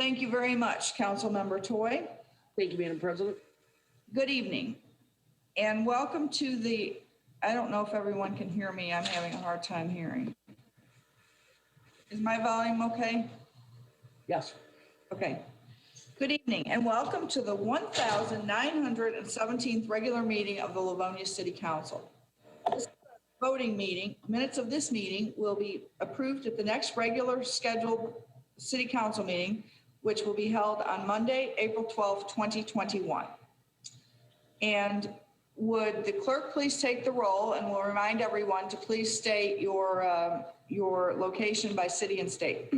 Thank you very much, Councilmember Toy. Thank you, Madam President. Good evening, and welcome to the, I don't know if everyone can hear me. I'm having a hard time hearing. Is my volume okay? Yes. Okay. Good evening, and welcome to the 1,917th regular meeting of the Livonia City Council. This voting meeting, minutes of this meeting will be approved at the next regular scheduled City Council meeting, which will be held on Monday, April 12th, 2021. And would the clerk please take the roll, and we'll remind everyone to please state your location by city and state.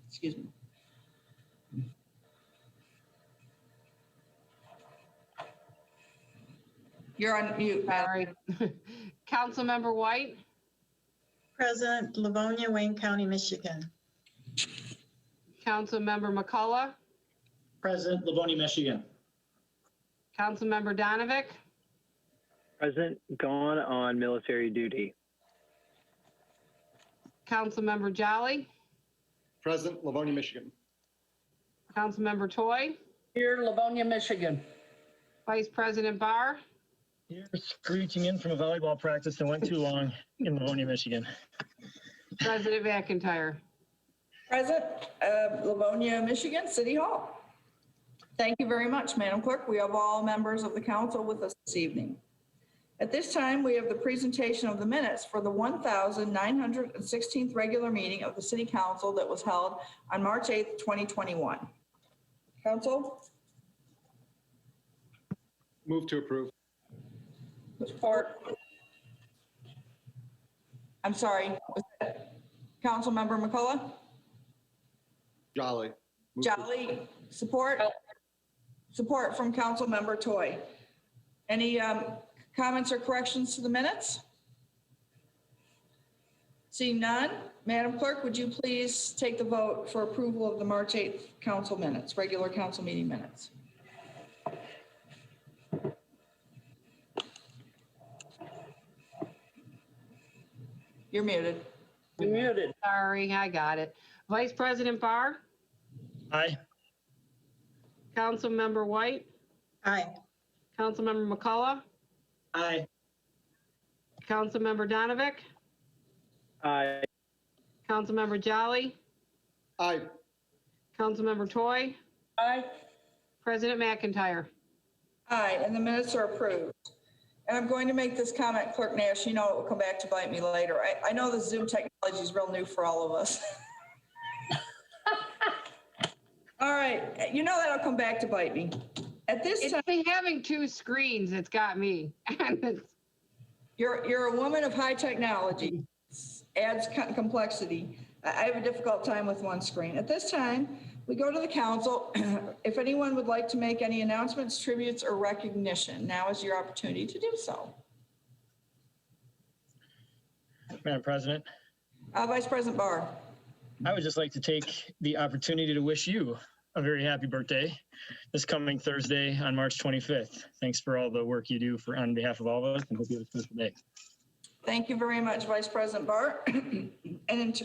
Excuse me. You're on mute. Sorry. Councilmember White, Present, Livonia, Wayne County, Michigan. Councilmember McCullough, Present, Livonia, Michigan. Councilmember Donovic, Present, gone on military duty. Councilmember Jolly, Present, Livonia, Michigan. Councilmember Toy, Here, Livonia, Michigan. Vice President Barr, Here, screeching in from a volleyball practice that went too long in Livonia, Michigan. President McIntyre. Present, Livonia, Michigan, City Hall. Thank you very much, Madam Clerk. We have all members of the council with us this evening. At this time, we have the presentation of the minutes for the 1,916th regular meeting of the City Council that was held on March 8th, 2021. Council? Move to approve. Support. I'm sorry. Was that Councilmember McCullough? Jolly. Jolly, support? Support from Councilmember Toy. Any comments or corrections to the minutes? Seeing none, Madam Clerk, would you please take the vote for approval of the March 8th council minutes, regular council meeting minutes? You're muted. You're muted. Sorry, I got it. Vice President Barr, Aye. Councilmember White, Aye. Councilmember McCullough, Aye. Councilmember Donovic, Aye. Councilmember Jolly, Aye. Councilmember Toy, Aye. President McIntyre. Aye, and the minutes are approved. And I'm going to make this comment, Clerk Nash, you know it will come back to bite me later. I know the Zoom technology is real new for all of us. All right, you know that'll come back to bite me. At this It's time, the having two screens that's got me. you're a woman of high technology, adds complexity. I have a difficult time with one screen. At this time, we go to the council. If anyone would like to make any announcements, tributes, or recognition, now is your opportunity to do so. Madam President, Vice President Barr. I would just like to take the opportunity to wish you a very happy birthday this coming Thursday on March 25th. Thanks for all the work you do on behalf of all of us, and hope you have a special day. Thank you very much, Vice President Barr. And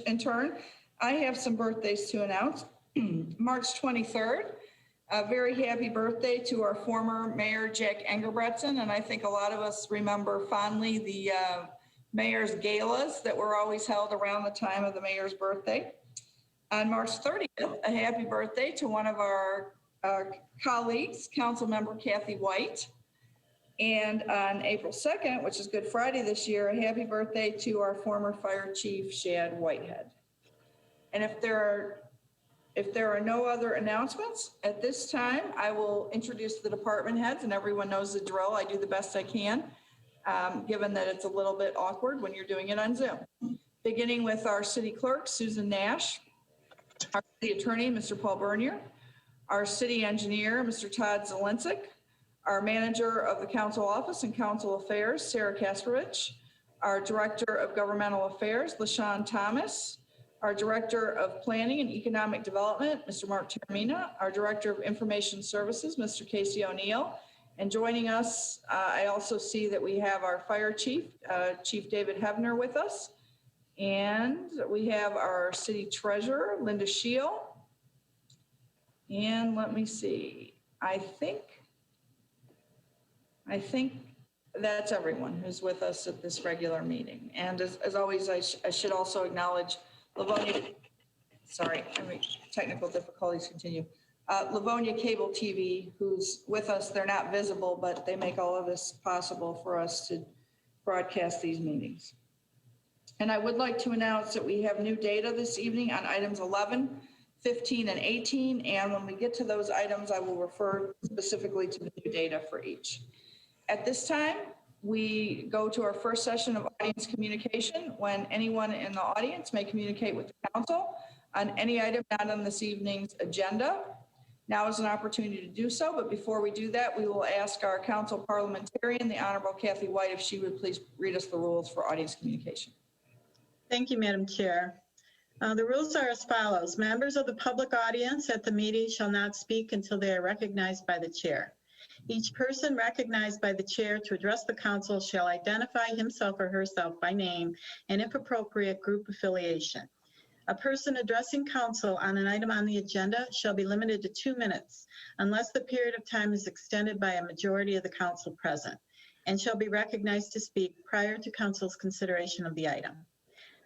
in turn, I have some birthdays to announce. March 23rd, a very happy birthday to our former Mayor Jack Engelbretson, and I think a lot of us remember fondly the mayor's galas that were always held around the time of the mayor's birthday. On March 30th, a happy birthday to one of our colleagues, Councilmember Kathy White. And on April 2nd, which is Good Friday this year, a happy birthday to our former Fire Chief Shad Whitehead. And if there are no other announcements at this time, I will introduce the department heads, and everyone knows the drill. I do the best I can, given that it's a little bit awkward when you're doing it on Zoom. Beginning with our city clerk, Susan Nash, our city attorney, Mr. Paul Bernier, our city engineer, Mr. Todd Zelensik, our manager of the council office and council affairs, Sarah Kasperich, our director of governmental affairs, LaShawn Thomas, our Director of Planning and Economic Development, Mr. Mark Termina, our Director of Information Services, Mr. Casey O'Neill, and joining us, I also see that we have our Fire Chief, Chief David Hebner with us, and we have our City Treasurer, Linda Scheel, And let me see, I think that's everyone who's with us at this regular meeting. And as always, I should also acknowledge Livonia, sorry, technical difficulties continue. Livonia Cable TV, who's with us. They're not visible, but they make all of this possible for us to broadcast these meetings. And I would like to announce that we have new data this evening on items 11, 15, and 18. And when we get to those items, I will refer specifically to the new data for each. At this time, we go to our first session of audience communication, when anyone in the audience may communicate with the council on any item not on this evening's agenda. Now is an opportunity to do so, but before we do that, we will ask our council parliamentarian, the Honorable Kathy White, if she would please read us the rules for audience communication. Thank you, Madam Chair. The rules are as follows. Members of the public audience at the meeting shall not speak until they are recognized by the chair. Each person recognized by the chair to address the council shall identify himself or herself by name and, if appropriate, group affiliation. A person addressing council on an item on the agenda shall be limited to 2 minutes unless the period of time is extended by a majority of the council present, and shall be recognized to speak prior to council's consideration of the item.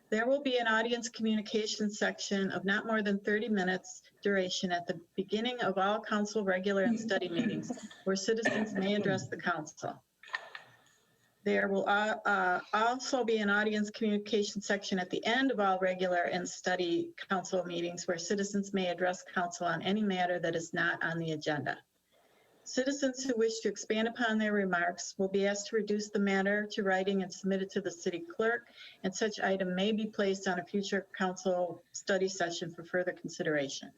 There will be an audience communication section of not more than 30 minutes duration at the beginning of all council regular and study meetings where citizens may address the council. There will also be an audience communication section at the end of all regular and study council meetings where citizens may address council on any matter that is not on the agenda. Citizens who wish to expand upon their remarks will be asked to reduce the matter to writing and submit it to the city clerk, and such item may be placed on a future council study session for further consideration.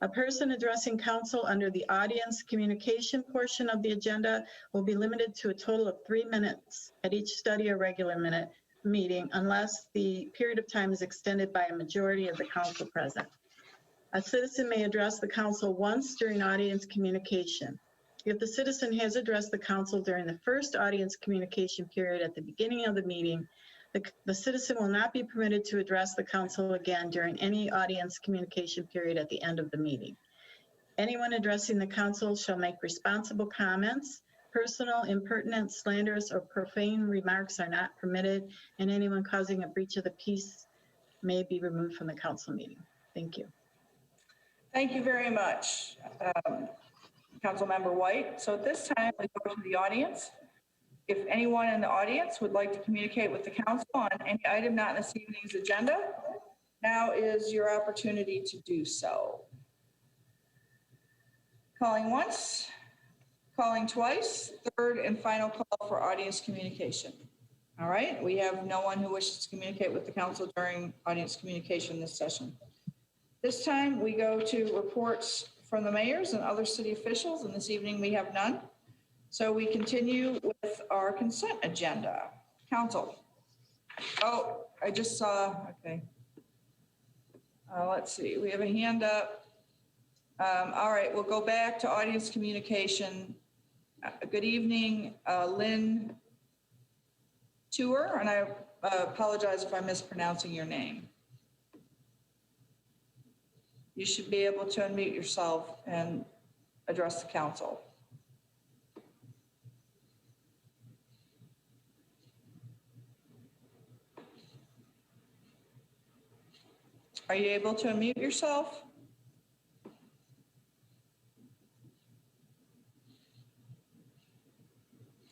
A person addressing council under the audience communication portion of the agenda will be limited to a total of 3 minutes at each study or regular meeting unless the period of time is extended by a majority of the council present. A citizen may address the council once during audience communication. If the citizen has addressed the council during the first audience communication period at the beginning of the meeting, the citizen will not be permitted to address the council again during any audience communication period at the end of the meeting. Anyone addressing the council shall make responsible comments. Personal, impertinent, slanderous, or profane remarks are not permitted, and anyone causing a breach of the peace may be removed from the council meeting. Thank you. Thank you very much, Councilmember White. So at this time, we go to the audience. If anyone in the audience would like to communicate with the council on any item not in this evening's agenda, now is your opportunity to do so. Calling once, calling twice, third and final call for audience communication. All right, we have no one who wishes to communicate with the council during audience communication this session. This time we go to reports from the mayors and other city officials, and this evening we have none. So we continue with our consent agenda. Council. Oh, I just saw, okay. Let's see, we have a hand up. All right, we'll go back to audience communication. Good evening, Lynn Tour, and I apologize if I'm mispronouncing your name. You should be able to unmute yourself and address the council. Are you able to unmute yourself?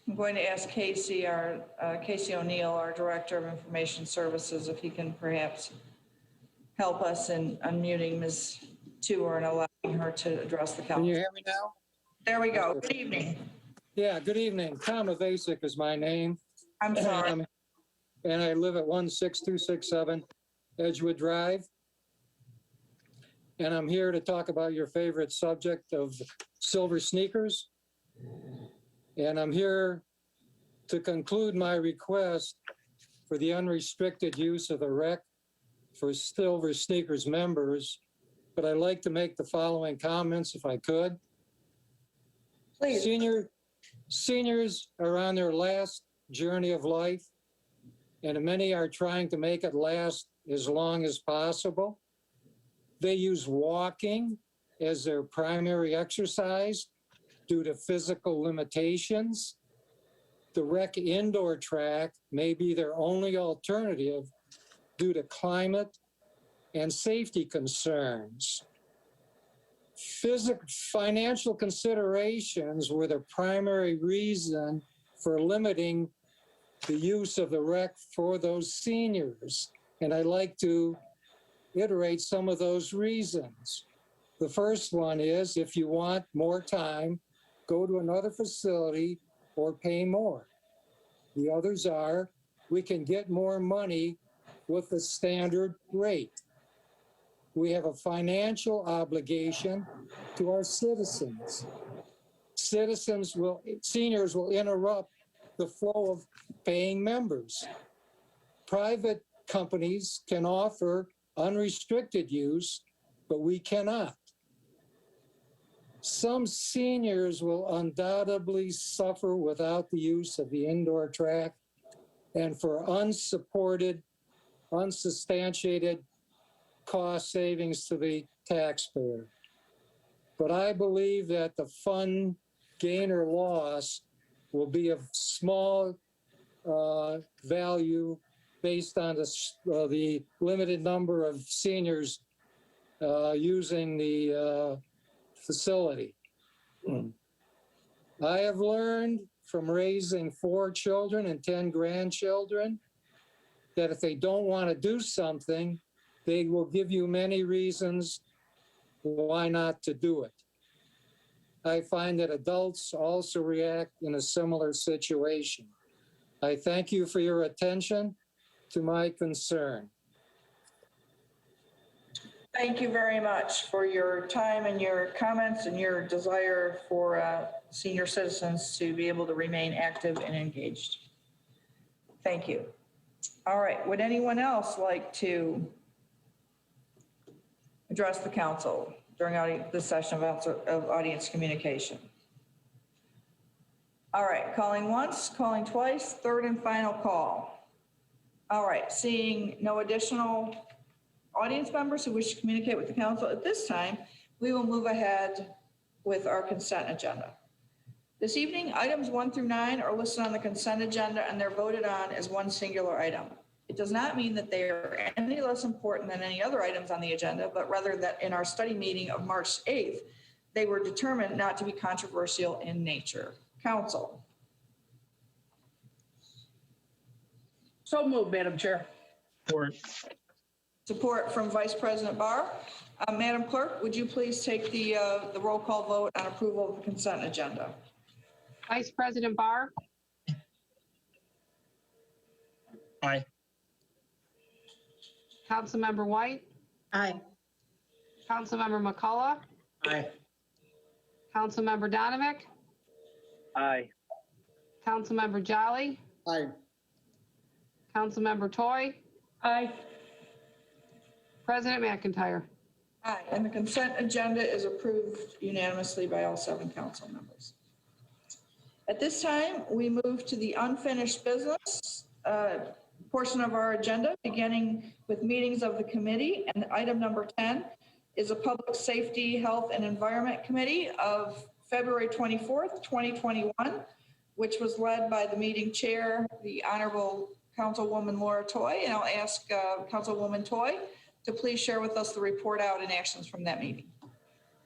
I'm going to ask Casey O'Neill, our Director of Information Services, if he can perhaps help us in unmuting Ms. Tour and allowing her to address the Can council. you hear me now? There we go. Good evening. Yeah, good evening. Tom Avasic is my name. I'm sorry. And I live at 16267 Edgewood Drive. And I'm here to talk about your favorite subject of silver sneakers. And I'm here to conclude my request for the unrestricted use of the rec for Silver Sneakers members. But I'd like to make the following comments if I could. Please. Seniors are on their last journey of life, and many are trying to make it last as long as possible. They use walking as their primary exercise due to physical limitations. The rec indoor track may be their only alternative due to climate and safety concerns. Financial considerations were the primary reason for limiting the use of the rec for those seniors. And I'd like to iterate some of those reasons. The first one is if you want more time, go to another facility or pay more. The others are we can get more money with the standard rate. We have a financial obligation to our citizens. Seniors will interrupt the flow of paying members. Private companies can offer unrestricted use, but we cannot. Some seniors will undoubtedly suffer without the use of the indoor track and for unsupported, unsubstantiated cost savings to the taxpayer. But I believe that the fund gain or loss will be of small value based on the limited number of seniors using the facility. I have learned from raising 4 children and 10 grandchildren that if they don't want to do something, they will give you many reasons why not to do it. I find that adults also react in a similar situation. I thank you for your attention to my concern. Thank you very much for your time and your comments and your desire for senior citizens to be able to remain active and engaged. Thank you. All right, would anyone else like to address the council during this session of audience communication? All right, calling once, calling twice, third and final call. All right, seeing no additional audience members who wish to communicate with the council at this time, we will move ahead with our consent agenda. This evening, items 1 through 9 are listed on the consent agenda and they're voted on as one singular item. It does not mean that they are any less important than any other items on the agenda, but rather that in our study meeting of March 8th, they were determined not to be controversial in nature. Council. So moved, Madam Chair. Support from Vice President Barr. Madam Clerk, would you please take the roll call vote on approval of the consent agenda? Vice President Barr, Aye. Councilmember White, Aye. Councilmember McCullough, Aye. Councilmember Donovic, Aye. Councilmember Jolly, Aye. Councilmember Toy, Aye. President McIntyre. Aye, and the consent agenda is approved unanimously by all 7 council members. At this time, we move to the unfinished business portion of our agenda, beginning with meetings of the committee. And item number 10 is a Public Safety, Health, and Environment Committee of February 24th, 2021, which was led by the meeting chair, the Honorable Councilwoman Laura Toy. And I'll ask Councilwoman Toy to please share with us the report out and actions from that meeting.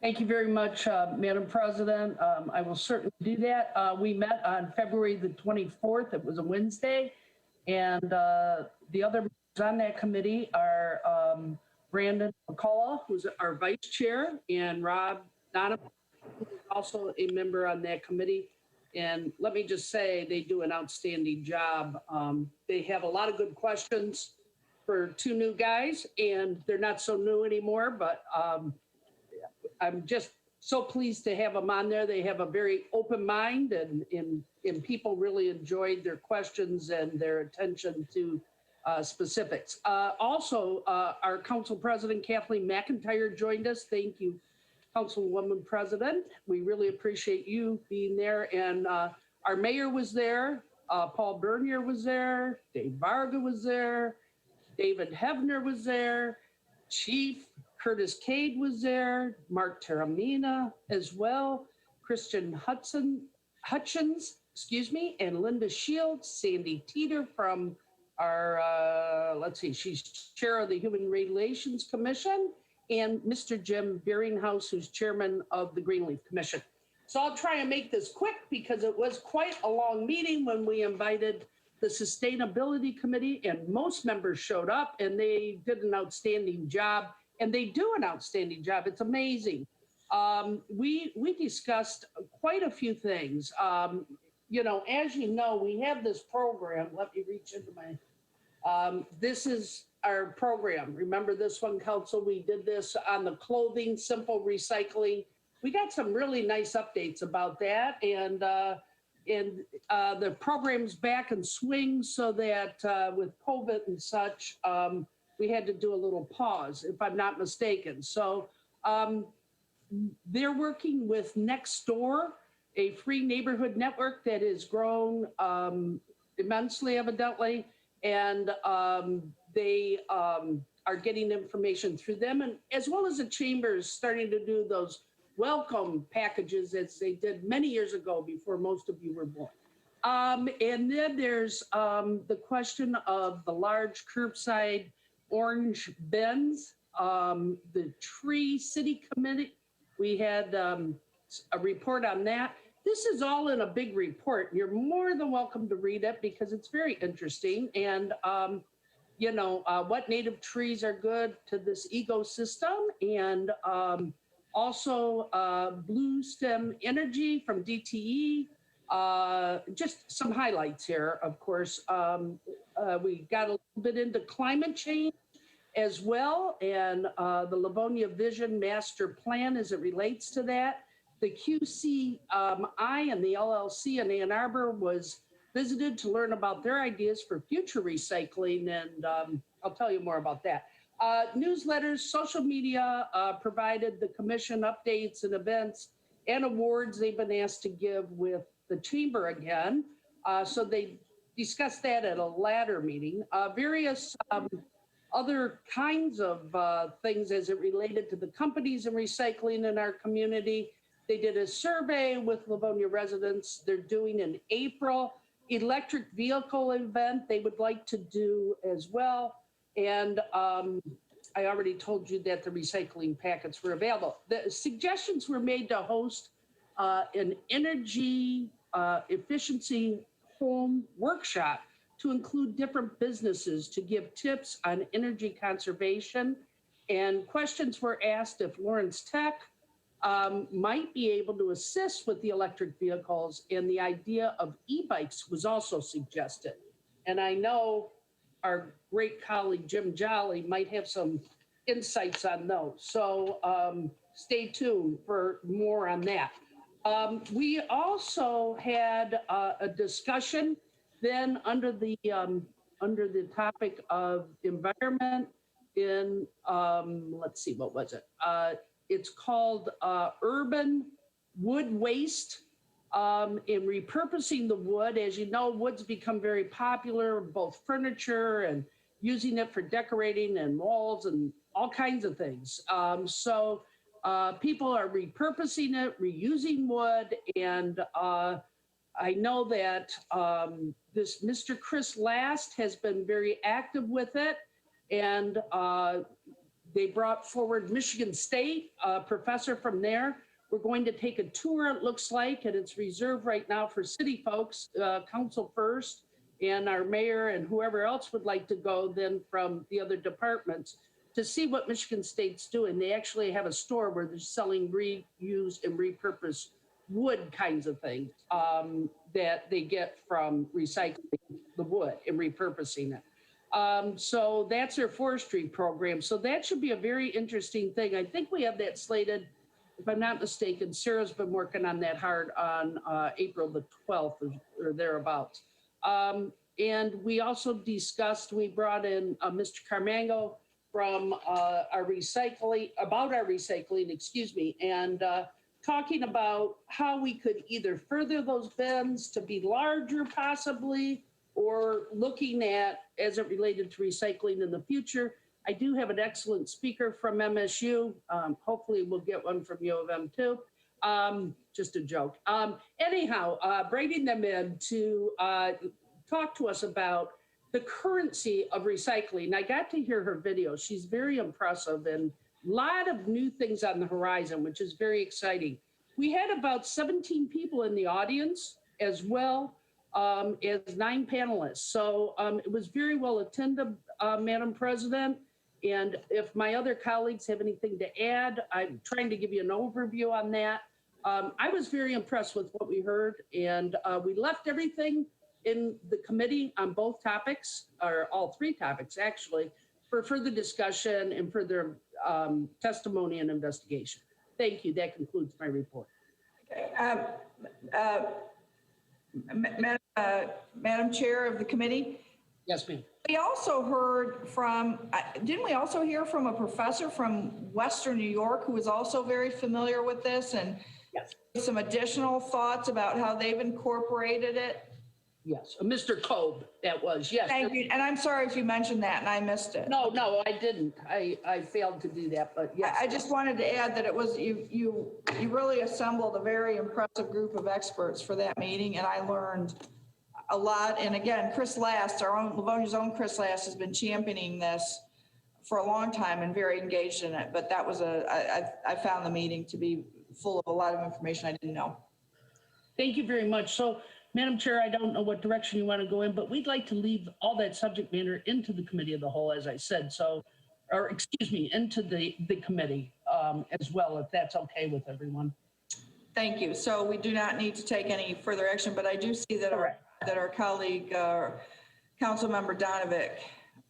Thank you very much, Madam President. I will certainly do that. We met on February the 24th. It was a Wednesday. And the other members on that committee are Brandon McCullough, who's our vice chair, and Rob Donovan, who's also a member on that committee. And let me just say, they do an outstanding job. They have a lot of good questions for 2 new guys, and they're not so new anymore, but I'm just so pleased to have them on there. They have a very open mind, and people really enjoyed their questions and their attention to specifics. Also, our council president, Kathleen McIntyre, joined us. Thank you, Councilwoman President. We really appreciate you being there. And our mayor was there. Paul Bernier was there. Dave Varga was there. David Hebner was there. Chief Curtis Cade was there, Mark Taramina as well, Christian Hutchins, and Linda Shields, Sandy Teeter from our, she's chair of the Human Relations Commission, and Mr. Jim Beeringhouse, who's chairman of the Greenleaf Commission. So I'll try and make this quick because it was quite a long meeting when we invited the Sustainability Committee, and most members showed up and they did an outstanding job, and they do an outstanding job. It's amazing. We discussed quite a few things. As you know, we have this program. Let me reach into my, this is our program. Remember this one, Council? We did this on the clothing, simple recycling. We got some really nice updates about that. And the program's back in swing, so that with COVID and such, we had to do a little pause, if I'm not mistaken. So they're working with Nextdoor, a free neighborhood network that has grown immensely, evidently, and they are getting information through them, and as well as the chambers starting to do those welcome packages as they did many years ago before most of you were born. And then there's the question of the large curbside orange bins, the Tree City Committee. We had a report on that. This is all in a big report. You're more than welcome to read it because it's very interesting. And, what native trees are good to this ecosystem, and also Blue Stem Energy from DTE. Just some highlights here, of course. We got a little bit into climate change as well, and the Livonia Vision Master Plan as it relates to that. The QCI and the LLC in Ann Arbor was visited to learn about their ideas for future recycling, and I'll tell you more about that. Newsletters, social media provided the commission updates and events and awards they've been asked to give with the chamber again. So they discussed that at a latter meeting. Various other kinds of things as it related to the companies and recycling in our community. They did a survey with Livonia residents. They're doing an April electric vehicle event they would like to do as well. And I already told you that the recycling packets were available. The suggestions were made to host an energy efficiency home workshop to include different businesses to give tips on energy conservation. And questions were asked if Lawrence Tech might be able to assist with the electric vehicles, and the idea of e-bikes was also suggested. And I know our great colleague Jim Jolly might have some insights on those. So stay tuned for more on that. We also had a discussion then under the topic of environment in, let's see, what was it? It's called urban wood waste in repurposing the wood. As you know, wood's become very popular, both furniture and using it for decorating and walls and all kinds of things. So people are repurposing it, reusing wood, and I know that this Mr. Chris Last has been very active with it, and they brought forward Michigan State, a professor from there. We're going to take a tour, it looks like, and it's reserved right now for city folks, council first, and our mayor and whoever else would like to go then from the other departments to see what Michigan State's doing. They actually have a store where they're selling reused and repurposed wood kinds of things that they get from recycling the wood and repurposing it. So that's their forestry program. So that should be a very interesting thing. I think we have that slated, if I'm not mistaken. Sarah's been working on that hard on April the 12th or thereabouts. And we also discussed, we brought in Mr. Carmango from our recycling, and talking about how we could either further those bins to be larger possibly, or looking at, as it related to recycling in the future, I do have an excellent speaker from MSU. Hopefully we'll get one from U of M too. Just a joke. Anyhow, bringing them in to talk to us about the currency of recycling. I got to hear her video. She's very impressive and a lot of new things on the horizon, which is very exciting. We had about 17 people in the audience as well as 9 panelists. So it was very well attended, Madam President. And if my other colleagues have anything to add, I'm trying to give you an overview on that. I was very impressed with what we heard, and we left everything in the committee on both topics, or all 3 topics actually, for further discussion and further testimony and investigation. Thank you. That concludes my report. Madam Chair of the committee, Yes, ma'am. we also heard from, didn't we also hear from a professor from Western New York who was also very familiar with this and Yes. some additional thoughts about how they've incorporated it? Yes, Mr. Kobe, that was, yes. Thank you. And I'm sorry if you mentioned that and I missed it. No, I didn't. I failed to do that, but yes. I just wanted to add that it was, you really assembled a very impressive group of experts for that meeting, and I learned a lot. And again, Chris Last, Livonia's own Chris Last, has been championing this for a long time and very engaged in it. But that was I found the meeting to be full of a lot of information I didn't know. Thank you very much. So, Madam Chair, I don't know what direction you want to go in, but we'd like to leave all that subject matter into the committee of the whole, as I said. So, or excuse me, into the committee as well, if that's okay with everyone. Thank you. So we do not need to take any further action, but I do see that our colleague, Councilmember Donovic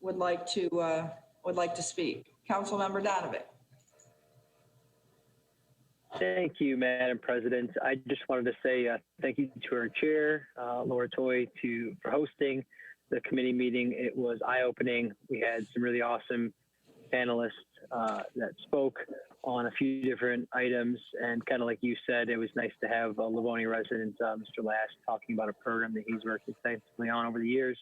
would like to speak. Councilmember Donovic. Thank you, Madam President. I just wanted to say thank you to our chair, Laura Toy, for hosting the committee meeting. It was eye-opening. We had some really awesome panelists that spoke on a few different items. And kind of like you said, it was nice to have a Livonia resident, Mr. Last, talking about a program that he's worked extensively on over the years.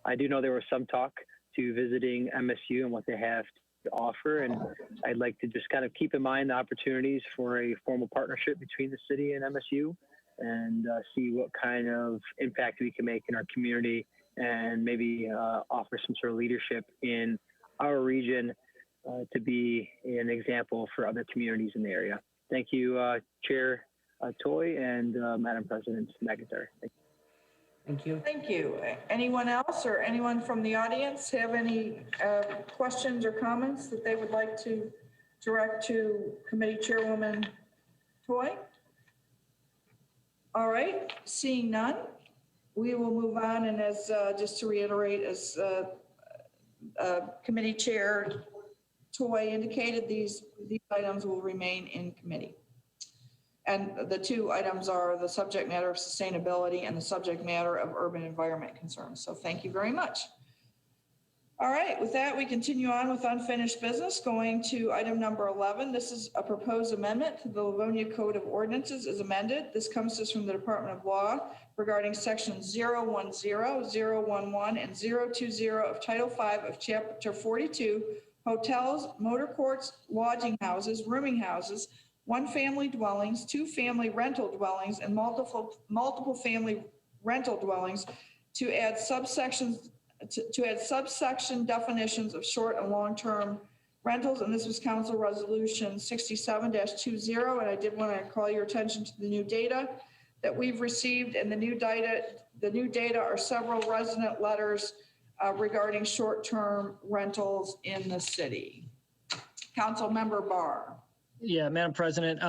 I do know there was some talk to visiting MSU and what they have to offer, and I'd like to just kind of keep in mind the opportunities for a formal partnership between the city and MSU, and see what kind of impact we can make in our community, and maybe offer some sort of leadership in our region to be an example for other communities in the area. Thank you, Chair Toy and Madam President McIntyre. Thank you. Thank you. Thank you. Anyone else or anyone from the audience have any questions or comments that they would like to direct to Committee Chairwoman Toy? All right, seeing none, we will move on. And as just to reiterate, as Committee Chair Toy indicated, these items will remain in committee. And the 2 items are the subject matter of sustainability and the subject matter of urban environment concerns. So thank you very much. All right, with that, we continue on with unfinished business, going to item number 11. This is a proposed amendment to the Livonia Code of Ordinances as amended. This comes to us from the Department of Law regarding sections 010, 011, and 020 of Title V of Chapter 42, hotels, motor courts, lodging houses, rooming houses, 1-family dwellings, 2-family rental dwellings, and multiple family rental dwellings to add subsection definitions of short and long-term rentals. And this was Council Resolution 67-20. And I did want to call your attention to the new data that we've received. And the new data are several resident letters regarding short-term rentals in the city. Councilmember Barr. Yeah, Madam President,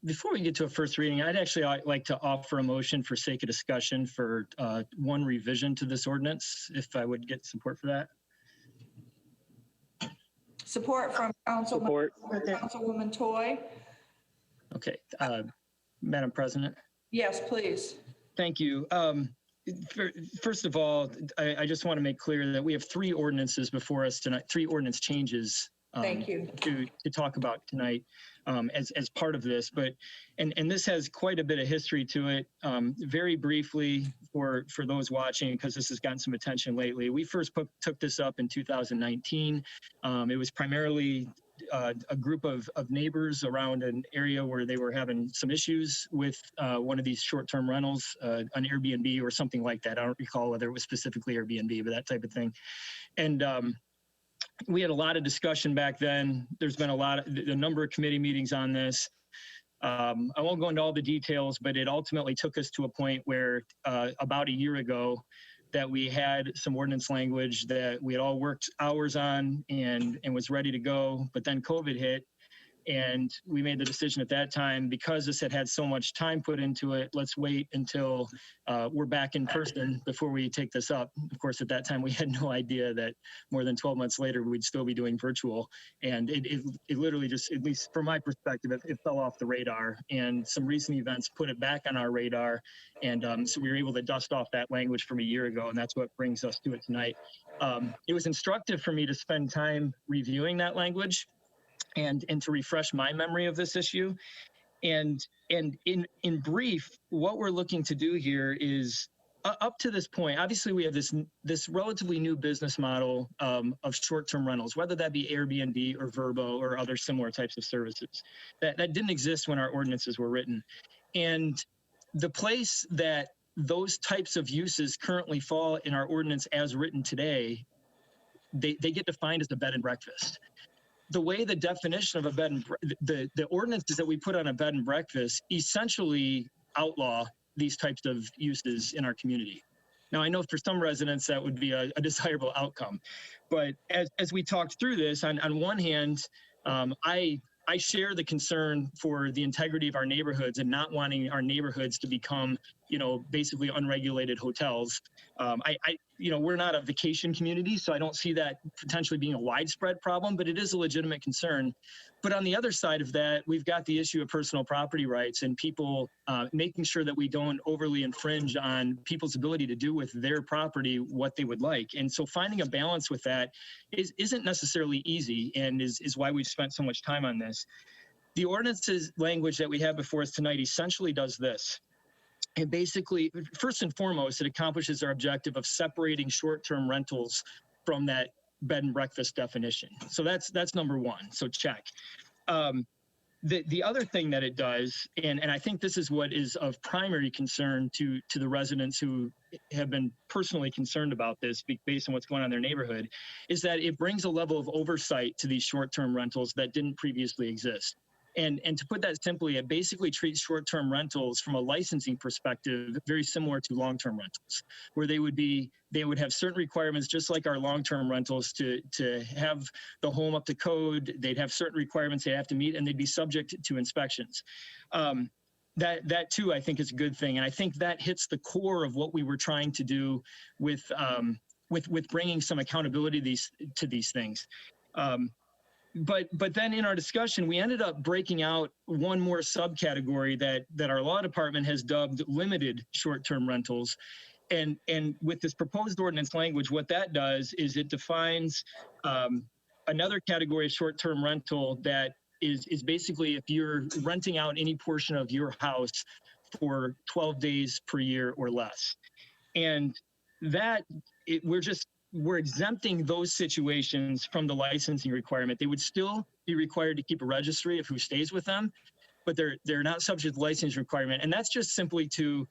before we get to a first reading, I'd actually like to offer a motion for sake of discussion for 1 revision to this ordinance, if I would get support for that. Support from Councilwoman Toy. Okay, Madam President. Yes, please. Thank you. First of all, I just want to make clear that we have 3 ordinances before us tonight, 3 ordinance changes Thank you. to talk about tonight as part of this. But and this has quite a bit of history to it. Very briefly for those watching, because this has gotten some attention lately, we first took this up in 2019. It was primarily a group of neighbors around an area where they were having some issues with one of these short-term rentals, an Airbnb or something like that. I don't recall whether it was specifically Airbnb, but that type of thing. And we had a lot of discussion back then. There's been a number of committee meetings on this. I won't go into all the details, but it ultimately took us to a point where about a year ago, that we had some ordinance language that we had all worked hours on and was ready to go, but then COVID hit. And we made the decision at that time, because this had so much time put into it, let's wait until we're back in person before we take this up. Of course, at that time, we had no idea that more than 12 months later, we'd still be doing virtual. And it literally just, at least from my perspective, it fell off the radar. And some recent events put it back on our radar. And so we were able to dust off that language from a year ago, and that's what brings us to it tonight. It was instructive for me to spend time reviewing that language and to refresh my memory of this issue. And in brief, what we're looking to do here is, up to this point, obviously we have this relatively new business model of short-term rentals, whether that be Airbnb or Vrbo or other similar types of services that didn't exist when our ordinances were written. And the place that those types of uses currently fall in our ordinance as written today, they get defined as a bed and breakfast. The way the definition of a bed and the ordinances that we put on a bed and breakfast essentially outlaw these types of uses in our community. Now, I know for some residents that would be a desirable outcome, but as we talked through this, on one hand, I share the concern for the integrity of our neighborhoods and not wanting our neighborhoods to become, basically unregulated hotels. We're not a vacation community, so I don't see that potentially being a widespread problem, but it is a legitimate concern. But on the other side of that, we've got the issue of personal property rights and people making sure that we don't overly infringe on people's ability to do with their property what they would like. And so finding a balance with that isn't necessarily easy, and is why we've spent so much time on this. The ordinances language that we have before us tonight essentially does this. And basically, first and foremost, it accomplishes our objective of separating short-term rentals from that bed and breakfast definition. So that's number one. So check. The other thing that it does, and I think this is what is of primary concern to the residents who have been personally concerned about this based on what's going on in their neighborhood, is that it brings a level of oversight to these short-term rentals that didn't previously exist. And to put that simply, it basically treats short-term rentals from a licensing perspective very similar to long-term rentals, where they would have certain requirements just like our long-term rentals to have the home up to code. They'd have certain requirements they have to meet, and they'd be subject to inspections. That too, I think, is a good thing, and I think that hits the core of what we were trying to do with bringing some accountability to these things. But then in our discussion, we ended up breaking out one more subcategory that our law department has dubbed limited short-term rentals. And with this proposed ordinance language, what that does is it defines another category of short-term rental that is basically if you're renting out any portion of your house for 12 days per year or less. And we're exempting those situations from the licensing requirement. They would still be required to keep a registry of who stays with them, but they're not subject to the licensing requirement. And that's just simply to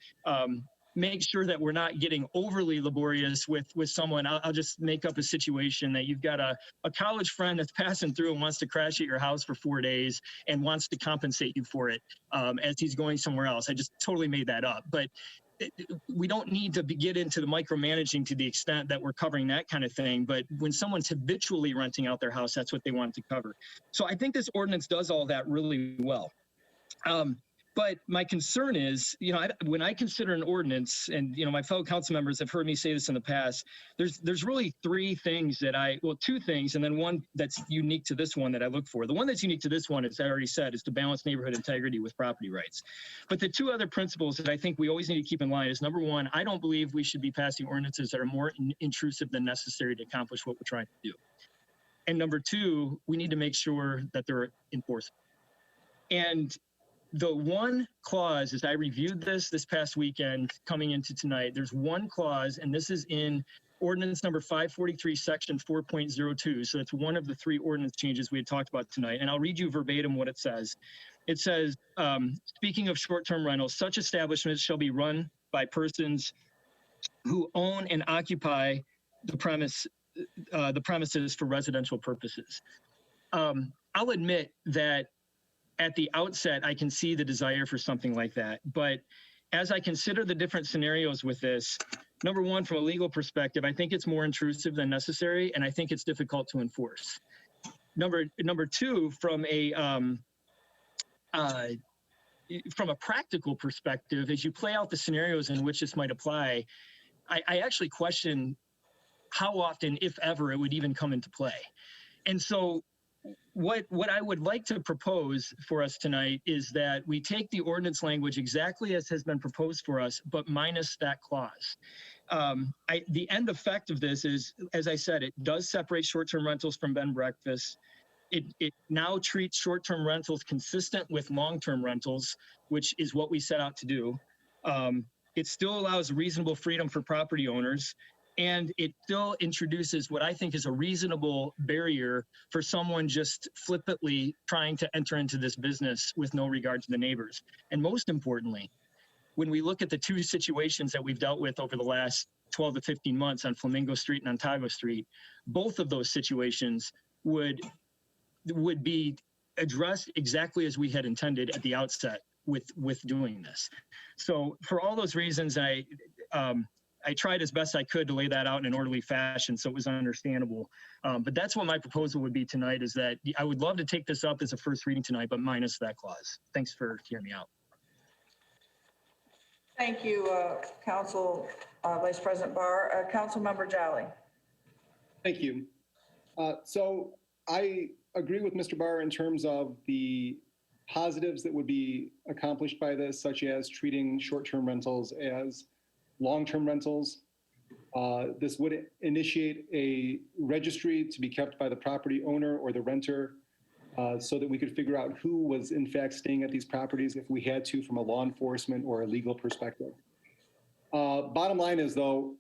make sure that we're not getting overly laborious with someone. I'll just make up a situation that you've got a college friend that's passing through and wants to crash at your house for 4 days and wants to compensate you for it as he's going somewhere else. I just totally made that up. But we don't need to get into the micromanaging to the extent that we're covering that kind of thing. But when someone's habitually renting out their house, that's what they want to cover. So I think this ordinance does all that really well. But my concern is, when I consider an ordinance, and my fellow council members have heard me say this in the past, there's really two things, and then one that's unique to this one that I look for. The one that's unique to this one, as I already said, is to balance neighborhood integrity with property rights. But the two other principles that I think we always need to keep in line is, number one, I don't believe we should be passing ordinances that are more intrusive than necessary to accomplish what we're trying to do. And number two, we need to make sure that they're enforceable. And the one clause, as I reviewed this past weekend coming into tonight, there's one clause, and this is in ordinance number 543, section 4.02. So that's one of the three ordinance changes we had talked about tonight. And I'll read you verbatim what it says. It says, speaking of short-term rentals, such establishments shall be run by persons who own and occupy the premises for residential purposes. I'll admit that at the outset, I can see the desire for something like that. But as I consider the different scenarios with this, number one, from a legal perspective, I think it's more intrusive than necessary, and I think it's difficult to enforce. Number two, from a practical perspective, as you play out the scenarios in which this might apply, I actually question how often, if ever, it would even come into play. And so what I would like to propose for us tonight is that we take the ordinance language exactly as has been proposed for us, but minus that clause. The end effect of this is, as I said, it does separate short-term rentals from bed and breakfast. It now treats short-term rentals consistent with long-term rentals, which is what we set out to do. It still allows reasonable freedom for property owners, and it still introduces what I think is a reasonable barrier for someone just flippantly trying to enter into this business with no regard to the neighbors. And most importantly, when we look at the two situations that we've dealt with over the last 12 to 15 months on Flamingo Street and Ontario Street, both of those situations would be addressed exactly as we had intended at the outset with doing this. So for all those reasons, I tried as best I could to lay that out in an orderly fashion so it was understandable. But that's what my proposal would be tonight, is that I would love to take this up as a first reading tonight, but minus that clause. Thanks for hearing me out. Thank you, Council Vice President Barr. Councilmember Jolly. Thank you. So I agree with Mr. Barr in terms of the positives that would be accomplished by this, such as treating short-term rentals as long-term rentals. This would initiate a registry to be kept by the property owner or the renter, so that we could figure out who was in fact staying at these properties if we had to from a law enforcement or a legal perspective. Bottom line is, though,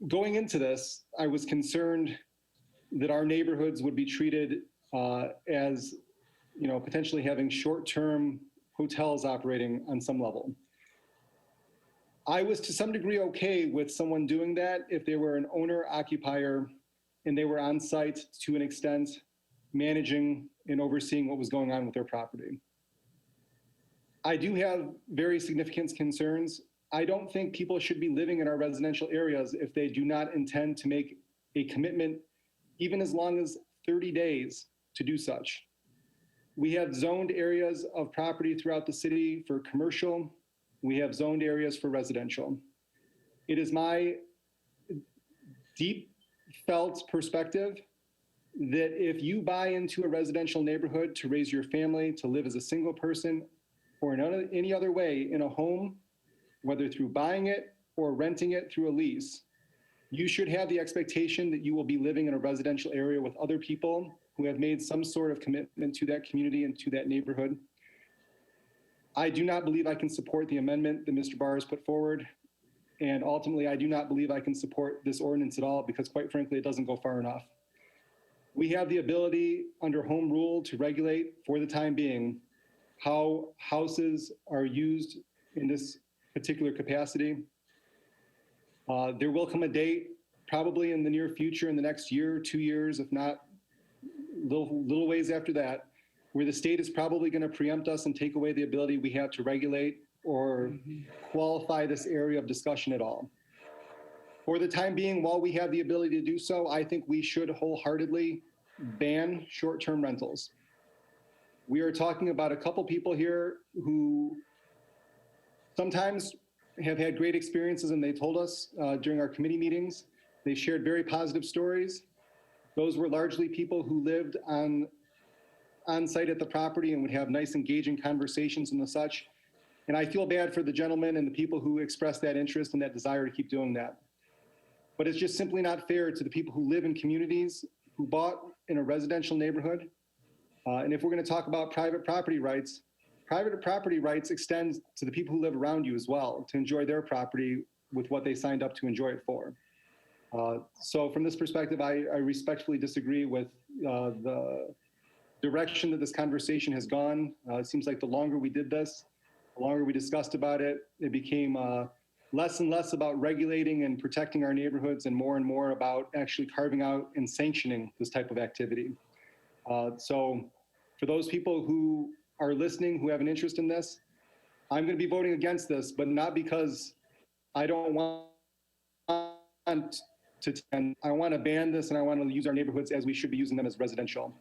going into this, I was concerned that our neighborhoods would be treated as, potentially having short-term hotels operating on some level. I was to some degree okay with someone doing that if they were an owner-occupier and they were on site to an extent, managing and overseeing what was going on with their property. I do have very significant concerns. I don't think people should be living in our residential areas if they do not intend to make a commitment, even as long as 30 days, to do such. We have zoned areas of property throughout the city for commercial. We have zoned areas for residential. It is my deep felt perspective that if you buy into a residential neighborhood to raise your family, to live as a single person, or in any other way in a home, whether through buying it or renting it through a lease, you should have the expectation that you will be living in a residential area with other people who have made some sort of commitment to that community and to that neighborhood. I do not believe I can support the amendment that Mr. Barr has put forward. And ultimately, I do not believe I can support this ordinance at all because, quite frankly, it doesn't go far enough. We have the ability under home rule to regulate, for the time being, how houses are used in this particular capacity. There will come a date, probably in the near future, in the next year, 2 years, if not little ways after that, where the state is probably going to preempt us and take away the ability we have to regulate or qualify this area of discussion at all. For the time being, while we have the ability to do so, I think we should wholeheartedly ban short-term rentals. We are talking about a couple people here who sometimes have had great experiences, and they told us during our committee meetings. They shared very positive stories. Those were largely people who lived on site at the property and would have nice, engaging conversations and the such. And I feel bad for the gentlemen and the people who expressed that interest and that desire to keep doing that. But it's just simply not fair to the people who live in communities who bought in a residential neighborhood. And if we're going to talk about private property rights extends to the people who live around you as well, to enjoy their property with what they signed up to enjoy it for. So from this perspective, I respectfully disagree with the direction that this conversation has gone. It seems like the longer we did this, the longer we discussed about it, it became less and less about regulating and protecting our neighborhoods and more about actually carving out and sanctioning this type of activity. So for those people who are listening, who have an interest in this, I'm going to be voting against this, but not because I don't want to, I want to ban this and I want to use our neighborhoods as we should be using them as residential,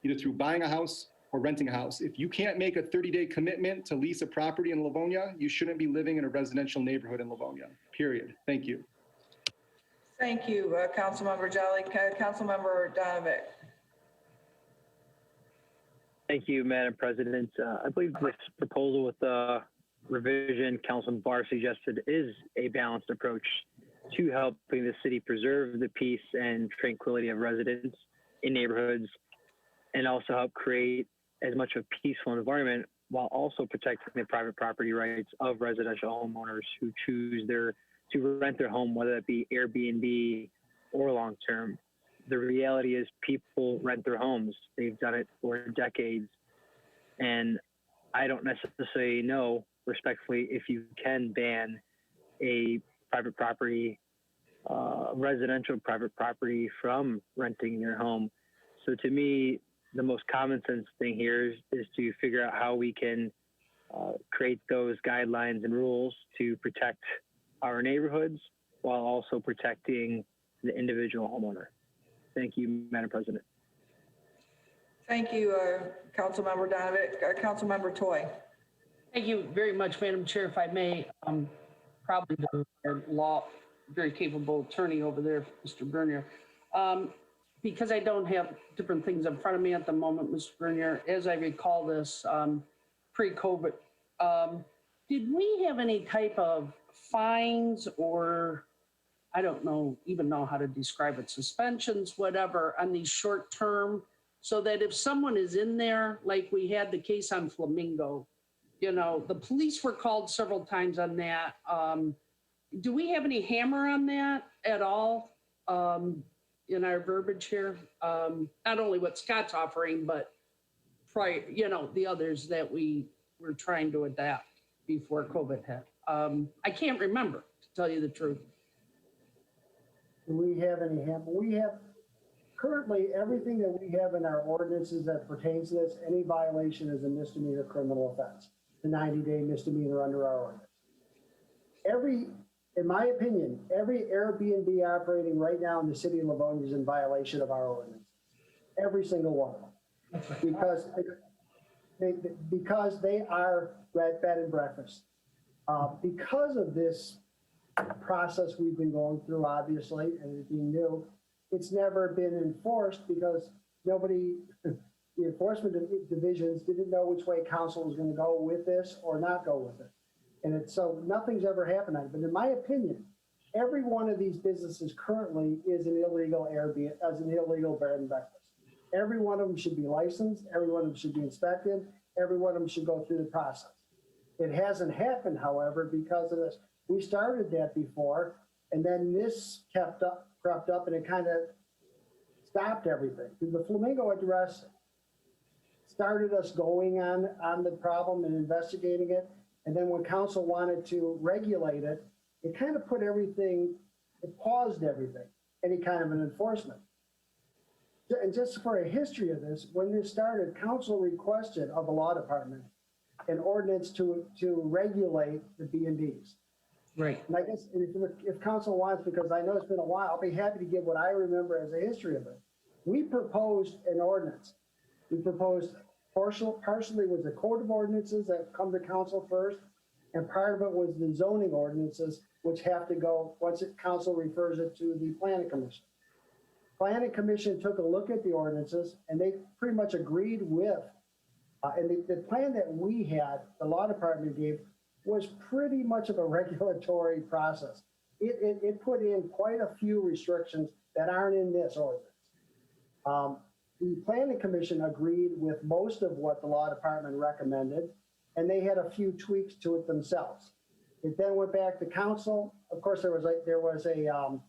either through buying a house or renting a house. If you can't make a 30-day commitment to lease a property in Livonia, you shouldn't be living in a residential neighborhood in Livonia, period. Thank you. Thank you, Councilmember Jolly. Councilmember Donovan. Thank you, Madam President. I believe this proposal with the revision Councilman Barr suggested is a balanced approach to helping the city preserve the peace and tranquility of residents in neighborhoods, and also help create as much of a peaceful environment while also protecting the private property rights of residential homeowners who choose to rent their home, whether that be Airbnb or long-term. The reality is people rent their homes. They've done it for decades. And I don't necessarily know, respectfully, if you can ban a private property, residential private property from renting your home. So to me, the most common sense thing here is to figure out how we can create those guidelines and rules to protect our neighborhoods while also protecting the individual homeowner. Thank you, Madam President. Thank you, Councilmember Donovan. Councilmember Toy. Thank you very much, Madam Chair. If I may, probably the law, very capable attorney over there, Mr. Bernier. Because I don't have different things in front of me at the moment, Mr. Bernier, as I recall this pre-COVID, did we have any type of fines or, I don't know, even know how to describe it, suspensions, whatever, on these short term, so that if someone is in there, like we had the case on Flamingo, you know, the police were called several times on that. Do we have any hammer on that at all in our verbiage here? Not only what Scott's offering, but prior, you know, the others that we were trying to adapt before COVID hit. I can't remember, to tell you the truth. Do we have any hammer? We have currently everything that we have in our ordinances that pertains to this. Any violation is a misdemeanor criminal offense, the 90-day misdemeanor under our ordinance. In my opinion, every Airbnb operating right now in the city of Livonia is in violation of our ordinance. Every single one of them. Because they are bed and breakfast. Because of this process we've been going through, obviously, and it being new, it's never been enforced because nobody, the enforcement divisions didn't know which way council was going to go with this or not go with it. And so nothing's ever happened on it. But in my opinion, every one of these businesses currently is an illegal Airbnb, as an illegal bed and breakfast. Every one of them should be licensed. Every one of them should be inspected. Every one of them should go through the process. It hasn't happened, however, because of this. We started that before, and then this crept up, and it kind of stopped everything. The Flamingo address started us going on the problem and investigating it. And then when council wanted to regulate it, it kind of put everything, it paused everything, any kind of an enforcement. And just for a history of this, when this started, council requested of the law department an ordinance to regulate the B&Bs. Right. And I guess if council wants, because I know it's been a while, I'll be happy to give what I remember as a history of it. We proposed an ordinance. We proposed partially was the code of ordinances that come to council first, and part of it was the zoning ordinances, which have to go, once council refers it to the planning commission. Planning commission took a look at the ordinances, and they pretty much agreed with, and the plan that we had, the law department gave, was pretty much of a regulatory process. It put in quite a few restrictions that aren't in this ordinance. The planning commission agreed with most of what the law department recommended, and they had a few tweaks to it themselves. It then went back to council. Of course, there was a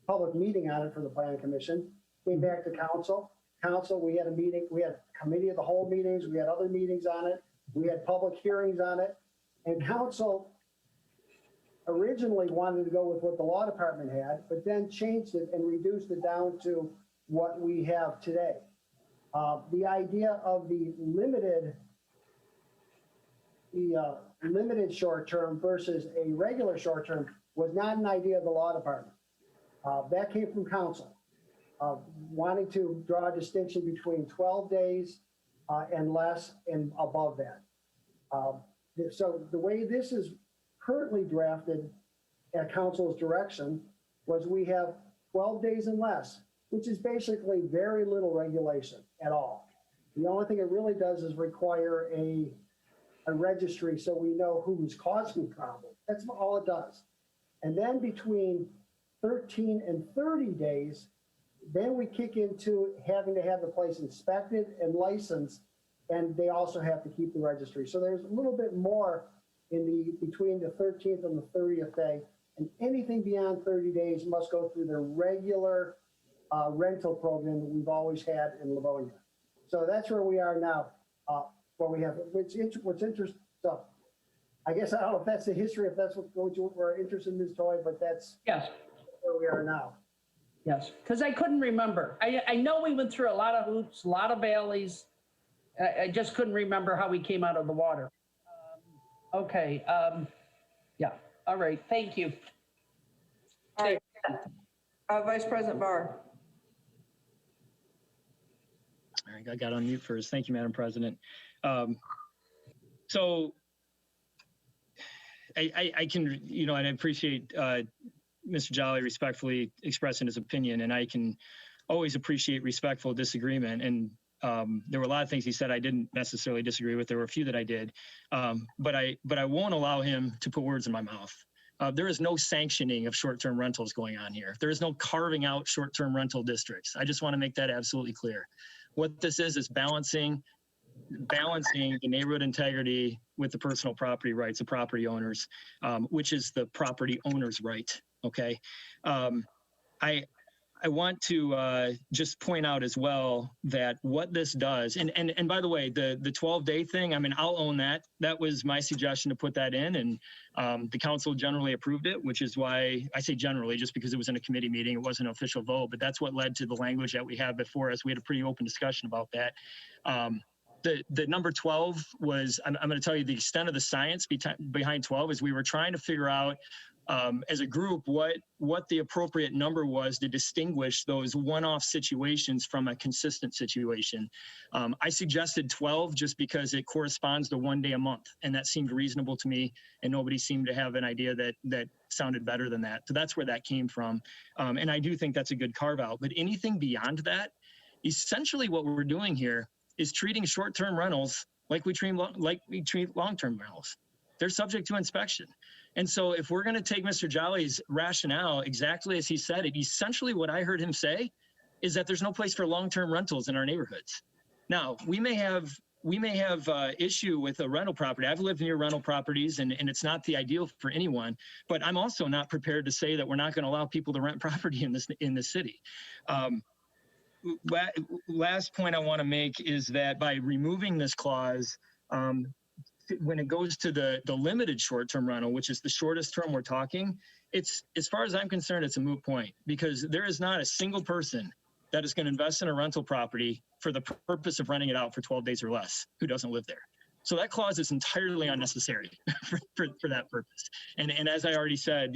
public meeting on it for the planning commission. Came back to council. Council, we had a meeting. We had committee of the whole meetings. We had other meetings on it. We had public hearings on it. And council originally wanted to go with what the law department had, but then changed it and reduced it down to what we have today. The idea of the limited short term versus a regular short term was not an idea of the law department. That came from council, wanting to draw a distinction between 12 days and less and above that. So the way this is currently drafted at council's direction was we have 12 days and less, which is basically very little regulation at all. The only thing it really does is require a registry so we know who's causing the problem. That's all it does. And then between 13 and 30 days, then we kick into having to have the place inspected and licensed, and they also have to keep the registry. So there's a little bit more between the 13th and the 30th day, and anything beyond 30 days must go through the regular rental program that we've always had in Livonia. So that's where we are now. Where we have what's interesting. So I guess I don't know if that's the history, if that's what we're interested in, Ms. Toy, but that's Yes, where we are now. yes, because I couldn't remember. I know we went through a lot of hoops, a lot of valleys. I just couldn't remember how we came out of the water. Okay, yeah, all right, thank you. All right. Vice President Barr. All right, I got on mute first. Thank you, Madam President. So I can, and I appreciate Mr. Jolly respectfully expressing his opinion, and I can always appreciate respectful disagreement. And there were a lot of things he said I didn't necessarily disagree with. There were a few that I did, but I won't allow him to put words in my mouth. There is no sanctioning of short-term rentals going on here. There is no carving out short-term rental districts. I just want to make that absolutely clear. What this is balancing the neighborhood integrity with the personal property rights of property owners, which is the property owner's right. Okay. I want to just point out as well that what this does, and by the way, the 12-day thing, I mean, I'll own that. That was my suggestion to put that in, and the council generally approved it, which is why I say generally, just because it was in a committee meeting, it wasn't an official vote, but that's what led to the language that we had before us. We had a pretty open discussion about that. The number 12 was, I'm going to tell you the extent of the science behind 12 is we were trying to figure out as a group what the appropriate number was to distinguish those one-off situations from a consistent situation. I suggested 12 just because it corresponds to 1 day a month, and that seemed reasonable to me, and nobody seemed to have an idea that sounded better than that. So that's where that came from, and I do think that's a good carve out. But anything beyond that, essentially what we're doing here is treating short-term rentals like we treat long-term rentals. They're subject to inspection. And so if we're going to take Mr. Jolly's rationale exactly as he said it, essentially what I heard him say is that there's no place for long-term rentals in our neighborhoods. Now, we may have issue with a rental property. I've lived near rental properties, and it's not the ideal for anyone, but I'm also not prepared to say that we're not going to allow people to rent property in this city. Last point I want to make is that by removing this clause, when it goes to the limited short-term rental, which is the shortest term we're talking, it's, as far as I'm concerned, it's a moot point, because there is not a single person that is going to invest in a rental property for the purpose of renting it out for 12 days or less who doesn't live there. So that clause is entirely unnecessary for that purpose. And as I already said,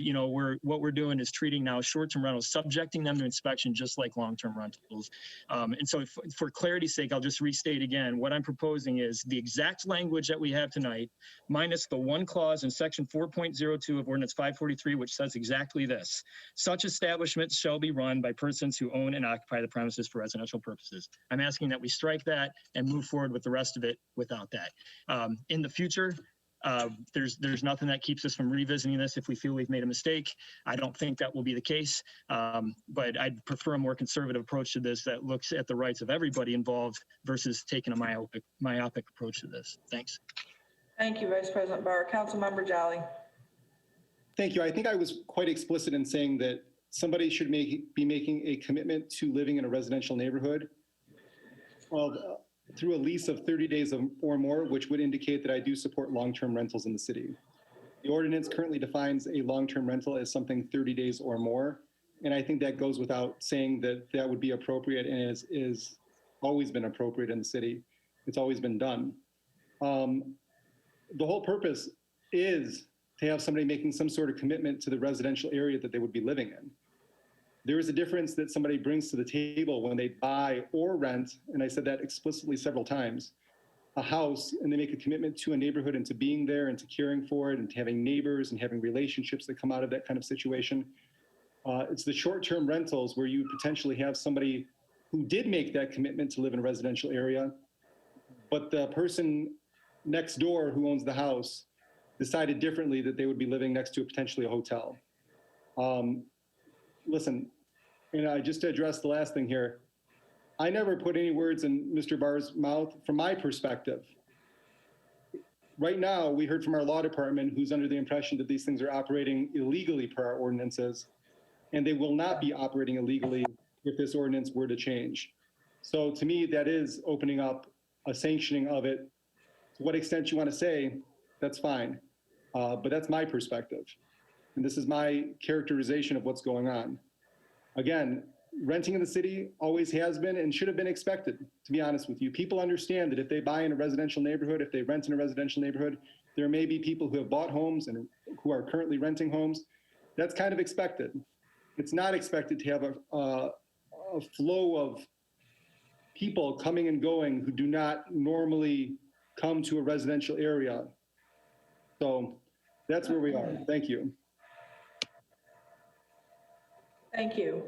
what we're doing is treating now short-term rentals, subjecting them to inspection just like long-term rentals. And so for clarity's sake, I'll just restate again, what I'm proposing is the exact language that we have tonight, minus the one clause in section 4.02 of Ordinance 543, which says exactly this: such establishments shall be run by persons who own and occupy the premises for residential purposes. I'm asking that we strike that and move forward with the rest of it without that. In the future, There's nothing that keeps us from revisiting this if we feel we've made a mistake. I don't think that will be the case, but I'd prefer a more conservative approach to this that looks at the rights of everybody involved versus taking a myopic approach to this. Thanks. Thank you, Vice President Barr. Councilmember Jolly. Thank you. I think I was quite explicit in saying that somebody should be making a commitment to living in a residential neighborhood through a lease of 30 days or more, which would indicate that I do support long-term rentals in the city. The ordinance currently defines a long-term rental as something 30 days or more. And I think that goes without saying that that would be appropriate and is always been appropriate in the city. It's always been done. The whole purpose is to have somebody making some sort of commitment to the residential area that they would be living in. There is a difference that somebody brings to the table when they buy or rent, and I said that explicitly several times, a house, and they make a commitment to a neighborhood and to being there and to caring for it and to having neighbors and having relationships that come out of that kind of situation. It's the short-term rentals where you potentially have somebody who did make that commitment to live in a residential area, but the person next door who owns the house decided differently that they would be living next to potentially a hotel. Listen, and just to address the last thing here, I never put any words in Mr. Barr's mouth from my perspective. Right now, we heard from our law department who's under the impression that these things are operating illegally per our ordinances, and they will not be operating illegally if this ordinance were to change. So to me, that is opening up a sanctioning of it. To what extent you want to say, that's fine. But that's my perspective. And this is my characterization of what's going on. Again, renting in the city always has been and should have been expected, to be honest with you. People understand that if they buy in a residential neighborhood, if they rent in a residential neighborhood, there may be people who have bought homes and who are currently renting homes. That's kind of expected. It's not expected to have a flow of people coming and going who do not normally come to a residential area. So that's where we are. Thank you. Thank you.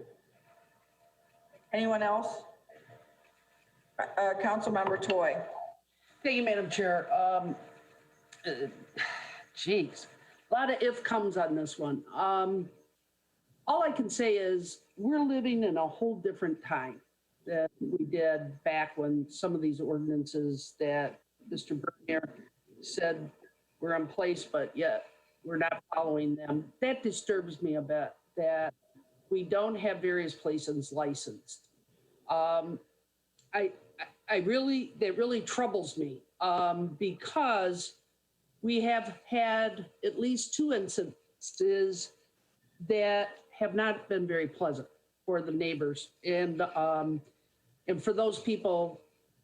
Anyone else? Councilmember Toy. Thank you, Madam Chair. Geez, a lot of if comes on this one. All I can say is we're living in a whole different time than we did back when some of these ordinances that Mr. Bernier said were in place, but yet we're not following them. That disturbs me a bit, that we don't have various places licensed. That really troubles me because we have had at least 2 instances that have not been very pleasant for the neighbors and for those people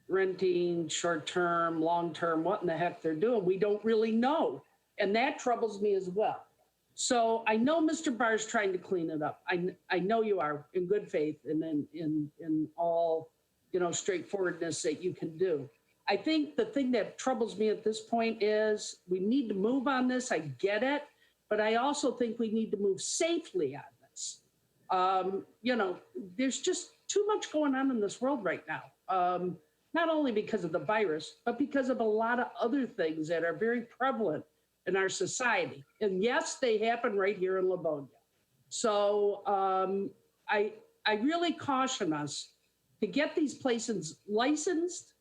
renting short-term, long-term, what in the heck they're doing, we don't really know. And that troubles me as well. So I know Mr. Barr's trying to clean it up. I know you are, in good faith and in all, straightforwardness that you can do. I think the thing that troubles me at this point is we need to move on this. I get it, but I also think we need to move safely on this. There's just too much going on in this world right now. Not only because of the virus, but because of a lot of other things that are very prevalent in our society. And yes, they happen right here in Livonia. So I really caution us to get these places licensed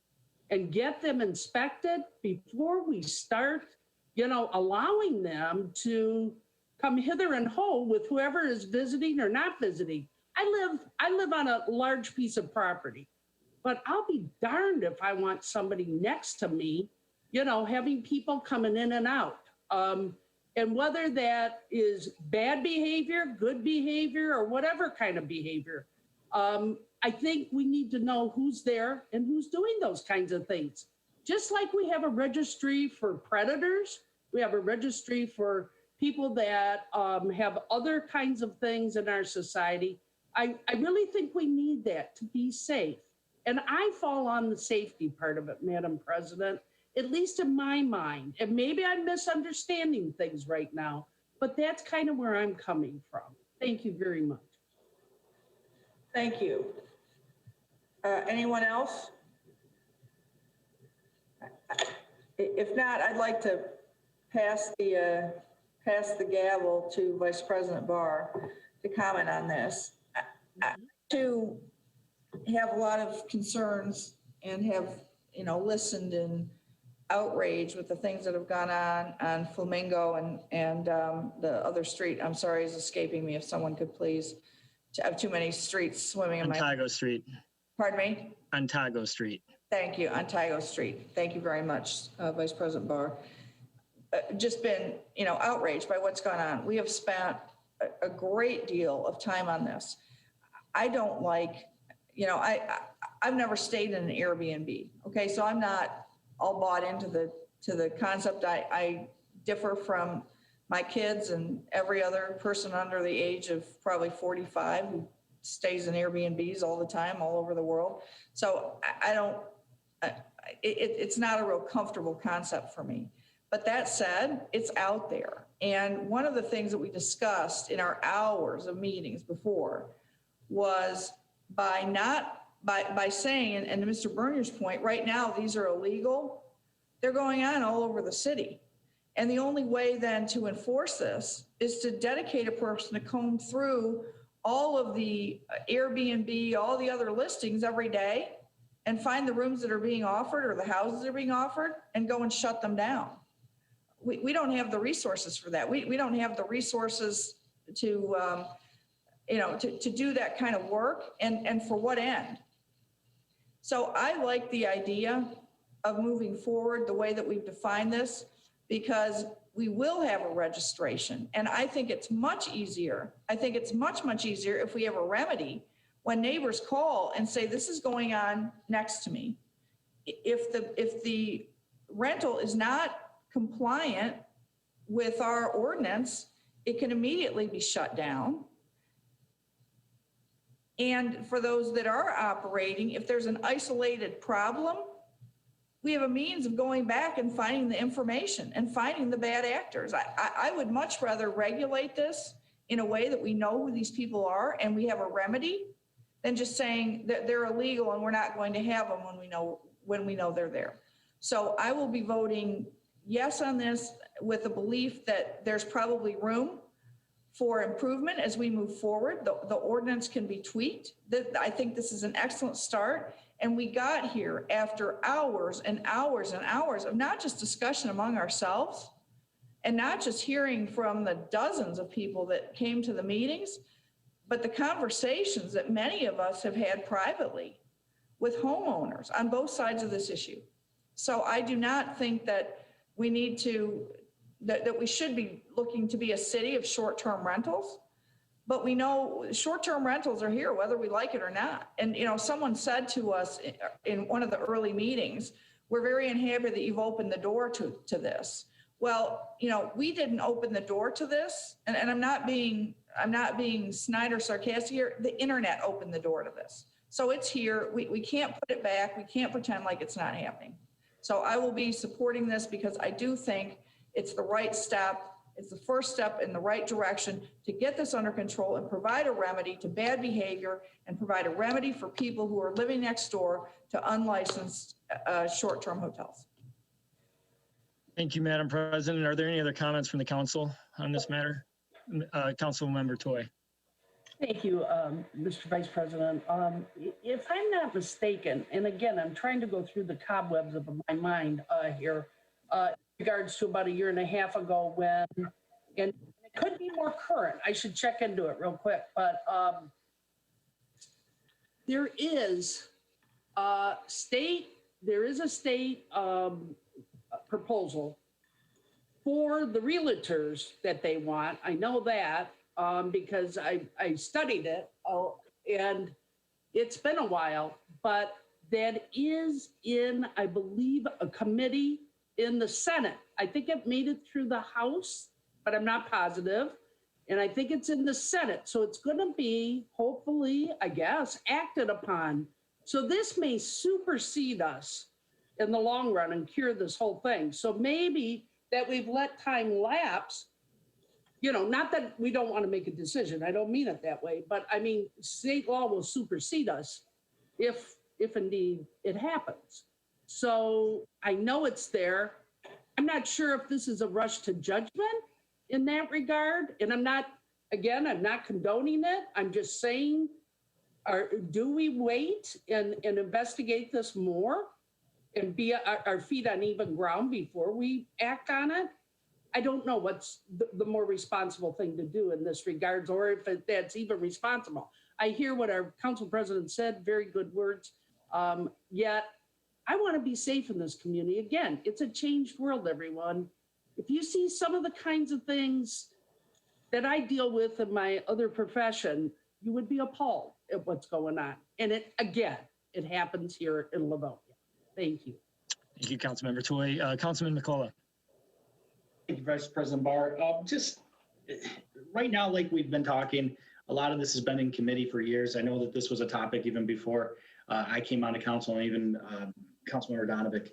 and get them inspected before we start, allowing them to come hither and ho with whoever is visiting or not visiting. I live on a large piece of property, but I'll be darned if I want somebody next to me, having people coming in and out. And whether that is bad behavior, good behavior, or whatever kind of behavior, I think we need to know who's there and who's doing those kinds of things. Just like we have a registry for predators, we have a registry for people that have other kinds of things in our society. I really think we need that to be safe. And I fall on the safety part of it, Madam President, at least in my mind. And maybe I'm misunderstanding things right now, but that's kind of where I'm coming from. Thank you very much. Thank you. Anyone else? If not, I'd like to pass the gavel to Vice President Barr to comment on this. I too have a lot of concerns and have, listened in outrage with the things that have gone on Flamingo and the other street. I'm sorry, is escaping me. If someone could please, I have too many streets swimming in my. Ontario Street. Pardon me? Ontario Street. Thank you, Ontario Street. Thank you very much, Vice President Barr. Just been, outraged by what's gone on. We have spent a great deal of time on this. I don't like, I've never stayed in an Airbnb. Okay, so I'm not all bought into the concept. I differ from my kids and every other person under the age of probably 45 who stays in Airbnbs all the time, all over the world. So I don't, it's not a real comfortable concept for me. But that said, it's out there. And one of the things that we discussed in our hours of meetings before was by saying, and to Mr. Bernier's point, right now, these are illegal. They're going on all over the city. And the only way then to enforce this is to dedicate a person to comb through all of the Airbnb, all the other listings every day and find the rooms that are being offered or the houses that are being offered and go and shut them down. We don't have the resources for that. We don't have the resources to, to do that kind of work and for what end? So I like the idea of moving forward the way that we've defined this because we will have a registration. And I think it's much easier. I think it's much, much easier if we have a remedy when neighbors call and say, this is going on next to me. If the rental is not compliant with our ordinance, it can immediately be shut down. And for those that are operating, if there's an isolated problem, we have a means of going back and finding the information and finding the bad actors. I would much rather regulate this in a way that we know who these people are and we have a remedy than just saying that they're illegal and we're not going to have them when we know they're there. So I will be voting yes on this with the belief that there's probably room for improvement as we move forward. The ordinance can be tweaked. I think this is an excellent start. And we got here after hours and hours and hours of not just discussion among ourselves and not just hearing from the dozens of people that came to the meetings, but the conversations that many of us have had privately with homeowners on both sides of this issue. So I do not think that we need to, that we should be looking to be a city of short-term rentals, but we know short-term rentals are here, whether we like it or not. And, someone said to us in one of the early meetings, we're very unhappy that you've opened the door to this. Well, we didn't open the door to this, and I'm not being snide or sarcastic here. The internet opened the door to this. So it's here. We can't put it back. We can't pretend like it's not happening. So I will be supporting this because I do think it's the right step. It's the first step in the right direction to get this under control and provide a remedy to bad behavior and provide a remedy for people who are living next door to unlicensed short-term hotels. Thank you, Madam President. Are there any other comments from the council on this matter? Councilmember Toy. Thank you, Mr. Vice President. If I'm not mistaken, and again, I'm trying to go through the cobwebs of my mind here, in regards to about a year and a half ago when, and it could be more current, I should check into it real quick, but there is a state proposal for the realtors that they want. I know that because I studied it and it's been a while, but that is in, I believe, a committee in the Senate. I think it made it through the House, but I'm not positive. And I think it's in the Senate. So it's going to be, hopefully, I guess, acted upon. So this may supersede us in the long run and cure this whole thing. So maybe that we've let time lapse, not that we don't want to make a decision. I don't mean it that way, but I mean, state law will supersede us if indeed it happens. So I know it's there. I'm not sure if this is a rush to judgment in that regard. And I'm not condoning it. I'm just saying, do we wait and investigate this more and be our feet on even ground before we act on it? I don't know what's the more responsible thing to do in this regards, or if that's even responsible. I hear what our council president said, very good words. Yet I want to be safe in this community. Again, it's a changed world, everyone. If you see some of the kinds of things that I deal with in my other profession, you would be appalled at what's going on. And it happens here in Livonia. Thank you. Thank you, Councilmember Toy. Councilman McCullough. Thank you, Vice President Barr. Just right now, like we've been talking, a lot of this has been in committee for years. I know that this was a topic even before I came onto council, and even Councilmember Donovic.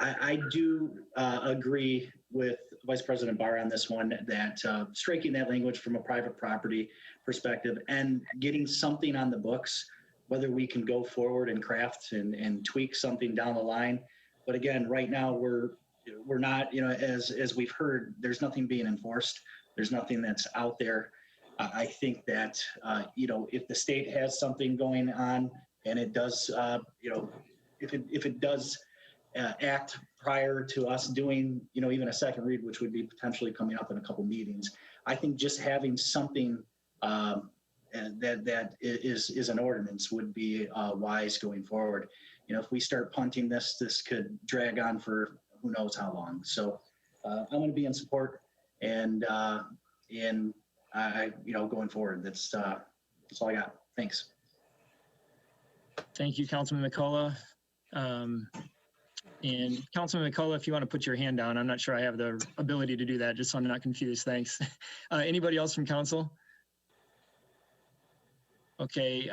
I do agree with Vice President Barr on this one, that striking that language from a private property perspective and getting something on the books, whether we can go forward and craft and tweak something down the line. But again, right now we're not, as we've heard, there's nothing being enforced. There's nothing that's out there. I think that, if the state has something going on and it does, if it does act prior to us doing, even a second read, which would be potentially coming up in a couple meetings, I think just having something that is an ordinance would be wise going forward. If we start punting this could drag on for who knows how long. So I'm going to be in support and going forward. That's all I got. Thanks. Thank you, Councilman McCullough. And Councilman McCullough, if you want to put your hand down, I'm not sure I have the ability to do that, just so I'm not confused. Thanks. Anybody else from council? Okay,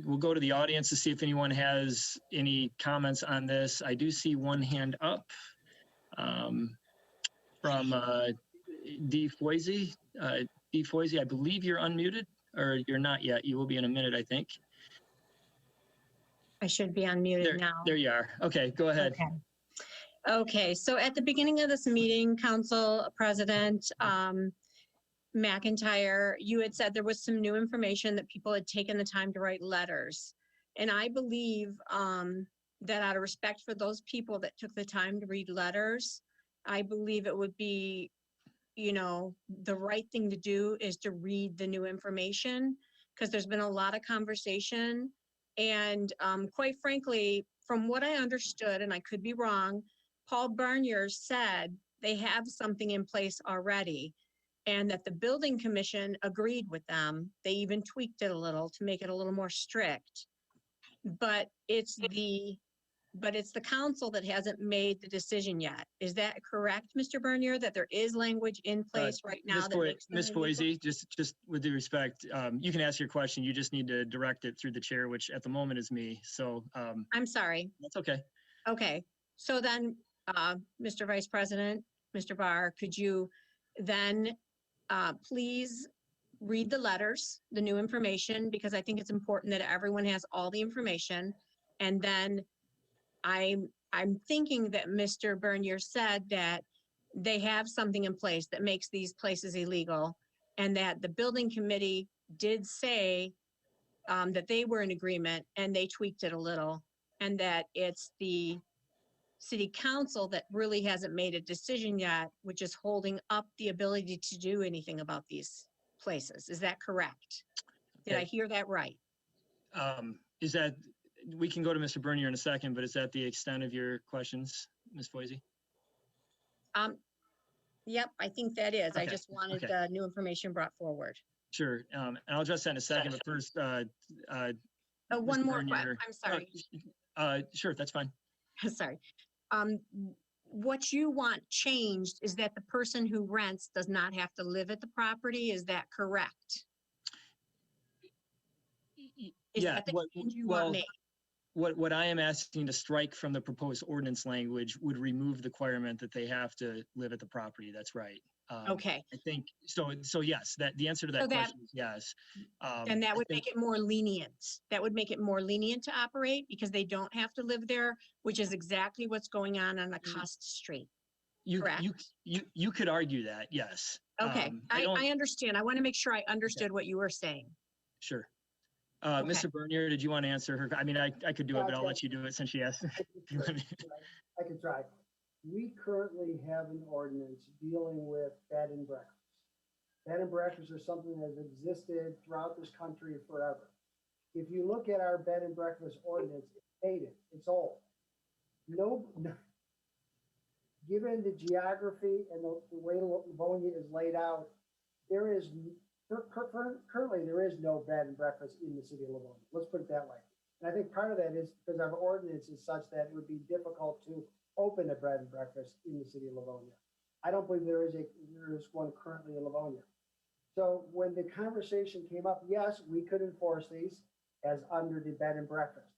we'll go to the audience to see if anyone has any comments on this. I do see one hand up from D. Foisey. D. Foisey, I believe you're unmuted, or you're not yet. You will be in a minute, I think. I should be unmuted now. There you are. Okay, go ahead. Okay, so at the beginning of this meeting, Council President McIntyre, you had said there was some new information that people had taken the time to write letters. And I believe that out of respect for those people that took the time to read letters, I believe it would be, the right thing to do is to read the new information, because there's been a lot of conversation. And quite frankly, from what I understood, and I could be wrong, Paul Bernier said they have something in place already, and that the building commission agreed with them. They even tweaked it a little to make it a little more strict. But it's the council that hasn't made the decision yet. Is that correct, Mr. Bernier, that there is language in place right now? Ms. Foisey, just with due respect, you can ask your question. You just need to direct it through the chair, which at the moment is me. So I'm sorry. that's okay. Okay, so then, Mr. Vice President, Mr. Barr, could you then please read the letters, the new information, because I think it's important that everyone has all the information. And then I'm thinking that Mr. Bernier said that they have something in place that makes these places illegal, and that the building committee did say that they were in agreement and they tweaked it a little, and that it's the city council that really hasn't made a decision yet, which is holding up the ability to do anything about these places. Is that correct? Did I hear that right? Is that, we can go to Mr. Bernier in a second, but is that the extent of your questions, Ms. Foisey? Yep, I think that is. I Okay, just wanted okay. the new information brought forward. Sure, and I'll address that in a second, but first, One Mr. more Bernier. question. I'm sorry. Sure, that's fine. Sorry. What you want changed is that the person who rents does not have to live at the property. Is that correct? Is Yeah, that the what- change you well, want made? what I am asking to strike from the proposed ordinance language would remove the requirement that they have to live at the property. That's right. Okay, I think, so yes, that the answer to that So that- question is yes. and that I would think make it more lenient. That would make it more lenient to operate because they don't have to live there, which is exactly what's going on Acosta Street. correct? You could argue that, yes. Okay, I don't, I understand. I want to make sure I understood what you were saying. sure. Okay. Mr. Bernier, did you want to answer her? I mean, I could do it, but I'll let you do it since she asked. I can try. We currently have an ordinance dealing with bed and breakfast. Bed and breakfast are something that has existed throughout this country forever. If you look at our bed and breakfast ordinance, it's dated, it's old. No, given the geography and the way Livonia is laid out, there is currently there is no bed and breakfast in the city of Livonia. Let's put it that way. And I think part of that is because our ordinance is such that it would be difficult to open a bed and breakfast in the city of Livonia. I don't believe there is one currently in Livonia. So when the conversation came up, yes, we could enforce these as under the bed and breakfast.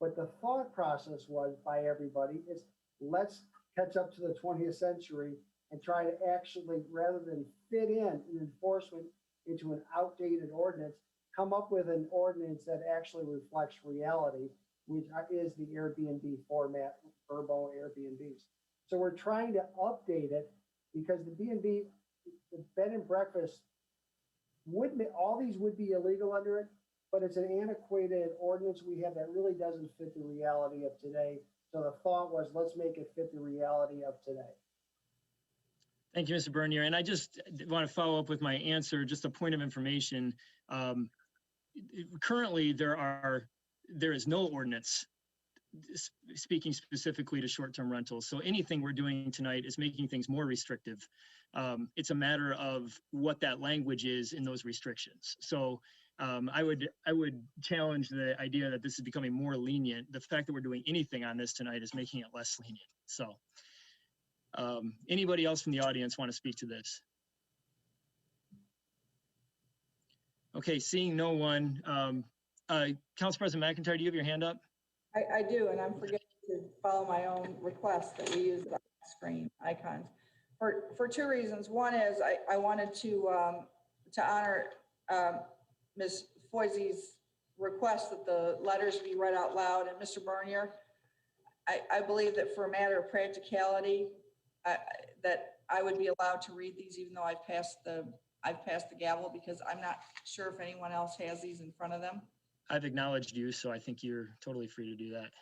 But the thought process was by everybody is let's catch up to the 20th century and try to actually, rather than fit in an enforcement into an outdated ordinance, come up with an ordinance that actually reflects reality, which is the Airbnb format, Verbo Airbnbs. So we're trying to update it because the B&B, the bed and breakfast, all these would be illegal under it, but it's an antiquated ordinance we have that really doesn't fit the reality of today. So the thought was, let's make it fit the reality of today. Thank you, Mr. Bernier. And I just want to follow up with my answer, just a point of information. Currently, there is no ordinance speaking specifically to short-term rentals. So anything we're doing tonight is making things more restrictive. It's a matter of what that language is in those restrictions. So I would challenge the idea that this is becoming more lenient. The fact that we're doing anything on this tonight is making it less lenient. So anybody else from the audience want to speak to this? Okay, seeing no one. Council President McIntyre, do you have your hand up? I do, and I'm forgetting to follow my own request that we use the screen icons for two reasons. One is I wanted to honor Ms. Foisey's request that the letters be read out loud. And Mr. Bernier, I believe that for a matter of practicality, that I would be allowed to read these even though I've passed the gavel, because I'm not sure if anyone else has these in front of them. I've acknowledged you, so I think you're totally free to do that.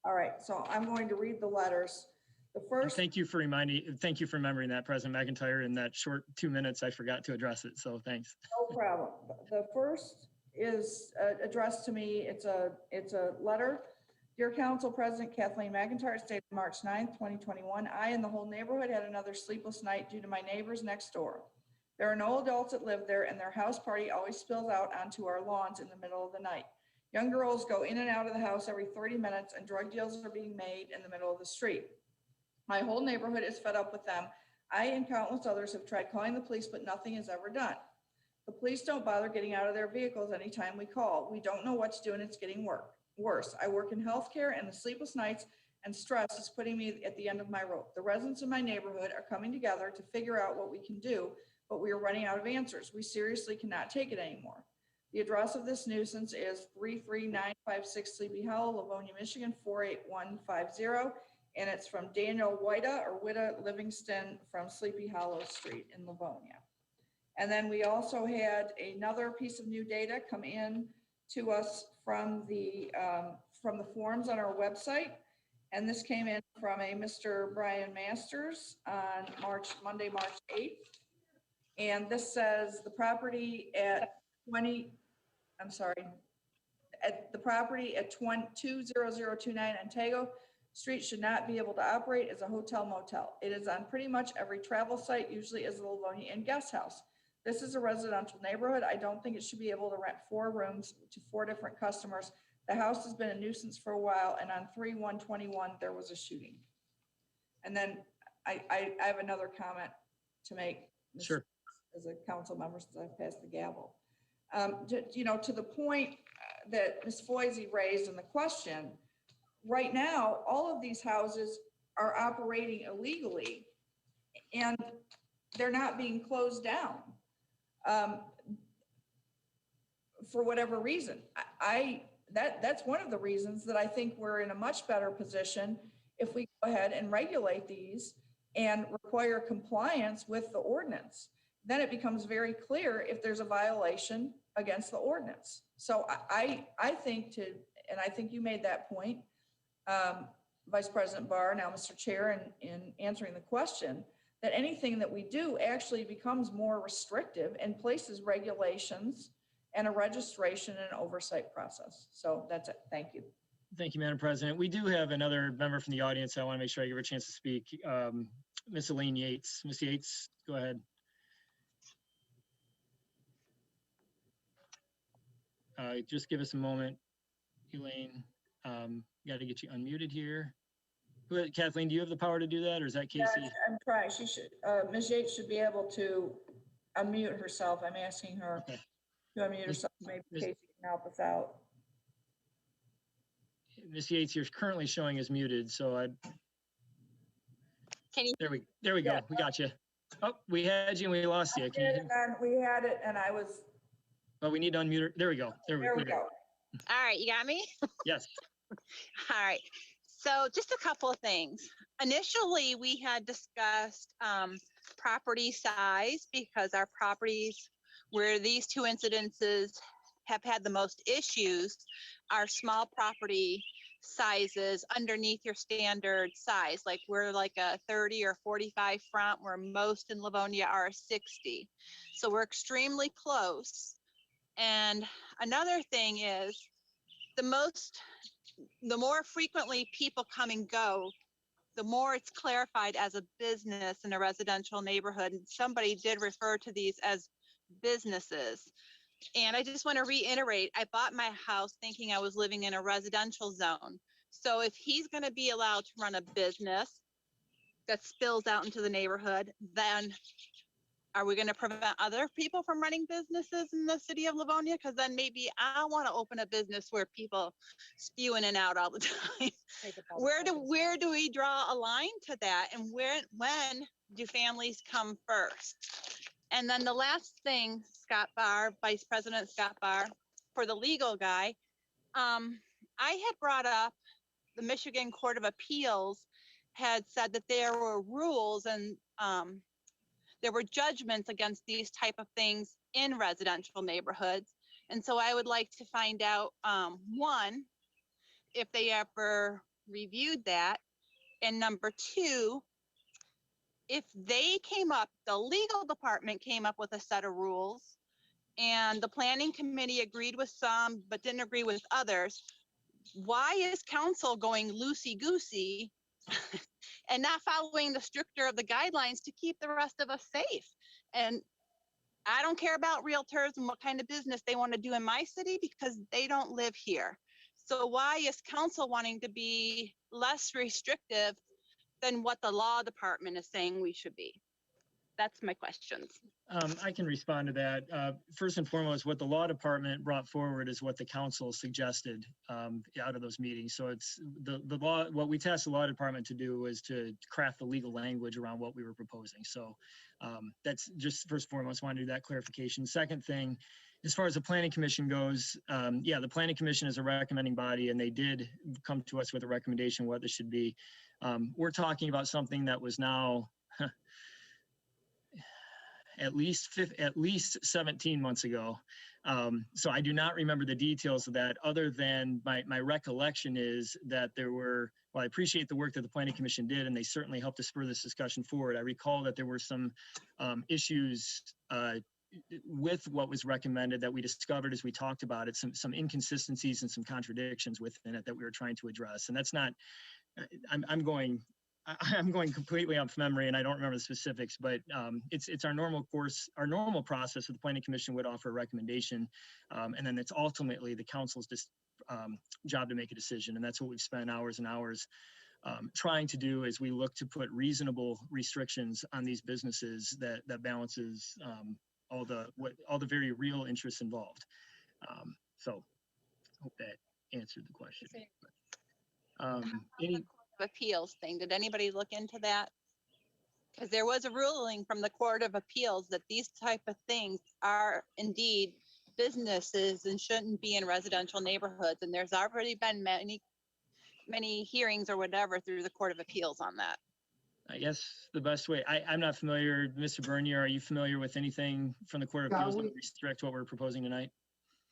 All right, so I'm going to read the letters. The first. Thank you for remembering that, President McIntyre. In that short 2 minutes, I forgot to address it, so thanks. No problem. The first is addressed to me. It's a letter. Dear Council President Kathleen McIntyre, stated March 9th, 2021. I and the whole neighborhood had another sleepless night due to my neighbors next door. There are no adults that live there, and their house party always spills out onto our lawns in the middle of the night. Young girls go in and out of the house every 30 minutes, and drug deals are being made in the middle of the street. My whole neighborhood is fed up with them. I and countless others have tried calling the police, but nothing is ever done. The police don't bother getting out of their vehicles anytime we call. We don't know what to do, and it's getting worse. I work in healthcare, and the sleepless nights and stress is putting me at the end of my rope. The residents of my neighborhood are coming together to figure out what we can do, but we are running out of answers. We seriously cannot take it anymore. The address of this nuisance is 33956 Sleepy Hollow, Livonia, Michigan, 48150. And it's from Daniel Wida Livingston from Sleepy Hollow Street in Livonia. And then we also had another piece of new data come in to us from the forums on our website. And this came in from a Mr. Brian Masters on Monday, March 8th. And this says the property at 20029 Ontario Street should not be able to operate as a hotel motel. It is on pretty much every travel site, usually as a Livonia Inn guest house. This is a residential neighborhood. I don't think it should be able to rent 4 rooms to 4 different customers. The house has been a nuisance for a while, and on 3/1/21 there was a shooting. And then I have another comment to make. Sure. As a council member, since I've passed the gavel. To the point that Ms. Foisey raised in the question, right now, all of these houses are operating illegally and they're not being closed down for whatever reason. That's one of the reasons that I think we're in a much better position if we go ahead and regulate these and require compliance with the ordinance. Then it becomes very clear if there's a violation against the ordinance. So I think and I think you made that point, Vice President Barr, now Mr. Chair, in answering the question, that anything that we do actually becomes more restrictive and places regulations and a registration and oversight process. So that's it. Thank you. Thank you, Madam President. We do have another member from the audience. I want to make sure I give her a chance to speak. Miss Elaine Yates. Miss Yates, go ahead. Just give us a moment, Elaine. Got to get you unmuted here. Kathleen, do you have the power to do that, or is that Casey? Yes, I'm trying. She should. Ms. Yates should be able to unmute herself. I'm asking her Okay. to unmute herself. Maybe Ms. Casey can help us out. Miss Yates, you're currently showing as muted, so Can you? there we go. Yeah. We got you. Oh, we had you and we lost you. Can you? We had it, and I was. Well, we need to unmute her. There we go. There we go. All right, you got me? Yes. All right. So just a couple of things. Initially, we had discussed property size because our properties where these two incidences have had the most issues are small property sizes underneath your standard size. Like we're like a 30 or 45 front, where most in Livonia are 60. So we're extremely close. And another thing is the more frequently people come and go, the more it's clarified as a business in a residential neighborhood. And somebody did refer to these as businesses. And I just want to reiterate, I bought my house thinking I was living in a residential zone. So if he's going to be allowed to run a business that spills out into the neighborhood, then are we going to prevent other people from running businesses in the city of Livonia? Because then maybe I want to open a business where people spew in and out all the time. Where do we draw a line to that? And when do families come first? And then the last thing, Scott Barr, Vice President Scott Barr, for the legal guy, I had brought up the Michigan Court of Appeals had said that there were rules and there were judgments against these type of things in residential neighborhoods. And so I would like to find out, one, if they ever reviewed that. And number two, if they the legal department came up with a set of rules and the planning committee agreed with some, but didn't agree with others, why is council going loosey-goosey and not following the stricter of the guidelines to keep the rest of us safe? And I don't care about realtors and what kind of business they want to do in my city because they don't live here. So why is council wanting to be less restrictive than what the law department is saying we should be? That's my questions. I can respond to that. First and foremost, what the law department brought forward is what the council suggested out of those meetings. So it's the law. What we tasked the law department to do was to craft the legal language around what we were proposing. So that's just first and foremost, wanted to do that clarification. Second thing, as far as the planning commission goes, yeah, the planning commission is a recommending body and they did come to us with a recommendation what this should be. We're talking about something that was now at least 17 months ago. So I do not remember the details of that other than my recollection is that there were, well, I appreciate the work that the Planning Commission did and they certainly helped to spur this discussion forward. I recall that there were some issues with what was recommended that we discovered as we talked about it, some inconsistencies and some contradictions within it that we were trying to address. And that's not, I'm going completely off memory and I don't remember the specifics, but it's our normal course, our normal process that the Planning Commission would offer a recommendation. And then it's ultimately the council's job to make a decision. And that's what we've spent hours and hours trying to do as we look to put reasonable restrictions on these businesses that balances all the very real interests involved. So I hope that answered the question. Any, Of Appeals thing, did anybody look into that? Because there was a ruling from the Court of Appeals that these type of things are indeed businesses and shouldn't be in residential neighborhoods. And there's already been many hearings or whatever through the Court of Appeals on that. I guess the best way, I'm not familiar, Mr. Bernier, are you familiar with anything from the Court of Yeah, Appeals that would restrict what we're proposing tonight?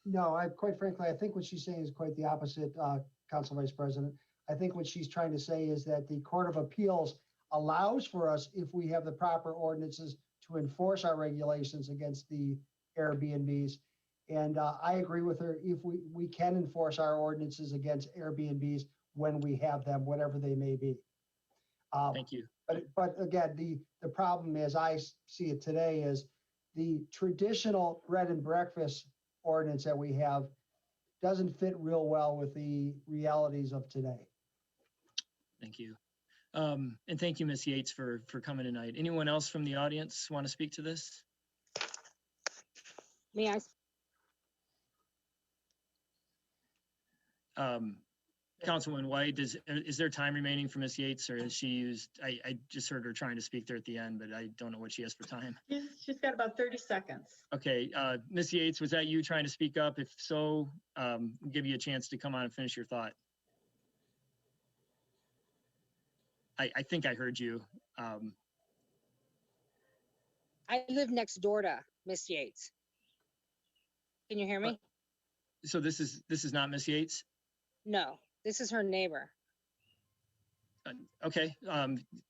No, quite frankly, I think what she's saying is quite the opposite, Council Vice President. I think what she's trying to say is that the Court of Appeals allows for us, if we have the proper ordinances, to enforce our regulations against the Airbnbs. And I agree with her, if we can enforce our ordinances against Airbnbs when we have them, whatever they may be. Thank you. But again, the problem as I see it today is the traditional bread and breakfast ordinance that we have doesn't fit real well with the realities of today. Thank you. And thank you, Ms. Yates, for coming tonight. Anyone else from the audience want to speak to this? May I? Councilwoman White, is there time remaining for Ms. Yates, or has she used, I just heard her trying to speak there at the end, but I don't know what she has for time. She's got about 30 seconds. Okay, Ms. Yates, was that you trying to speak up? If so, give you a chance to come on and finish your thought. I think I heard you. I live next door to Miss Yates. Can you hear me? So this is not Ms. Yates? No, this is her neighbor. Okay,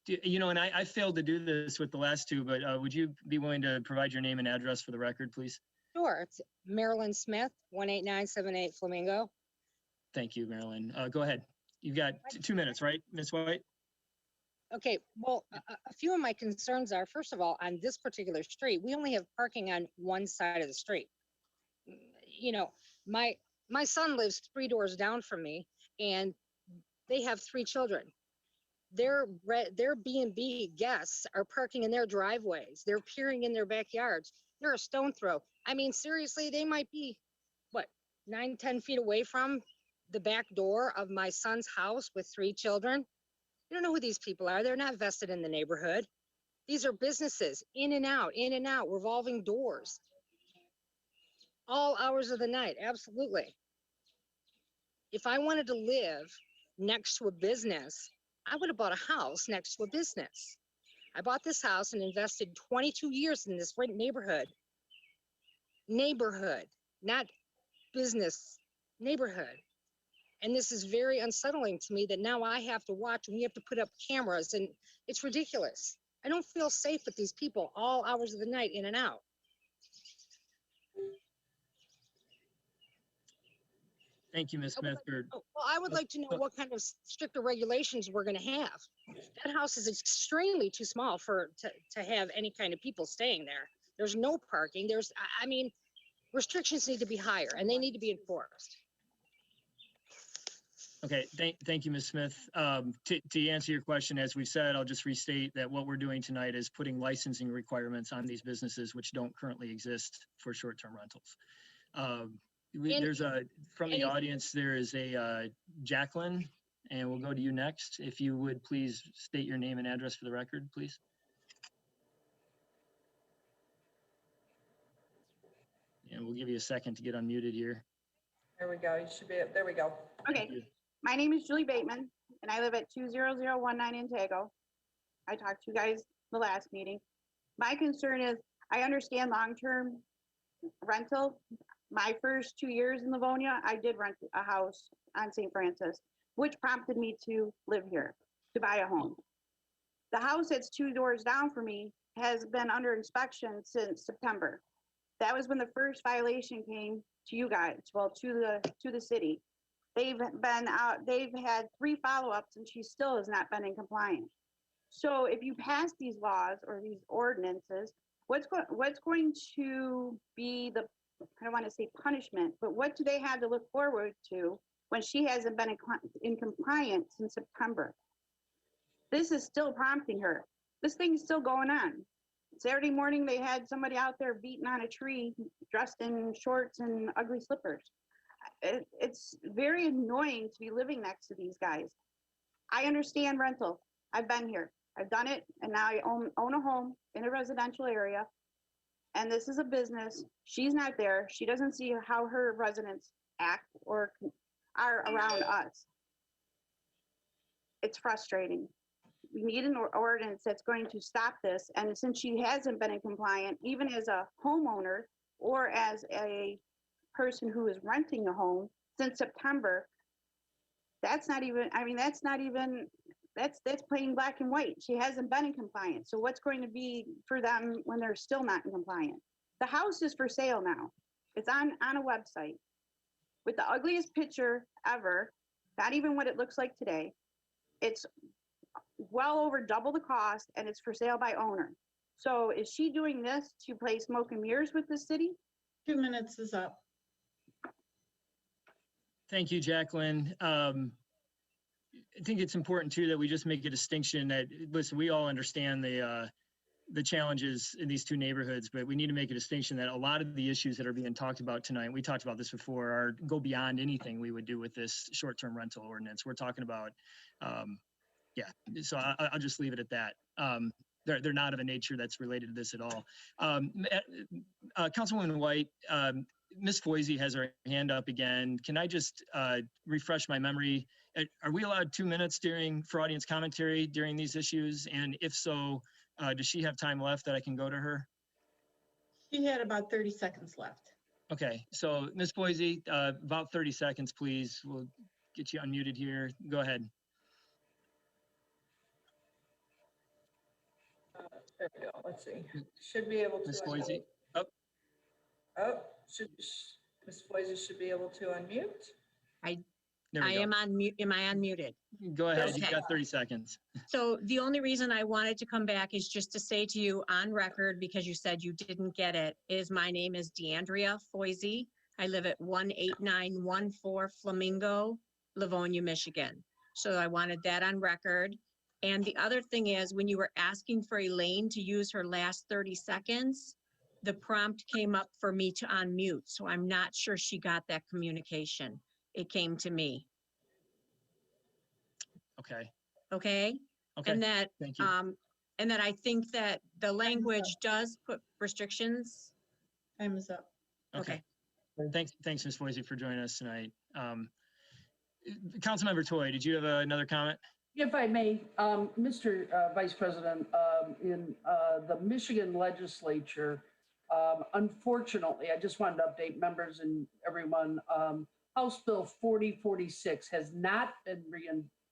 you know, and I failed to do this with the last two, but would you be willing to provide your name and address for the record, please? Sure, it's Marilyn Smith, 18978 Flamingo. Thank you, Marilyn. Go ahead. You've got 2 minutes, right, Ms. White? Okay, well, a few of my concerns are, first of all, on this particular street, we only have parking on one side of the street. You know, my son lives 3 doors down from me, and they have 3 children. Their B&B guests are parking in their driveways. They're peering in their backyards. They're a stone throw. I mean, seriously, they might be, what, 9-10 feet away from the back door of my son's house with 3 children. You don't know who these people are. They're not vested in the neighborhood. These are businesses, in and out, revolving doors. All hours of the night, absolutely. If I wanted to live next to a business, I would have bought a house next to a business. I bought this house and invested 22 years in this neighborhood. Neighborhood, not business, neighborhood. And this is very unsettling to me that now I have to watch and we have to put up cameras, and it's ridiculous. I don't feel safe with these people all hours of the night, in and out. Thank you, Ms. Smith. Well, I would like to know what kind of stricter regulations we're going to have. That house is extremely too small to have any kind of people staying there. There's no parking. I mean, restrictions need to be higher and they need to be enforced. Okay, thank you, Ms. Smith. To answer your question, as we said, I'll just restate that what we're doing tonight is putting licensing requirements on these businesses which don't currently exist for short-term rentals. From the audience, there is a Jacqueline, and we'll go to you next. If you would please state your name and address for the record, please. And we'll give you a second to get unmuted here. There we go. You should be, there we go. Okay. My name is Julie Bateman, and I live at 20019 Intago. I talked to you guys the last meeting. My concern is, I understand long-term rental. My first 2 years in Livonia, I did rent a house on St. Francis, which prompted me to live here, to buy a home. The house that's 2 doors down from me has been under inspection since September. That was when the first violation came to you guys, well, to the city. They've been out, they've had 3 follow-ups and she still has not been in compliance. So if you pass these laws or these ordinances, what's going to be the, I don't want to say punishment, but what do they have to look forward to when she hasn't been in compliance since September? This is still prompting her. This thing's still going on. Saturday morning, they had somebody out there beating on a tree, dressed in shorts and ugly slippers. It's very annoying to be living next to these guys. I understand rental. I've been here. I've done it, and now I own a home in a residential area. And this is a business. She's not there. She doesn't see how her residents act or are around us. It's frustrating. We need an ordinance that's going to stop this. And since she hasn't been in compliant, even as a homeowner or as a person who is renting a home since September, that's not even, I mean, that's plain black and white. She hasn't been in compliance. So what's going to be for them when they're still not in compliance? The house is for sale now. It's on a website with the ugliest picture ever, not even what it looks like today. It's well over double the cost, and it's for sale by owner. So is she doing this to play smoke and mirrors with the city? 2 minutes is up. Thank you, Jacqueline. I think it's important too that we just make a distinction that, listen, we all understand the challenges in these two neighborhoods, but we need to make a distinction that a lot of the issues that are being talked about tonight, we talked about this before, go beyond anything we would do with this short-term rental ordinance. We're talking about, yeah, so I'll just leave it at that. They're not of a nature that's related to this at all. Councilwoman White, Ms. Foisey has her hand up again. Can I just refresh my memory? Are we allowed 2 minutes for audience commentary during these issues? And if so, does she have time left that I can go to her? She had about 30 seconds left. Okay, so Ms. Foisey, about 30 seconds, please. We'll get you unmuted here. Go ahead. There we go. Let's see. Should be able to. Ms. Foisey. Ms. Foisey should be able to unmute. There we go. am on mute. Am I unmuted? Go ahead. Okay. You've got 30 seconds. So the only reason I wanted to come back is just to say to you on record, because you said you didn't get it, is my name is DeAndrea Foisey. I live at 18914 Flamingo, Livonia, Michigan. So I wanted that on record. And the other thing is, when you were asking for Elaine to use her last 30 seconds, the prompt came up for me to unmute. So I'm not sure she got that communication. It came to me. Okay. Okay. Okay. And that, Thank you. and that I think that the language does put restrictions. Time is up. Okay. Thanks, Ms. Foisey, for joining us tonight. Councilmember Toy, did you have another comment? If I may, Mr. Vice President, in the Michigan legislature, unfortunately, I just wanted to update members and everyone, House Bill 4046 has not been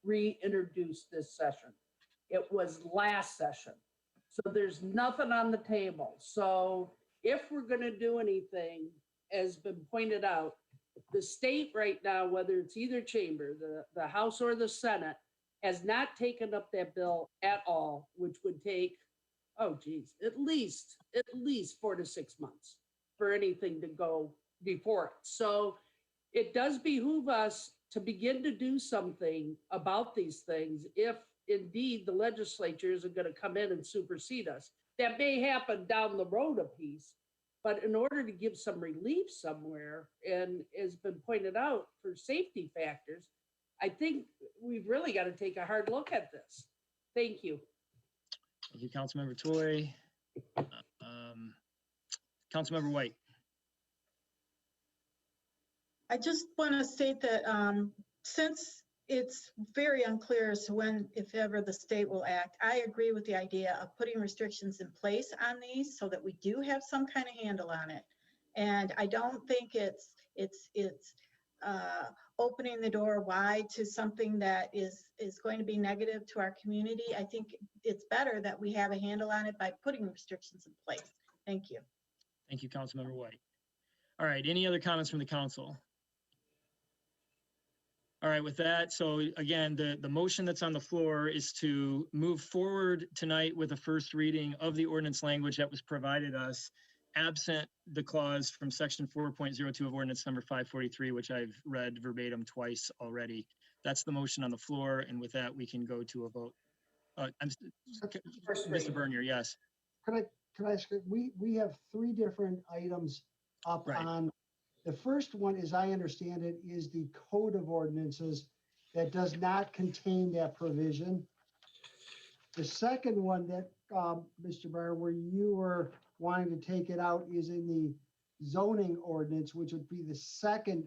reintroduced this session. It was last session. So there's nothing on the table. So if we're going to do anything, as been pointed out, the state right now, whether it's either chamber, the House or the Senate, has not taken up that bill at all, which would take, oh geez, at least 4 to 6 months for anything to go before it. So it does behoove us to begin to do something about these things if indeed the legislature isn't going to come in and supersede us. That may happen down the road a piece, but in order to give some relief somewhere, and has been pointed out for safety factors, I think we've really got to take a hard look at this. Thank you. Thank you, Councilmember Toy. Councilmember White. I just want to state that since it's very unclear as to when, if ever, the state will act, I agree with the idea of putting restrictions in place on these so that we do have some kind of handle on it. And I don't think it's opening the door wide to something that is going to be negative to our community. I think it's better that we have a handle on it by putting restrictions in place. Thank you. Thank you, Councilmember White. All right, any other comments from the council? All right, with that, so again, the motion that's on the floor is to move forward tonight with a first reading of the ordinance language that was provided us, absent the clause from section 4.02 of ordinance number 543, which I've read verbatim twice already. That's the motion on the floor, and with that, we can go to a vote. Mr. Bernier, yes. Can I ask, we have 3 different items up Right. on. The first one, as I understand it, is the Code of Ordinances. that does not contain that provision. The second one that, Mr. Barr, where you were wanting to take it out is in the zoning ordinance, which would be the second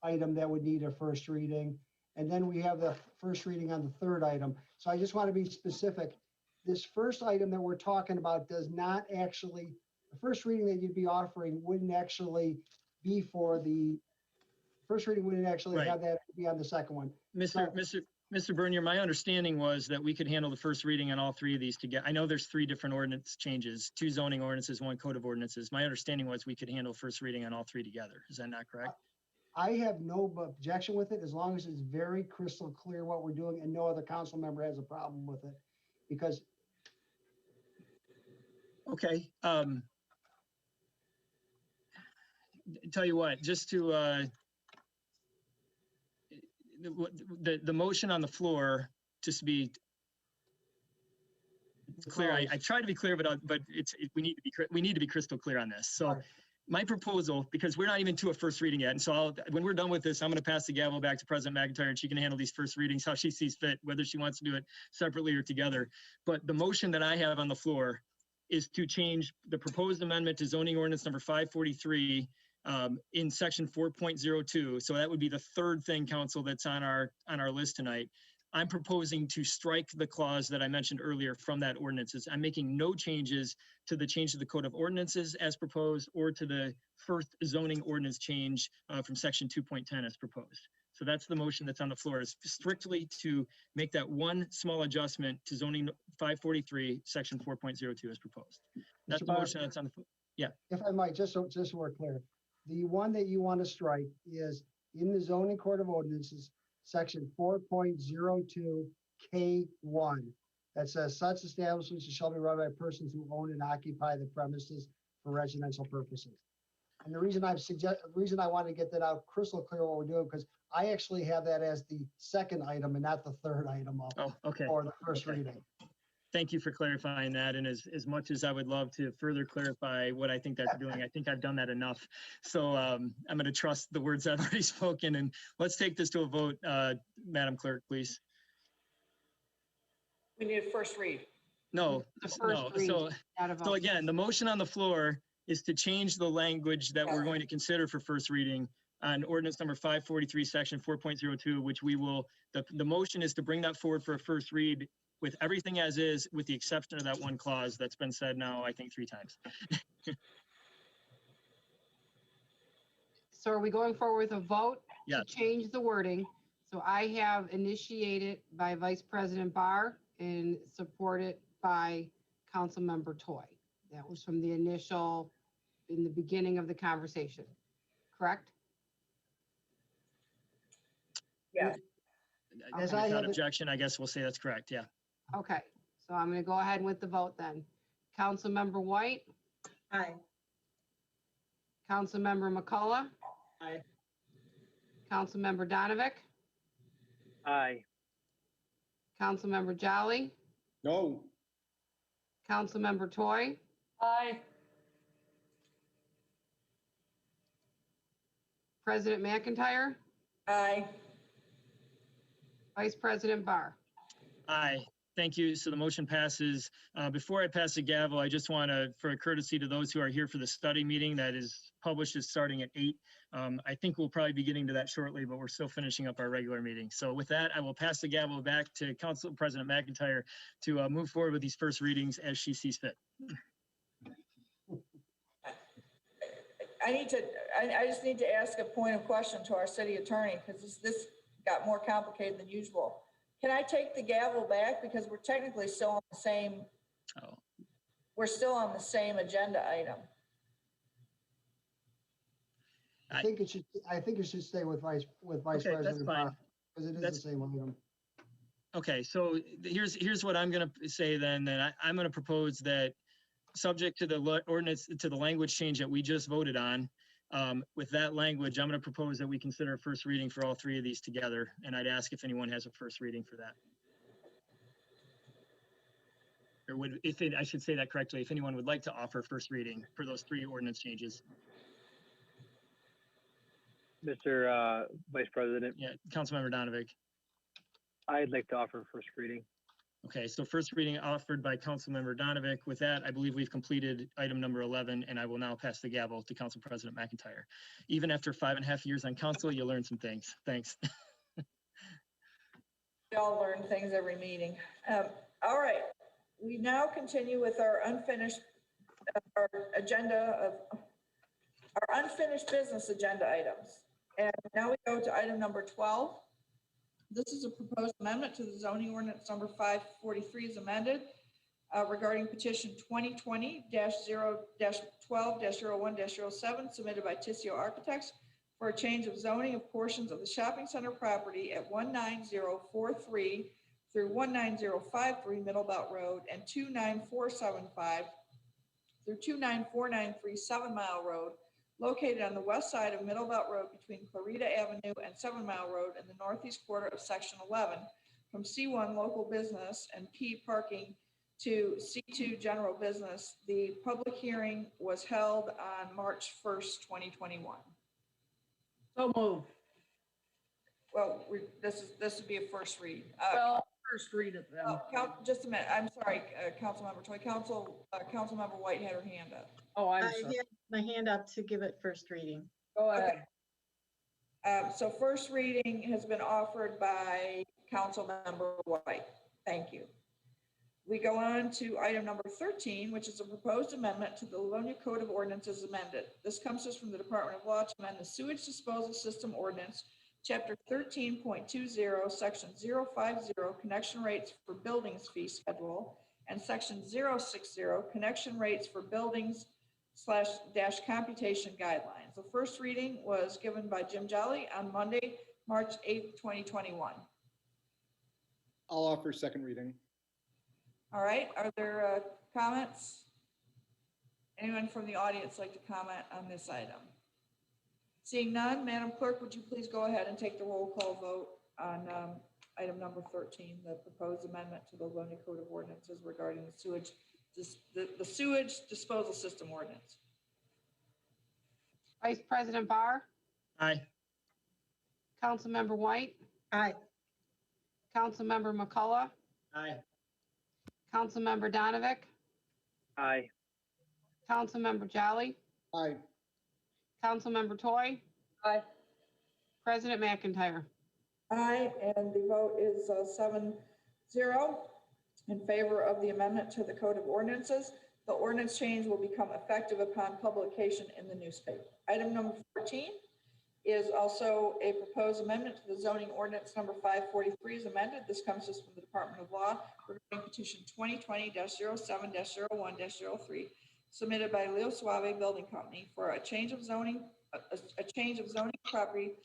item that would need a first reading. And then we have the first reading on the third item. So I just want to be specific. This first item that we're talking about does not actually, the first reading that you'd be offering wouldn't actually be for the, first reading wouldn't actually Right. have that be on the second one. Mr. Bernier, my understanding was that we could handle the first reading on all three of these together. I know there's 3 different ordinance changes, 2 zoning ordinances, 1 code of ordinances. My understanding was we could handle first reading on all 3 together. Is that not correct? I have no objection with it as long as it's very crystal clear what we're doing and no other council member has a problem with it. Because Okay. Tell you what, just to, the motion on the floor, just to be clear, I tried to be clear, but we need to be crystal clear on this. So my proposal, because we're not even to a first reading yet, and so when we're done with this, I'm going to pass the gavel back to President McIntyre, and she can handle these first readings how she sees fit, whether she wants to do it separately or together. But the motion that I have on the floor is to change the proposed amendment to zoning ordinance number 543 in section 4.02. So that would be the third thing, council, that's on our list tonight. I'm proposing to strike the clause that I mentioned earlier from that ordinances. I'm making no changes to the change to the code of ordinances as proposed or to the first zoning ordinance change from section 2.10 as proposed. So that's the motion that's on the floor, is strictly to make that one small adjustment to zoning 543 section 4.02 as proposed. That's the motion that's on the floor. Yeah. if I might, just so we're clear, the one that you want to strike is in the zoning code of ordinances, section 4.02 K1. That says such establishments shall be run by persons who own and occupy the premises for residential purposes. And the reason I want to get that out crystal clear what we're doing, because I actually have that as the second item and not the third item up for the first reading. Thank you for clarifying that. And as much as I would love to further clarify what I think that's doing, I think I've done that enough. So I'm going to trust the words I've already spoken, and let's take this to a vote. Madam Clerk, please. We need a first read. No, The first no. read, So not a vote. again, the motion on the floor is to change the language that we're going to consider for first reading on ordinance number 543, section 4.02, which we will, the motion is to bring that forward for a first read with everything as is, with the exception of that one clause that's been said now, I think 3 times. So are we going forward with a vote Yes. to change the wording? So I have initiated by Vice President Barr and supported by Councilmember Toy. That was from the initial, in the beginning of the conversation, correct? Yeah. As I Without have it- objection, I guess we'll say that's correct. Yeah. Okay, so I'm gonna go ahead with the vote then. Councilmember White, Aye. Councilmember McCullough, Aye. Councilmember Donovic, Aye. Councilmember Jolly, No. Councilmember Toy, Aye. President McIntyre, Aye. Vice President Barr. Aye. Thank you. So the motion passes. Before I pass the gavel, I just want to, for a courtesy to those who are here for the study meeting that is published, is starting at 8. I think we'll probably be getting to that shortly, but we're still finishing up our regular meeting. So with that, I will pass the gavel back to Council President McIntyre to move forward with these first readings as she sees fit. I just need to ask a point of question to our city attorney, because this got more complicated than usual. Can I take the gavel back, because we're technically still on the same, Oh. we're still on the same agenda item. I think it should stay with Vice Okay, that's President fine. Barr, because it is That's- the same item. Okay, so here's what I'm going to say then. I'm going to propose that, subject to the ordinance, to the language change that we just voted on, with that language, I'm going to propose that we consider a first reading for all 3 of these together. And I'd ask if anyone has a first reading for that. Or I should say that correctly, if anyone would like to offer first reading for those 3 ordinance changes. Mr. Vice President. Yeah, Councilmember Donovic. I'd like to offer first reading. Okay, so first reading offered by Councilmember Donovic. With that, I believe we've completed item number 11, and I will now pass the gavel to Council President McIntyre. Even after 5.5 years on council, you learn some things. Thanks. We all learn things every meeting. All right, we now continue with our unfinished business agenda items. And now we go to item number 12. This is a proposed amendment to the zoning ordinance number 543 as amended regarding petition 2020-0-12-01-07 submitted by Tissio Architects for a change of zoning of portions of the shopping center property at 19043 through 19053 Middle Belt Road and 29475 through 29493 7 Mile Road, located on the west side of Middle Belt Road between Clarita Avenue and 7 Mile Road in the northeast quarter of section 11, from C1 local business and P parking to C2 general business. The public hearing was held on March 1st, 2021. So moved. Well, this would be a first read. Well, first read it then. Just a minute. I'm sorry, Councilmember Toy. Councilmember White had her hand up. Oh, I'm I sorry. had my hand up to give it first reading. Go ahead. So first reading has been offered by Councilmember White. Thank you. We go on to item number 13, which is a proposed amendment to the Livonia Code of Ordinances amended. This comes to us from the Department of Law to amend the sewage disposal system ordinance, chapter 13.20, section 050, connection rates for buildings fee schedule, and section 060, connection rates for buildings / computation guidelines. The first reading was given by Jim Jolly on Monday, March 8th, 2021. I'll offer second reading. All right, are there comments? Anyone from the audience like to comment on this item? Seeing none, Madam Clerk, would you please go ahead and take the roll call vote on item number 13, the proposed amendment to the Livonia Code of Ordinances regarding the sewage, the sewage disposal system ordinance. Vice President Barr, Aye. Councilmember White, Aye. Councilmember McCullough, Aye. Councilmember Donovic, Aye. Councilmember Jolly, Aye. Councilmember Toy, Aye. President McIntyre. Aye, and the vote is 7-0 in favor of the amendment to the Code of Ordinances. The ordinance change will become effective upon publication in the newspaper. Item number 14 is also a proposed amendment to the zoning ordinance number 543 is amended. This comes to us from the Department of Law regarding petition 2020-07-01-03 submitted by Leo Suave Building Company for a change of zoning, property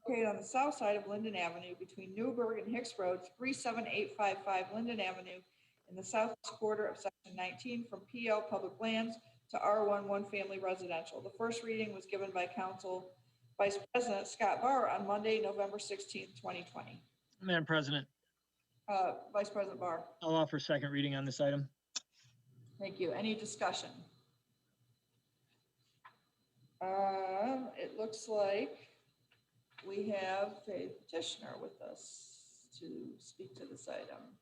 located on the south side of Linden Avenue between Newburgh and Hicks Roads, 37855 Linden Avenue in the southwest quarter of section 19 from PL Public Lands to R1 one family residential. The first reading was given by Council Vice President Scott Barr on Monday, November 16th, 2020. Madam President, Vice President Barr. I'll offer second reading on this item. Thank you. Any discussion? It looks like we have a petitioner with us to speak to this item.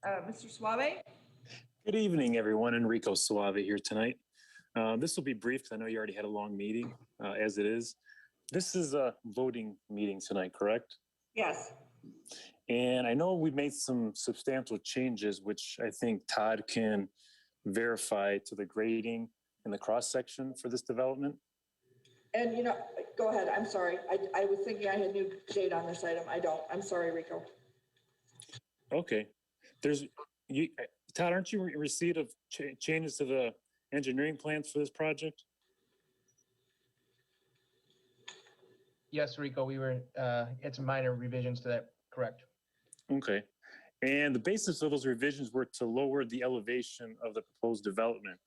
Mr. Suave? Good evening, everyone. Enrico Suave here tonight. This will be brief because I know you already had a long meeting as it is. This is a voting meeting tonight, correct? Yes. And I know we made some substantial changes, which I think Todd can verify to the grading and the cross section for this development. And go ahead. I'm sorry. I was thinking I had new data on this item. I don't. I'm sorry, Rico. Okay. Todd, aren't you in receipt of changes to the engineering plans for this project? Yes, Rico, we were, had some minor revisions to that, correct? Okay. And the basis of those revisions were to lower the elevation of the proposed development,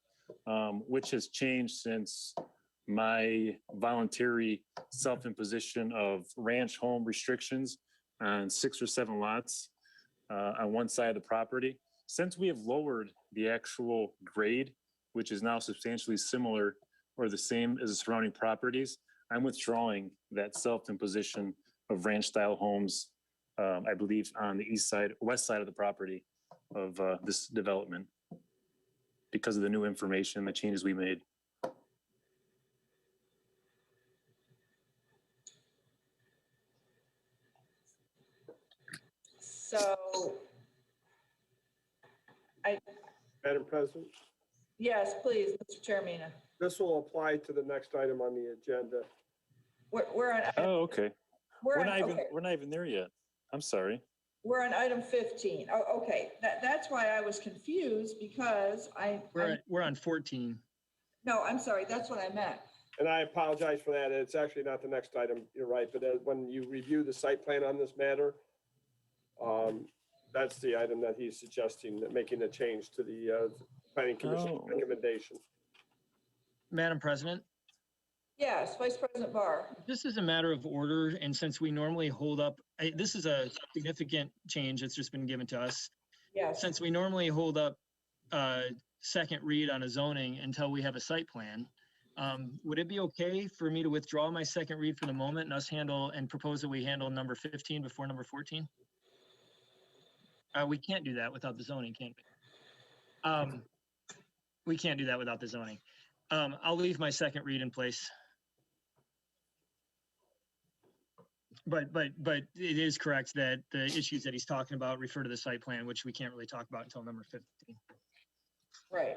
which has changed since my voluntary self-imposition of ranch home restrictions on 6 or 7 lots on one side of the property. Since we have lowered the actual grade, which is now substantially similar or the same as the surrounding properties, I'm withdrawing that self-imposition of ranch-style homes, I believe on the west side of the property of this development because of the new information, the changes we made. So Madam President, yes, please, Mr. Chairman. this will apply to the next item on the agenda. We're on. Oh, okay. We're We're on, we're not even there yet. I'm sorry. We're on item 15. Oh, okay. That's why I was confused because We're on 14. no, I'm sorry. That's what I meant. And I apologize for that. It's actually not the next item. You're right. But when you review the site plan on this matter, that's the item that he's suggesting, that making a change to the planning commission recommendation. Madam President, Yes, Vice President Barr. this is a matter of order, and since we normally hold up, this is a significant change that's just been given to us. Yes. Since we normally hold up second read on a zoning until we have a site plan, would it be okay for me to withdraw my second read for the moment and us propose that we handle number 15 before number 14? We can't do that without the zoning, can we? We can't do that without the zoning. I'll leave my second read in place. But it is correct that the issues that he's talking about refer to the site plan, which we can't really talk about until number 15. Right.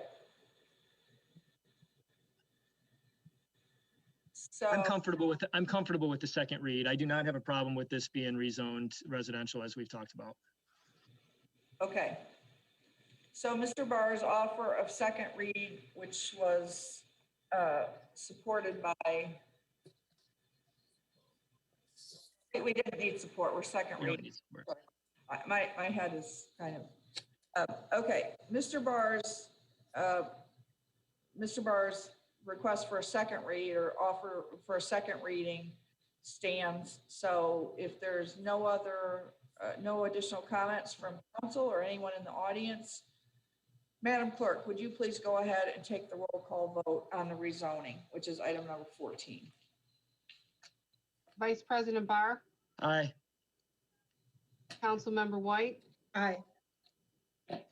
So I'm comfortable with the second read. I do not have a problem with this being rezoned residential, as we've talked about. okay. So Mr. Barr's offer of second read, which was supported by. We didn't need support. We're second We don't read. need support. My head is kind of, okay, Mr. Barr's request for a second read or offer for a second reading stands. So if there's no additional comments from council or anyone in the audience, Madam Clerk, would you please go ahead and take the roll call vote on the rezoning, which is item number 14. Vice President Barr, Aye. Councilmember White, Aye.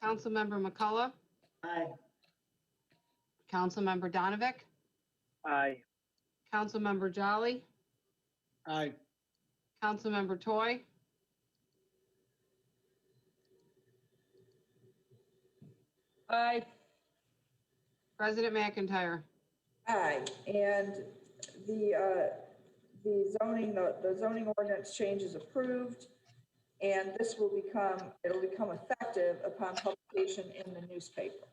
Councilmember McCullough, Aye. Councilmember Donovic, Aye. Councilmember Jolly, Aye. Councilmember Toy, Aye. President McIntyre. Aye, and the zoning ordinance change is approved, and it'll become effective upon publication in the newspaper.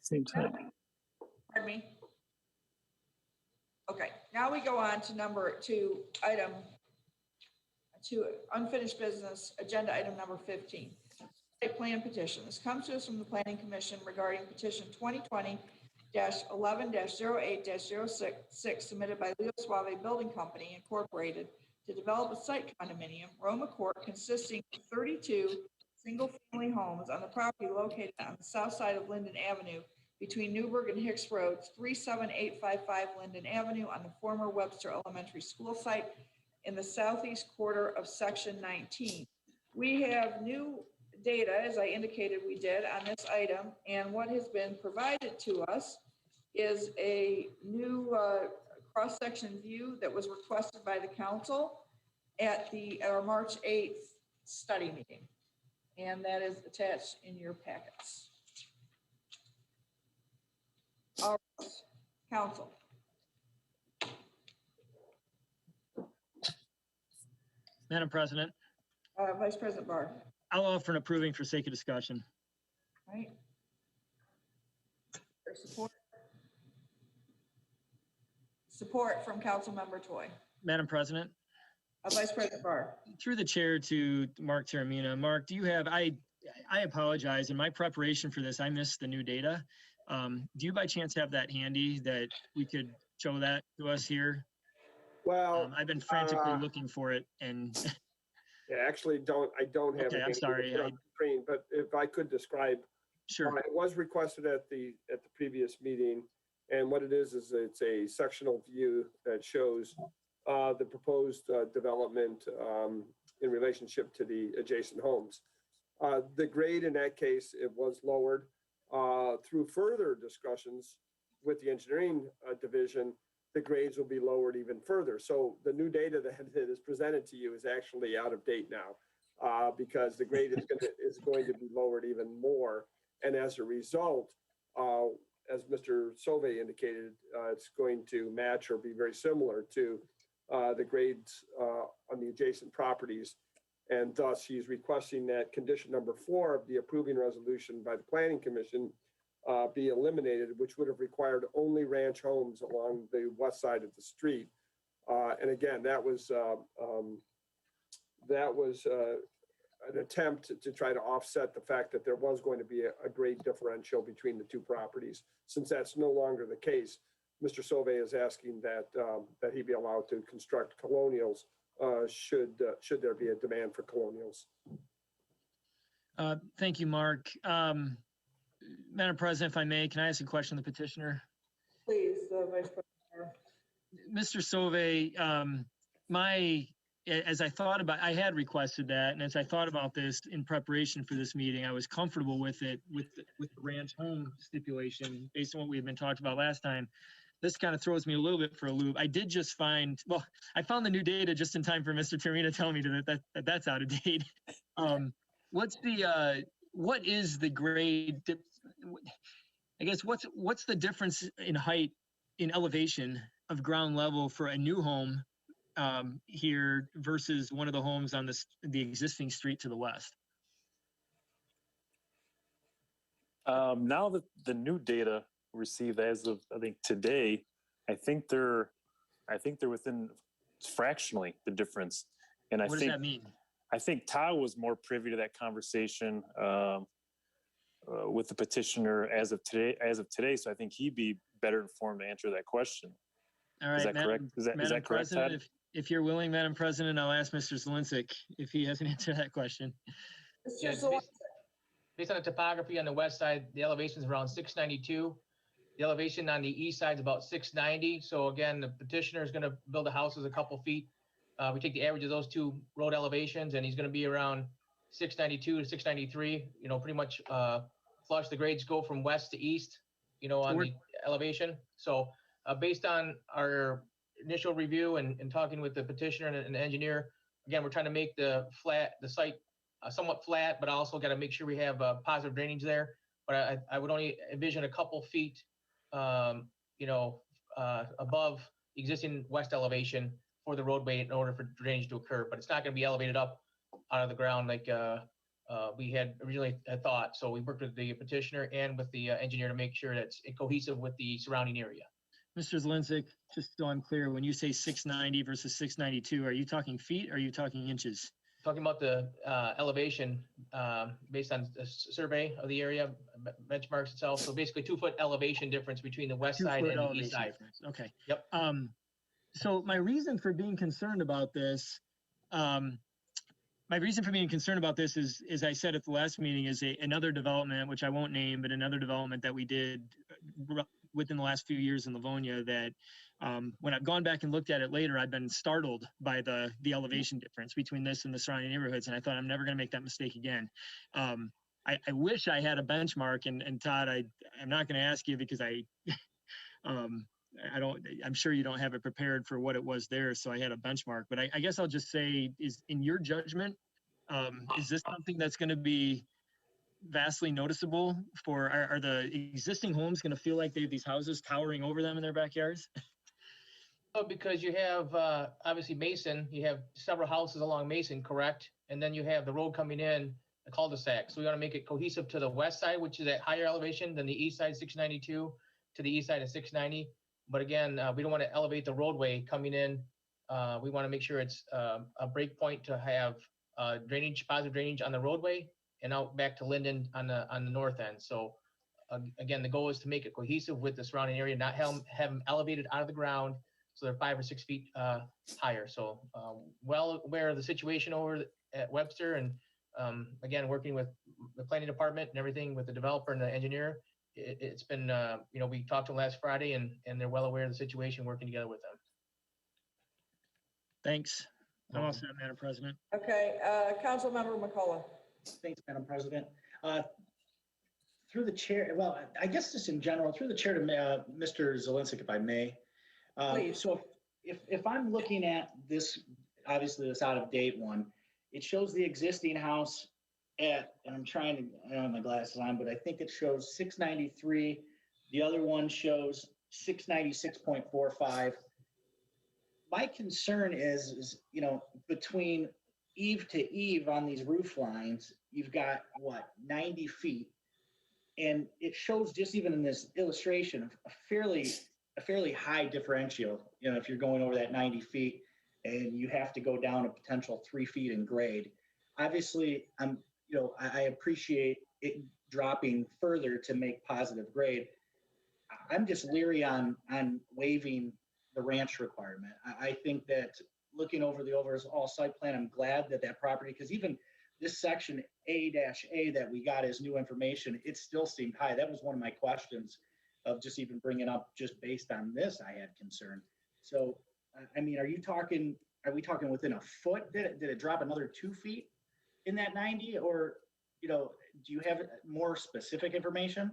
Same time. Pardon me? Okay, now we go on to item unfinished business, agenda item number 15. Site plan petition. This comes to us from the Planning Commission regarding petition 2020-11-08-06 submitted by Leo Suave Building Company Incorporated to develop a site condominium, Roma Court, consisting of 32 single-family homes on the property located on the south side of Linden Avenue between Newburgh and Hicks Roads, 37855 Linden Avenue on the former Webster Elementary School site in the southeast quarter of Section 19. We have new data, as I indicated we did on this item, and what has been provided to us is a new cross-section view that was requested by the council at our March 8th study meeting, and that is attached in your packets. All right, council. Madam President, Vice President Barr. I'll offer an approving for sake of discussion. Right. For support. Support from Councilmember Toy. Madam President, Vice President Barr. through the chair to Mark Taramina. Mark, do you have, I apologize, in my preparation for this, I missed the new data. Do you by chance have that handy that we could show that to us here? Well, I've been frantically looking for it and yeah, actually I don't have Okay, it I'm sorry, on the screen, but if I could describe. sure. It was requested at the previous meeting, and what it is it's a sectional view that shows the proposed development in relationship to the adjacent homes. The grade in that case, it was lowered through further discussions with the engineering division. The grades will be lowered even further. So the new data that is presented to you is actually out of date now because the grade is going to be lowered even more. And as a result, as Mr. Sauvé indicated, it's going to match or be very similar to the grades on the adjacent properties. And thus, he's requesting that condition number 4 of the approving resolution by the Planning Commission be eliminated, which would have required only ranch homes along the west side of the street. And again, that was an attempt to try to offset the fact that there was going to be a grade differential between the two properties. Since that's no longer the case, Mr. Sauvé is asking that that he be allowed to construct colonials should there be a demand for colonials. Thank you, Mark. Madam President, if I may, can I ask a question of the petitioner? Please, Vice President. Mr. Sauvé, as I thought about, I had requested that, and as I thought about this in preparation for this meeting, I was comfortable with it, with the ranch home stipulation, based on what we had been talked about last time. This kind of throws me a little bit for a loop. I did just find, well, I found the new data just in time for Mr. Termina telling me that's out of date. What is the grade? I guess what's the difference in height, in elevation of ground level for a new home here versus one of the homes on the existing street to the west? Now that the new data received as of, I think, today, I think they're within fractionally the difference. And What does that mean? I think Todd was more privy to that conversation with the petitioner as of today. So I think he'd be better informed to answer that question. All right, is that correct? Is that correct, Todd? If you're willing, Madam President, I'll ask Mr. Zielinski if he has an answer to that question. Yeah, based on the topography on the west side, the elevation is around 692. The elevation on the east side is about 690. So again, the petitioner is going to build a house as a couple feet. We take the average of those two road elevations, and he's going to be around 692 to 693. You know, pretty much flush. The grades go from west to east. You know, on the elevation. So based on our initial review and talking with the petitioner and the engineer, again, we're trying to make the site somewhat flat, but also got to make sure we have positive drainage there. But I would only envision a couple feet, above the existing west elevation for the roadway in order for drainage to occur. But it's not going to be elevated up out of the ground like we had originally thought. So we worked with the petitioner and with the engineer to make sure that's cohesive with the surrounding area. Mr. Zielinski, just so I'm clear, when you say 690 versus 692, are you talking feet or are you talking inches? Talking about the elevation based on the survey of the area, benchmarks itself. So basically 2 foot elevation difference between the west side and the east side. Difference. Okay. Yep. So my reason for being concerned about this, is, as I said at the last meeting, is another development, which I won't name, but another development that we did within the last few years in Livonia that when I've gone back and looked at it later, I've been startled by the elevation difference between this and the surrounding neighborhoods. And I thought, I'm never going to make that mistake again. I wish I had a benchmark, and Todd, I'm not going to ask you because I'm sure you don't have it prepared for what it was there. So I had a benchmark, but I guess I'll just say, is in your judgment, is this something that's going to be vastly noticeable for, are the existing homes going to feel like they have these houses towering over them in their backyards? Oh, because you have obviously Mason, you have several houses along Mason, correct? And then you have the road coming in, the cul-de-sac. So we want to make it cohesive to the west side, which is at higher elevation than the east side, 692, to the east side of 690. But again, we don't want to elevate the roadway coming in. We want to make sure it's a break point to have positive drainage on the roadway and out back to Linden on the north end. So again, the goal is to make it cohesive with the surrounding area, not have them elevated out of the ground so they're 5 or 6 feet higher. So well aware of the situation over at Webster, and again, working with the planning department and everything with the developer and the engineer. It's been, we talked to them last Friday, and they're well aware of the situation, working together with them. Thanks. I'm all set, Madam President. Okay, Councilmember McCullough. Thanks, Madam President. Through the chair, well, I guess just in general, through the chair to Mr. Zelinsik, if I may. Please. So if I'm looking at this, obviously this out of date one, it shows the existing house at, and I'm trying to, I don't have my glasses on, but I think it shows 693. The other one shows 696.45. My concern is, you know, between eave to eave on these roof lines, you've got what, 90 feet. And it shows just even in this illustration, a fairly high differential, you know, if you're going over that 90 feet and you have to go down a potential 3 feet in grade. Obviously, I appreciate it dropping further to make positive grade. I'm just leery on waiving the ranch requirement. I think that looking over the overall site plan, I'm glad that property, because even this section A-A that we got as new information, it still seemed high. That was one of my questions of just even bringing up just based on this, I had concern. So, I mean, are we talking within a foot? Did it drop another 2 feet in that 90? Or, you know, do you have more specific information?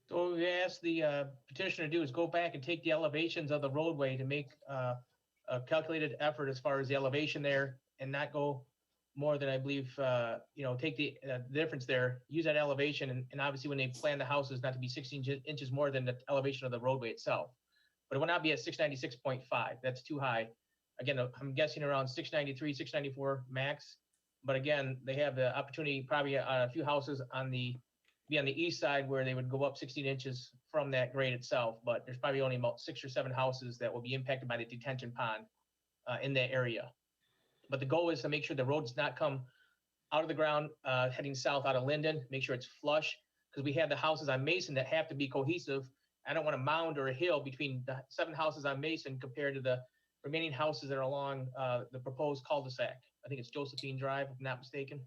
So what we asked the petitioner to do is go back and take the elevations of the roadway to make a calculated effort as far as the elevation there, and not go more than, I believe, take the difference there, use that elevation, and obviously when they plan the houses, not to be 16 inches more than the elevation of the roadway itself. But it will not be at 696.5. That's too high. Again, I'm guessing around 693, 694 max. But again, they have the opportunity probably on a few houses on the east side where they would go up 16 inches from that grade itself. But there's probably only about 6 or 7 houses that will be impacted by the detention pond in that area. But the goal is to make sure the road does not come out of the ground heading south out of Linden, make sure it's flush, because we have the houses on Mason that have to be cohesive. I don't want a mound or a hill between the 7 houses on Mason compared to the remaining houses that are along the proposed cul-de-sac. I think it's Josephine Drive, if I'm not mistaken.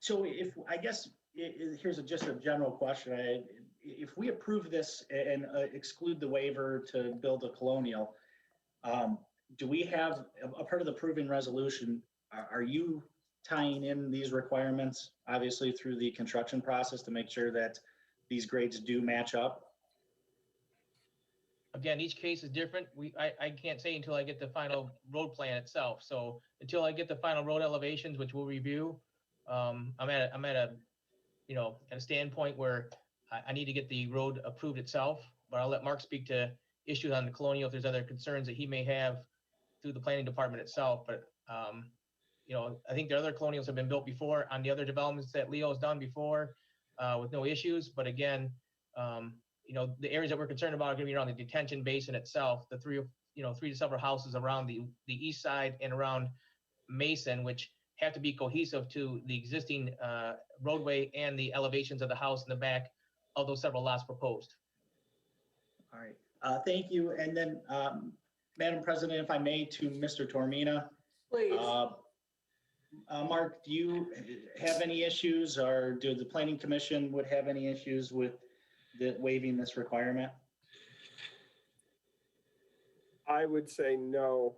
So here's just a general question. If we approve this and exclude the waiver to build a Colonial, do we have a part of the proving resolution? Are you tying in these requirements, obviously through the construction process, to make sure that these grades do match up? Again, each case is different. I can't say until I get the final road plan itself. So until I get the final road elevations, which we'll review, I'm at a standpoint where I need to get the road approved itself. But I'll let Mark speak to issues on the Colonial if there's other concerns that he may have through the planning department itself. But I think the other Colonials have been built before on the other developments that Leo's done before with no issues. But again, the areas that we're concerned about are going to be around the detention basin itself, the three to several houses around the east side and around Mason, which have to be cohesive to the existing roadway and the elevations of the house in the back of those several lots proposed. All right, thank you. And then, Madam President, if I may, to Mr. Tormina. Please. Mark, do you have any issues, or do the Planning Commission would have any issues with waiving this requirement? I would say no.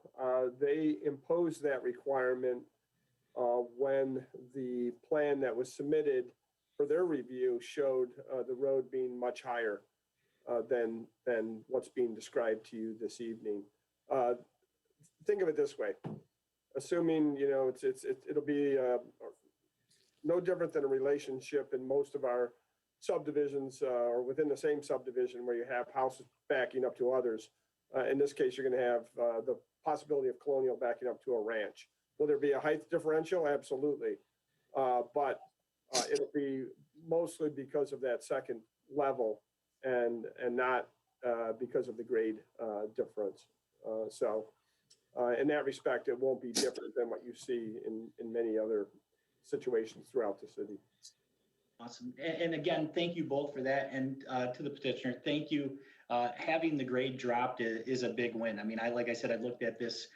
They imposed that requirement when the plan that was submitted for their review showed the road being much higher than what's being described to you this evening. Think of it this way. Assuming, it'll be no different than a relationship in most of our subdivisions or within the same subdivision where you have houses backing up to others. In this case, you're going to have the possibility of Colonial backing up to a ranch. Will there be a height differential? Absolutely. But it'll be mostly because of that second level and not because of the grade difference. So in that respect, it won't be different than what you see in many other situations throughout the city. Awesome. And again, thank you both for that. And to the petitioner, thank you. Having the grade dropped is a big win. I mean, like I said, I looked at this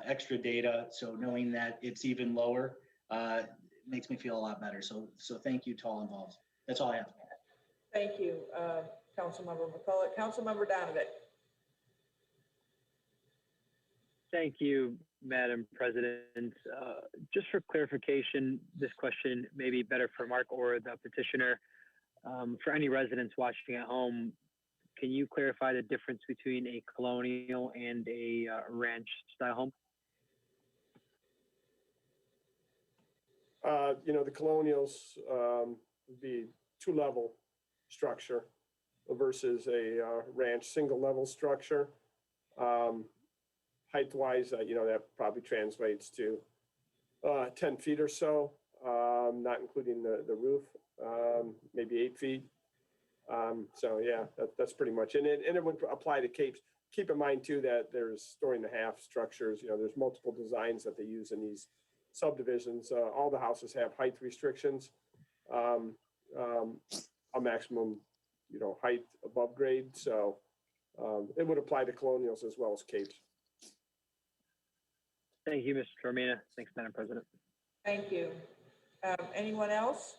extra data, so knowing that it's even lower makes me feel a lot better. So thank you to all involved. That's all I have. Thank you, Councilmember McCullough. Councilmember Donovan. Thank you, Madam President. Just for clarification, this question may be better for Mark or the petitioner. For any residents watching at home, can you clarify the difference between a colonial and a ranch style home? The colonials would be two-level structure versus a ranch single-level structure. Height-wise, that probably translates to 10 feet or so, not including the roof, maybe 8 feet. So yeah, that's pretty much it. And it would apply to capes. Keep in mind too that there's story and a half structures. There's multiple designs that they use in these subdivisions. All the houses have height restrictions, a maximum, height above grade. So it would apply to colonials as well as capes. Thank you, Mr. Tormina. Thanks, Madam President. Thank you. Anyone else?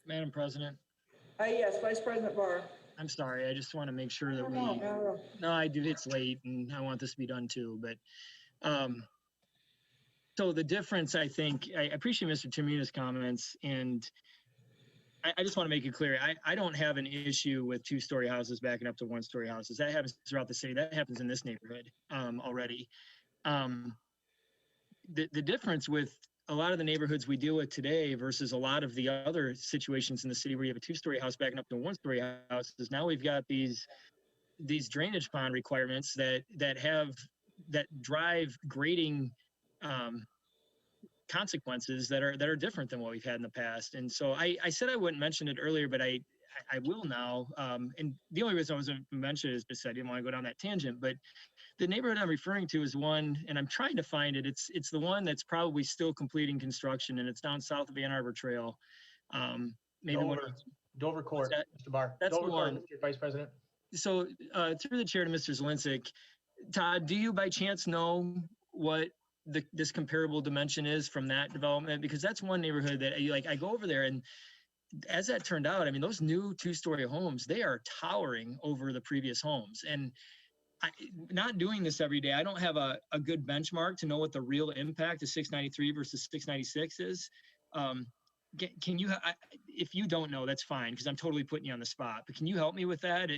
Madam President, Yes, Vice President Barr. I'm sorry. I just want to make sure that No. no, I do. It's late and I want this to be done too. But so the difference, I think, I appreciate Mr. Termina's comments, and I just want to make it clear. I don't have an issue with two-story houses backing up to one-story houses. That happens throughout the city. That happens in this neighborhood already. The difference with a lot of the neighborhoods we deal with today versus a lot of the other situations in the city where you have a two-story house backing up to a one-story house is now we've got these drainage pond requirements that drive grading consequences that are different than what we've had in the past. And so I said I wouldn't mention it earlier, but I will now. And the only reason I was going to mention it is because I didn't want to go down that tangent. But the neighborhood I'm referring to is one, and I'm trying to find it. It's the one that's probably still completing construction, and it's down south of Ann Arbor Trail. Dover Court, Mr. Barr. That's Dover the Court, one. Mr. Vice President. So through the chair to Mr. Zlinczyk, Todd, do you by chance know what this comparable dimension is from that development? Because that's one neighborhood that I go over there, and as that turned out, I mean, those new two-story homes, they are towering over the previous homes. And not doing this every day, I don't have a good benchmark to know what the real impact of 693 versus 696 is. Can you, if you don't know, that's fine, because I'm totally putting you on the spot, but can you help me with that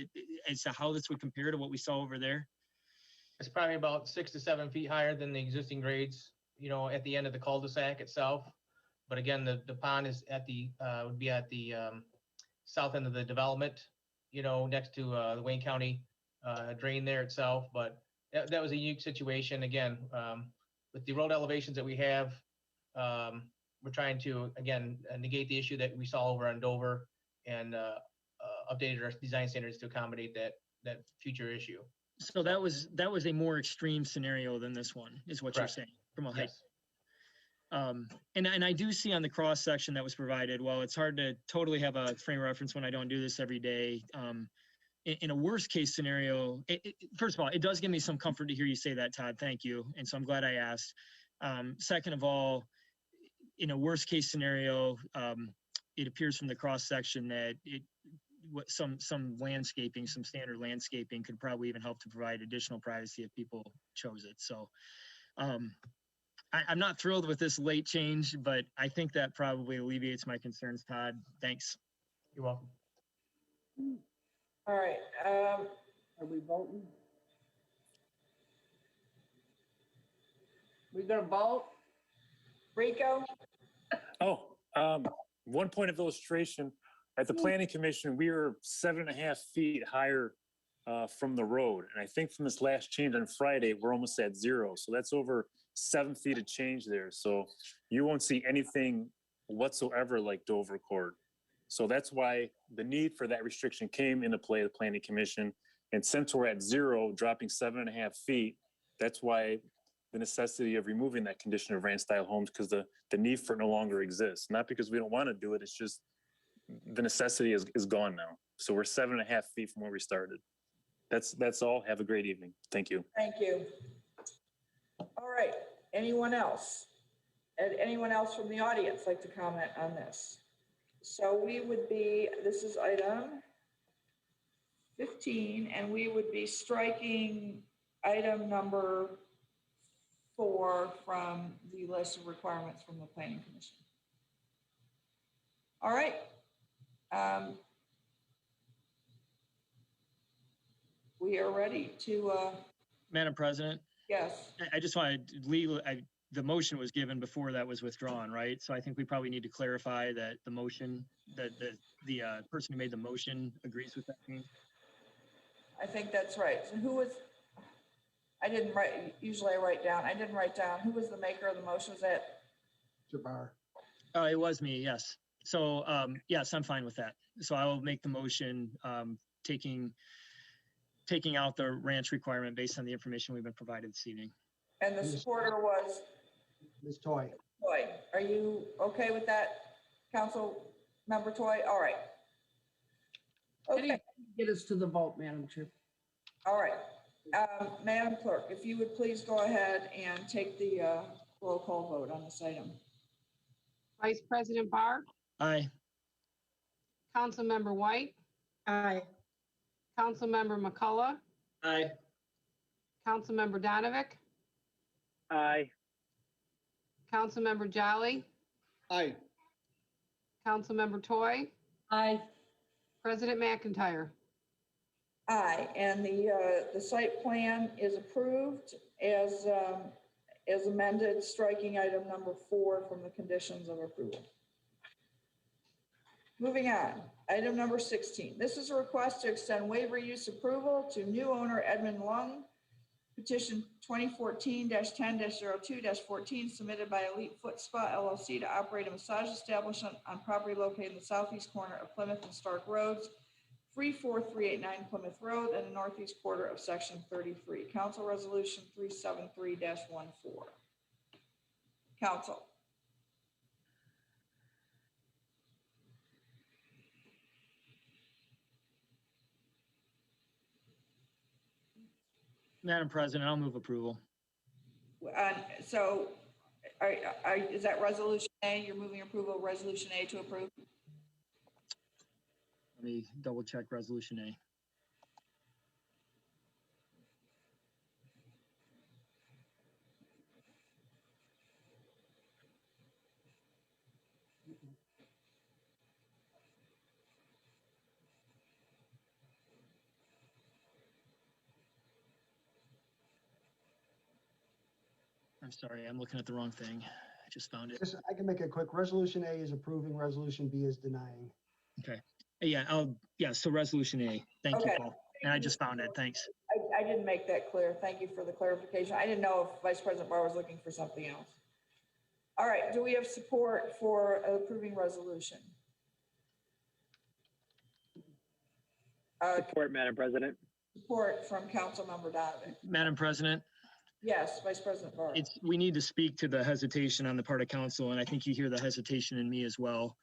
as to how this would compare to what we saw over there? It's probably about 6 to 7 feet higher than the existing grades, at the end of the cul-de-sac itself. But again, the pond is would be at the south end of the development, next to the Wayne County drain there itself. But that was a unique situation. Again, with the road elevations that we have, we're trying to, again, negate the issue that we saw over on Dover and updated our design standards to accommodate that future issue. So that was a more extreme scenario than this one, is what Correct. You're saying from a height. Yes. And I do see on the cross section that was provided, well, it's hard to totally have a frame of reference when I don't do this every day. In a worst case scenario, first of all, it does give me some comfort to hear you say that, Todd. Thank you. And so I'm glad I asked. Second of all, in a worst case scenario, it appears from the cross section that some landscaping, some standard landscaping could probably even help to provide additional privacy if people chose it. So I'm not thrilled with this late change, but I think that probably alleviates my concerns, Todd. Thanks. You're welcome. All right. Are we voting? We gonna vote? Rico? One point of illustration, at the planning commission, we were 7.5 feet higher from the road. And I think from this last change on Friday, we're almost at 0. So that's over 7 feet of change there. So you won't see anything whatsoever like Dover Court. So that's why the need for that restriction came into play at the planning commission. And since we're at 0, dropping 7.5 feet, that's why the necessity of removing that condition of ranch style homes, because the need for it no longer exists. Not because we don't want to do it, it's just the necessity is gone now. So we're 7.5 feet from where we started. That's all. Have a great evening. Thank you. Thank you. All right. Anyone else? Anyone else from the audience like to comment on this? So this is item 15, and we would be striking item number 4 from the list of requirements from the planning commission. All right. We are ready to, Madam President, yes. I just wanted the motion was given before that was withdrawn, right? So I think we probably need to clarify that the motion, that the person who made the motion agrees with that. I think that's right. So who was, I didn't write, usually I write down, I didn't write down, who was the maker of the motion? Was that? Mr. Barr. Oh, it was me, yes. So, yes, I'm fine with that. So I will make the motion, taking out the ranch requirement based on the information we've been provided this evening. And the supporter was? Ms. Toy. Toy. Are you okay with that, Council Member Toy? All right. Okay. Get us to the vote, Madam Chair. All right. Madam Clerk, if you would please go ahead and take the roll call vote on this item. Vice President Barr, Aye. Councilmember White, Aye. Councilmember McCullough, Aye. Councilmember Donovic, Aye. Councilmember Jolly, Aye. Councilmember Toy, Aye. President McIntyre. Aye, and the site plan is approved as amended, striking item number 4 from the conditions of approval. Moving on, item number 16. This is a request to extend waiver use approval to new owner Edmund Lung, petition 2014-10-02-14, submitted by Elite Foot Spa LLC to operate a massage establishment on property located in the southeast corner of Plymouth and Stark Roads, 34389 Plymouth Road, and the northeast quarter of section 33. Council Resolution 373-14. Council. Madam President, I'll move approval. So is that resolution A? You're moving approval of resolution A to approve? Let me double check resolution A. I'm sorry, I'm looking at the wrong thing. I just found it. I can make it quick. Resolution A is approving, resolution B is denying. Okay. Yeah, so resolution A. Thank you, Paul. And I just found it. Thanks. I didn't make that clear. Thank you for the clarification. I didn't know if Vice President Barr was looking for something else. All right, do we have support for approving resolution? Support, Madam President. Support from Councilmember Donovan. Madam President, Yes, Vice President Barr. we need to speak to the hesitation on the part of council, and I think you hear the hesitation in me as well.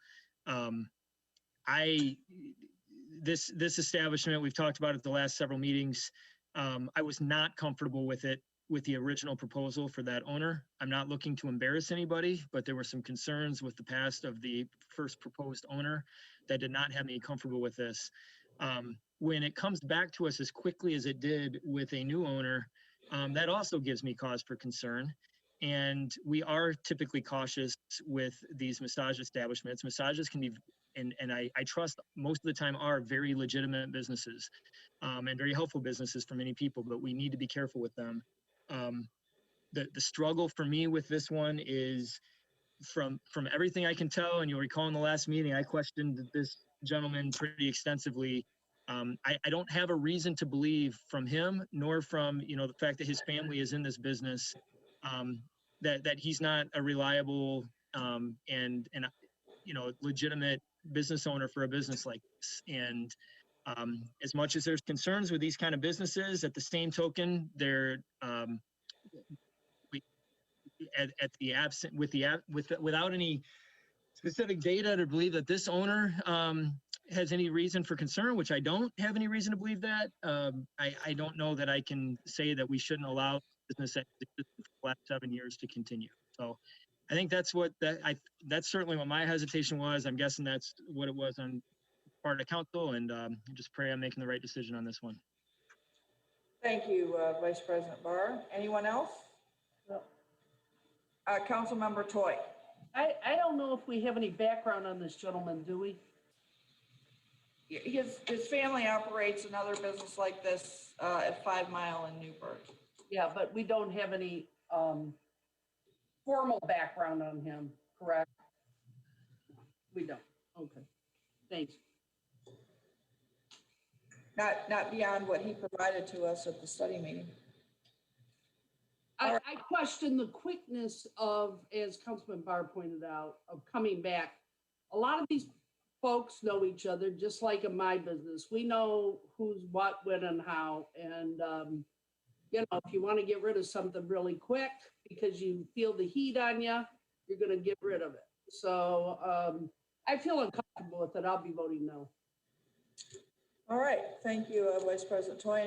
This establishment, we've talked about it the last several meetings. I was not comfortable with it, with the original proposal for that owner. I'm not looking to embarrass anybody, but there were some concerns with the past of the first proposed owner that did not have me comfortable with this. When it comes back to us as quickly as it did with a new owner, that also gives me cause for concern. And we are typically cautious with these massage establishments. Massages can be, and I trust most of the time, are very legitimate businesses and very helpful businesses for many people, but we need to be careful with them. The struggle for me with this one is from everything I can tell, and you'll recall in the last meeting, I questioned this gentleman pretty extensively. I don't have a reason to believe from him, nor from the fact that his family is in this business, that he's not a reliable and legitimate business owner for a business like this. And as much as there's concerns with these kind of businesses, at the same token, they're without any specific data to believe that this owner has any reason for concern, which I don't have any reason to believe that. I don't know that I can say that we shouldn't allow business that existed for the last 7 years to continue. So I think that's certainly what my hesitation was. I'm guessing that's what it was on part of council, and just pray I'm making the right decision on this one. Thank you, Vice President Barr. Anyone else? Councilmember Toy. I don't know if we have any background on this gentleman, do we? His family operates another business like this at 5 Mile in Newburgh. Yeah, but we don't have any formal background on him, correct? We don't. Okay. Thanks. Not beyond what he provided to us at the study meeting. I question the quickness of, as Councilman Barr pointed out, of coming back. A lot of these folks know each other, just like in my business. We know who's what, when, and how. And, you know, if you want to get rid of something really quick because you feel the heat on you, you're going to get rid of it. So I feel uncomfortable with it. I'll be voting no. All right. Thank you, Vice President Toy.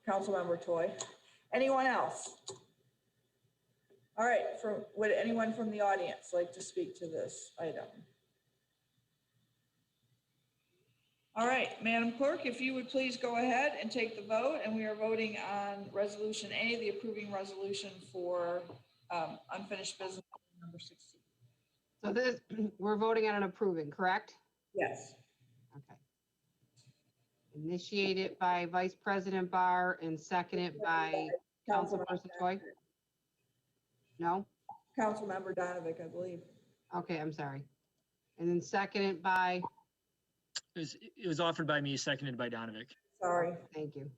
Councilmember Toy. Anyone else? All right. Would anyone from the audience like to speak to this item? All right, Madam Clerk, if you would please go ahead and take the vote, and we are voting on Resolution A, the approving resolution for unfinished business number 16. So this, we're voting on an approving, correct? Yes. Okay. Initiated by Vice President Barr and seconded by Councilperson Toy? No? Councilmember Donovic, I believe. Okay, I'm sorry. And then seconded by? It was offered by me, seconded by Donovic. Sorry. Thank you.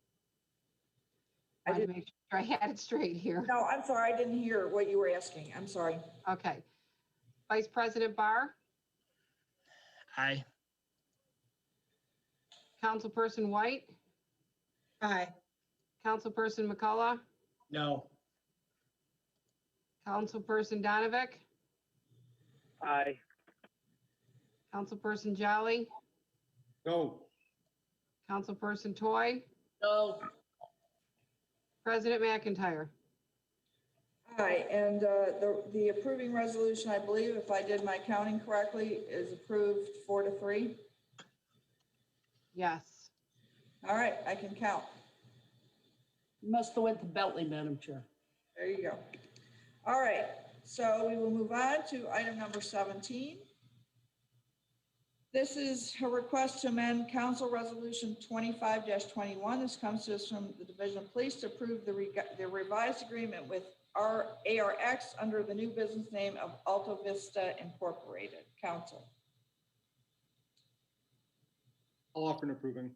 I I didn't make sure I had it straight here. No, I'm sorry. I didn't hear what you were asking. I'm sorry. Okay. Vice President Barr, Aye. Councilperson White, Aye. Councilperson McCullough, No. Councilperson Donovic, Aye. Councilperson Jolly, No. Councilperson Toy, No. President McIntyre. Aye, and the approving resolution, I believe, if I did my counting correctly, is approved 4-3. Yes. All right, I can count. You must have went to Bentley, Madam Chair. There you go. All right, so we will move on to item number 17. This is a request to amend Council Resolution 25-21. This comes to us from the Division of Police to approve the revised agreement with ARX under the new business name of Alta Vista Incorporated. Council. I'll offer an approving.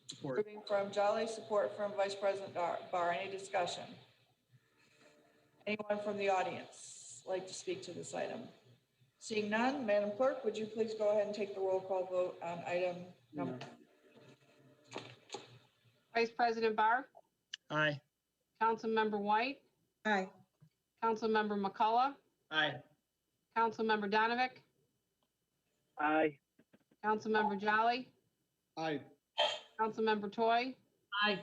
Support. Approving from Jolly, support from Vice President Barr. Any discussion? Anyone from the audience like to speak to this item? Seeing none, Madam Clerk, would you please go ahead and take the roll call vote on item number? Vice President Barr, Aye. Councilmember White, Aye. Councilmember McCullough, Aye. Councilmember Donovic, Aye. Councilmember Jolly, Aye. Councilmember Toy, Aye.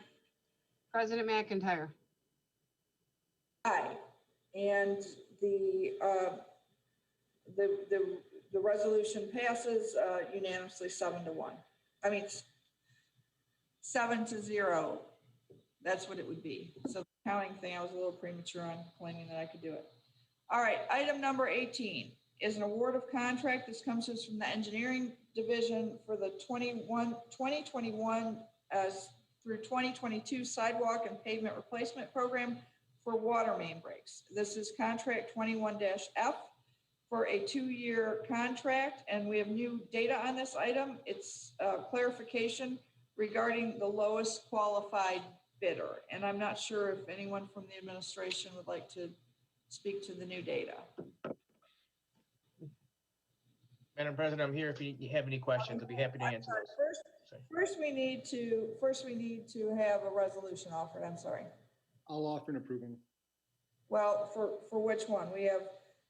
President McIntyre. Aye. And the resolution passes unanimously 7-1. I mean, 7-0. That's what it would be. So the counting thing, I was a little premature on claiming that I could do it. All right, item number 18 is an award of contract. This comes to us from the engineering division for the 2021 through 2022 sidewalk and pavement replacement program for water main breaks. This is contract 21-F for a 2-year contract, and we have new data on this item. It's clarification regarding the lowest qualified bidder. And I'm not sure if anyone from the administration would like to speak to the new data. Madam President, I'm here if you have any questions. I'll be happy to answer those. First, we need to have a resolution offered. I'm sorry. I'll offer an approving. Well, for which one? We have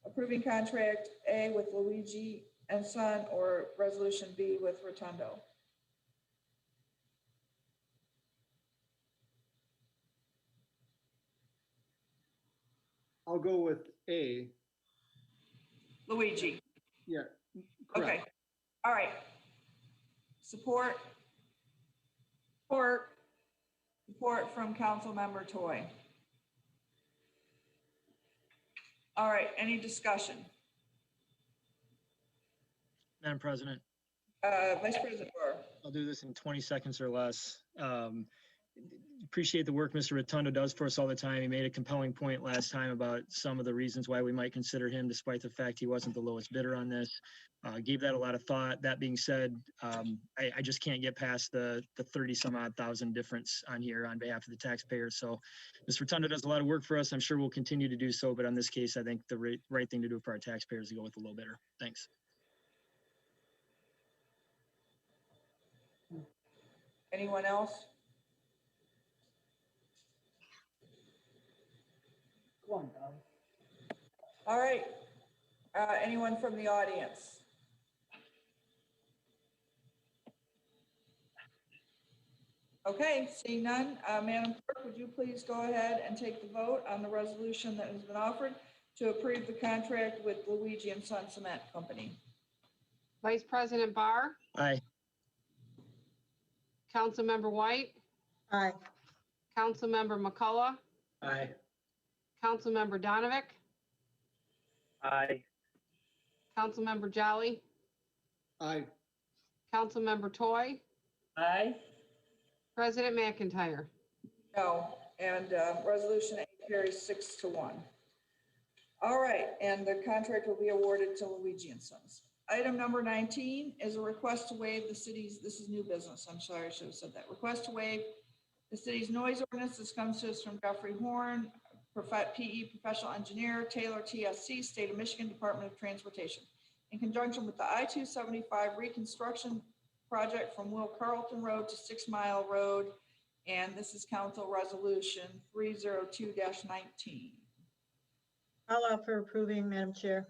approving contract A with Luigi and Son, or resolution B with Rotundo? I'll go with A. Luigi. Yeah. Okay. Correct. All right. Support. Support from Councilmember Toy. All right, any discussion? Madam President, Vice President Burr. I'll do this in 20 seconds or less. Appreciate the work Mr. Rotundo does for us all the time. He made a compelling point last time about some of the reasons why we might consider him, despite the fact he wasn't the lowest bidder on this. Gave that a lot of thought. That being said, I just can't get past the 30 some odd thousand difference on here on behalf of the taxpayers. So Mr. Rotundo does a lot of work for us. I'm sure we'll continue to do so, but on this case, I think the right thing to do for our taxpayers is to go with the low bidder. Thanks. Anyone else? Go on, Don. All right. Anyone from the audience? Okay, seeing none, Madam Clerk, would you please go ahead and take the vote on the resolution that has been offered to approve the contract with Luigi and Son Cement Company? Vice President Barr, Aye. Councilmember White, Aye. Councilmember McCullough, Aye. Councilmember Donovic, Aye. Councilmember Jolly, Aye. Councilmember Toy, Aye. President McIntyre. No, and Resolution 8 carries 6-1. All right, and the contract will be awarded to Luigi and Sons. Item number 19 is a request to waive the city's, this is new business, I'm sorry, I should have said that. Request to waive the city's noise ordinance. This comes to us from Jeffrey Horn, PE professional engineer, Taylor TSC, State of Michigan Department of Transportation. In conjunction with the I-275 reconstruction project from Will Carlton Road to 6 Mile Road. And this is Council Resolution 302-19. I'll offer approving, Madam Chair.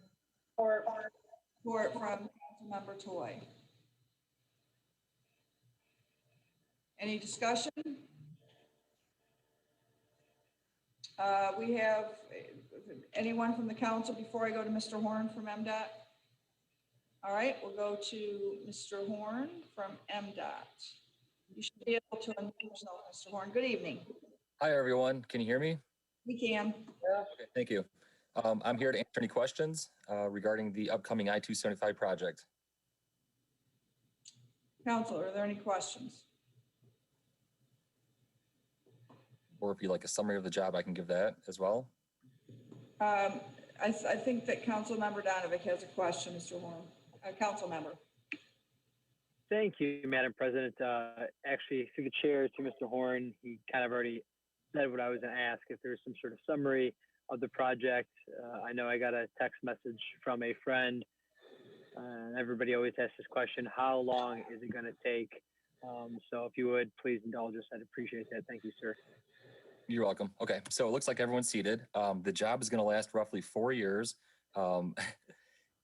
Support from Councilmember Toy. Any discussion? We have anyone from the council before I go to Mr. Horn from MDOT? All right, we'll go to Mr. Horn from MDOT. You should be able to unmute yourself, Mr. Horn. Good evening. Hi, everyone. Can you hear me? We can. Okay, thank you. I'm here to answer any questions regarding the upcoming I-275 project. Council, are there any questions? Or if you'd like a summary of the job, I can give that as well. I think that Councilmember Donovic has a question, Mr. Horn. Council member. Thank you, Madam President. Actually, through the chair to Mr. Horn, he kind of already said what I was going to ask. If there's some sort of summary of the project, I know I got a text message from a friend. Everybody always asks this question: how long is it going to take? So if you would please indulge us, I'd appreciate that. Thank you, sir. You're welcome. Okay, so it looks like everyone's seated. The job is going to last roughly 4 years.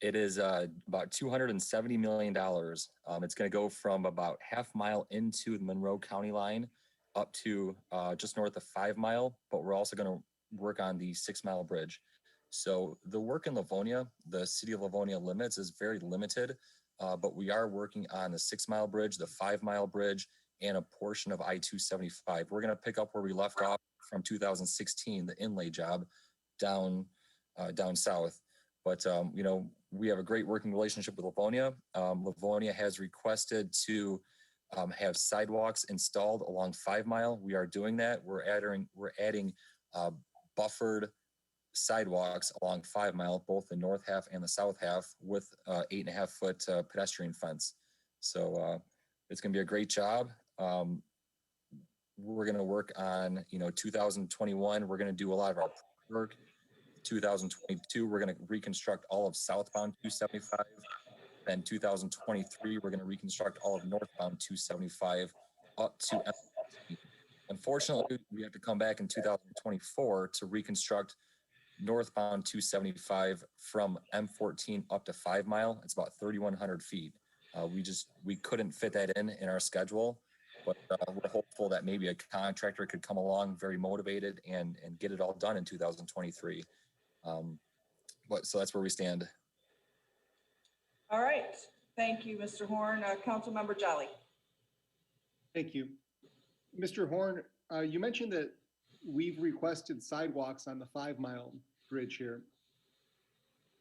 It is about $270 million. It's going to go from about half mile into the Monroe County line up to just north of 5 Mile, but we're also going to work on the 6 Mile bridge. So the work in Livonia, the city of Livonia limits, is very limited, but we are working on the 6 Mile bridge, the 5 Mile bridge, and a portion of I-275. We're going to pick up where we left off from 2016, the inlay job down south. But, you know, we have a great working relationship with Livonia. Livonia has requested to have sidewalks installed along 5 Mile. We are doing that. We're adding buffered sidewalks along 5 Mile, both the north half and the south half, with 8.5 foot pedestrian fence. So it's going to be a great job. We're going to work on, 2021. We're going to do a lot of our work. 2022, we're going to reconstruct all of southbound 275. Then 2023, we're going to reconstruct all of northbound 275 up to M14. Unfortunately, we have to come back in 2024 to reconstruct northbound 275 from M14 up to 5 Mile. It's about 3,100 feet. We couldn't fit that in our schedule, but we're hopeful that maybe a contractor could come along very motivated and get it all done in 2023. So that's where we stand. All right. Thank you, Mr. Horn. Councilmember Jolly. Thank you. Mr. Horn, you mentioned that we've requested sidewalks on the 5 Mile bridge here.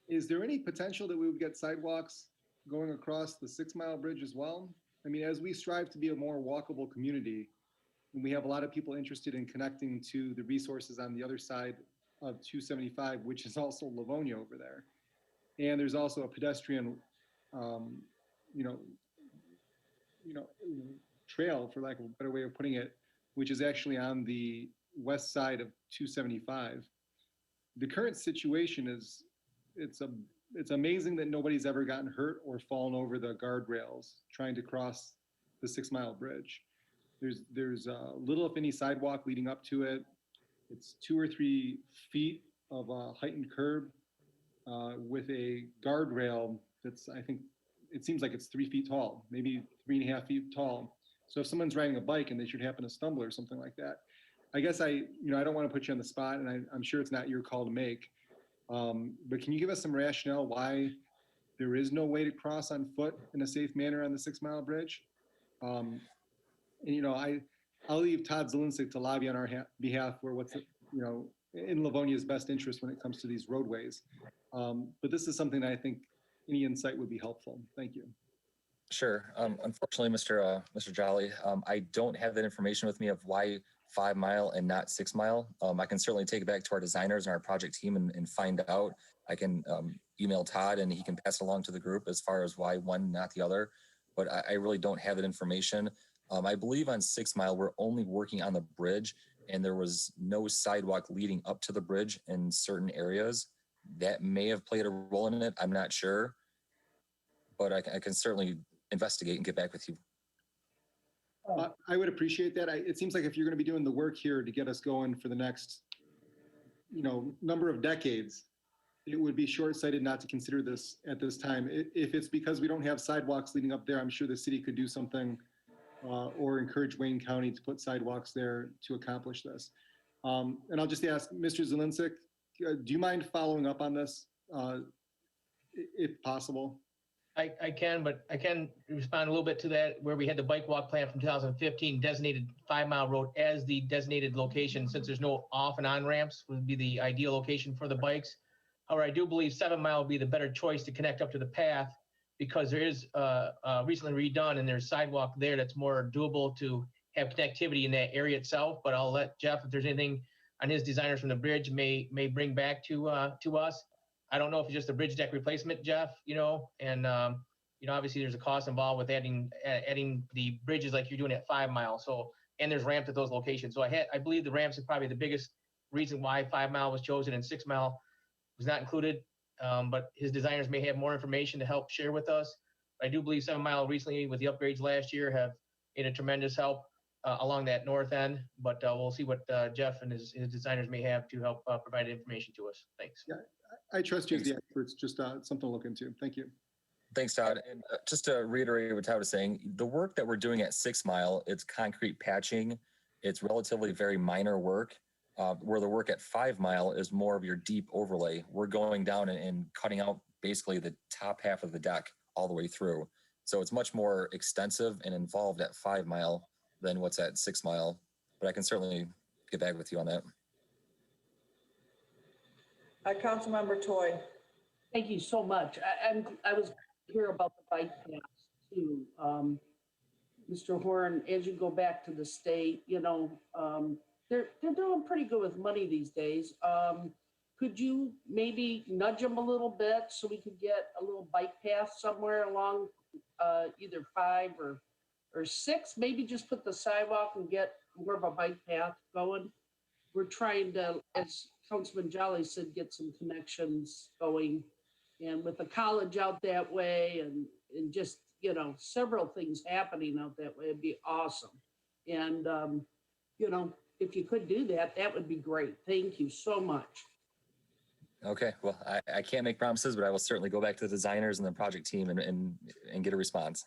is there any potential that we would get sidewalks going across the 6 Mile Bridge as well? I mean, as we strive to be a more walkable community, and we have a lot of people interested in connecting to the resources on the other side of 275, which is also Livonia over there. And there's also a pedestrian, you know, trail, for lack of a better way of putting it, which is actually on the west side of 275. The current situation is, it's amazing that nobody's ever gotten hurt or fallen over the guardrails trying to cross the 6 Mile Bridge. There's little, if any, sidewalk leading up to it. It's 2 or 3 feet of a heightened curb with a guardrail that's, I think, it seems like it's 3 feet tall, maybe 3.5 feet tall. So if someone's riding a bike and they should happen to stumble or something like that, I guess I don't want to put you on the spot, and I'm sure it's not your call to make. But can you give us some rationale why there is no way to cross on foot in a safe manner on the 6 Mile Bridge? And, I'll leave Todd Zielinski to lobby on our behalf for what's, in Livonia's best interest when it comes to these roadways. But this is something that I think any insight would be helpful. Thank you. Sure. Unfortunately, Mr. Jolly, I don't have that information with me of why 5 Mile and not 6 Mile. I can certainly take it back to our designers and our project team and find out. I can email Todd and he can pass it along to the group as far as why one, not the other. But I really don't have that information. I believe on 6 Mile, we're only working on the bridge and there was no sidewalk leading up to the bridge in certain areas. That may have played a role in it. I'm not sure. But I can certainly investigate and get back with you. I would appreciate that. It seems like if you're going to be doing the work here to get us going for the next, number of decades, it would be short-sighted not to consider this at this time. If it's because we don't have sidewalks leading up there, I'm sure the city could do something or encourage Wayne County to put sidewalks there to accomplish this. And I'll just ask Mr. Zielinski, do you mind following up on this if possible? I can, but I can respond a little bit to that, where we had the bike walk plan from 2015 designated 5 Mile Road as the designated location, since there's no off and on ramps, would be the ideal location for the bikes. However, I do believe 7 Mile would be the better choice to connect up to the path, because there is recently redone and there's sidewalk there that's more doable to have connectivity in that area itself. But I'll let Jeff, if there's anything on his designers from the bridge may bring back to us. I don't know if it's just a bridge deck replacement, Jeff, and obviously there's a cost involved with adding the bridges like you're doing at 5 Mile. So, and there's ramps at those locations. So I believe the ramps are probably the biggest reason why 5 Mile was chosen and 6 Mile was not included. But his designers may have more information to help share with us. I do believe 7 Mile recently with the upgrades last year have made a tremendous help along that north end, but we'll see what Jeff and his designers may have to help provide information to us. Thanks. Yeah, I trust you as the experts, just something to look into. Thank you. Thanks, Todd. And just to reiterate what Todd was saying, the work that we're doing at 6 Mile, it's concrete patching. It's relatively very minor work. Where the work at 5 Mile is more of your deep overlay. We're going down and cutting out basically the top half of the deck all the way through. So it's much more extensive and involved at 5 Mile than what's at 6 Mile. But I can certainly get back with you on that. Councilmember Toy. Thank you so much. I was here about the bike paths too. Mr. Horn, as you go back to the state, they're doing pretty good with money these days. Could you maybe nudge them a little bit so we could get a little bike path somewhere along either 5 or 6? Maybe just put the sidewalk and get more of a bike path going. We're trying to, as Councilman Jolly said, get some connections going. And with the college out that way and just, several things happening out that way, it'd be awesome. And, if you could do that, that would be great. Thank you so much. Okay, well, I can't make promises, but I will certainly go back to the designers and the project team and get a response.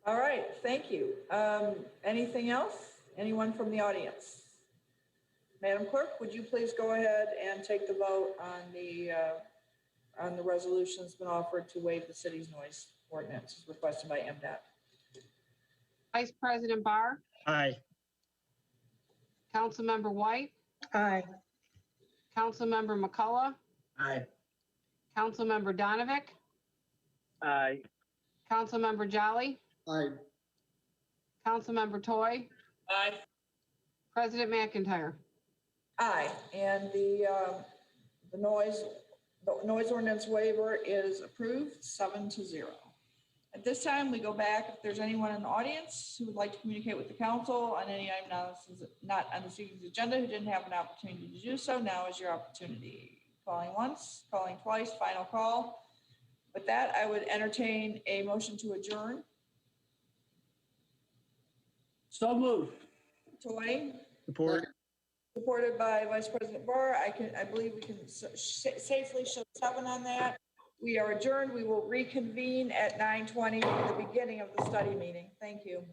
All right, thank you. Anything else? Anyone from the audience? Madam Clerk, would you please go ahead and take the vote on the resolution that's been offered to waive the city's noise ordinance requested by MDOT? Vice President Barr, Aye. Councilmember White, Aye. Councilmember McCullough, Aye. Councilmember Donovic, Aye. Councilmember Jolly, Aye. Councilmember Toy, Aye. President McIntyre. Aye, and the noise ordinance waiver is approved 7-0. At this time, we go back, if there's anyone in the audience who would like to communicate with the council on any item not on this evening's agenda who didn't have an opportunity to do so, now is your opportunity. Calling once, calling twice, final call. With that, I would entertain a motion to adjourn. So moved. Toy, Support. supported by Vice President Barr. I believe we can safely show 7 on that. We are adjourned. We will reconvene at 9:20 for the beginning of the study meeting. Thank you.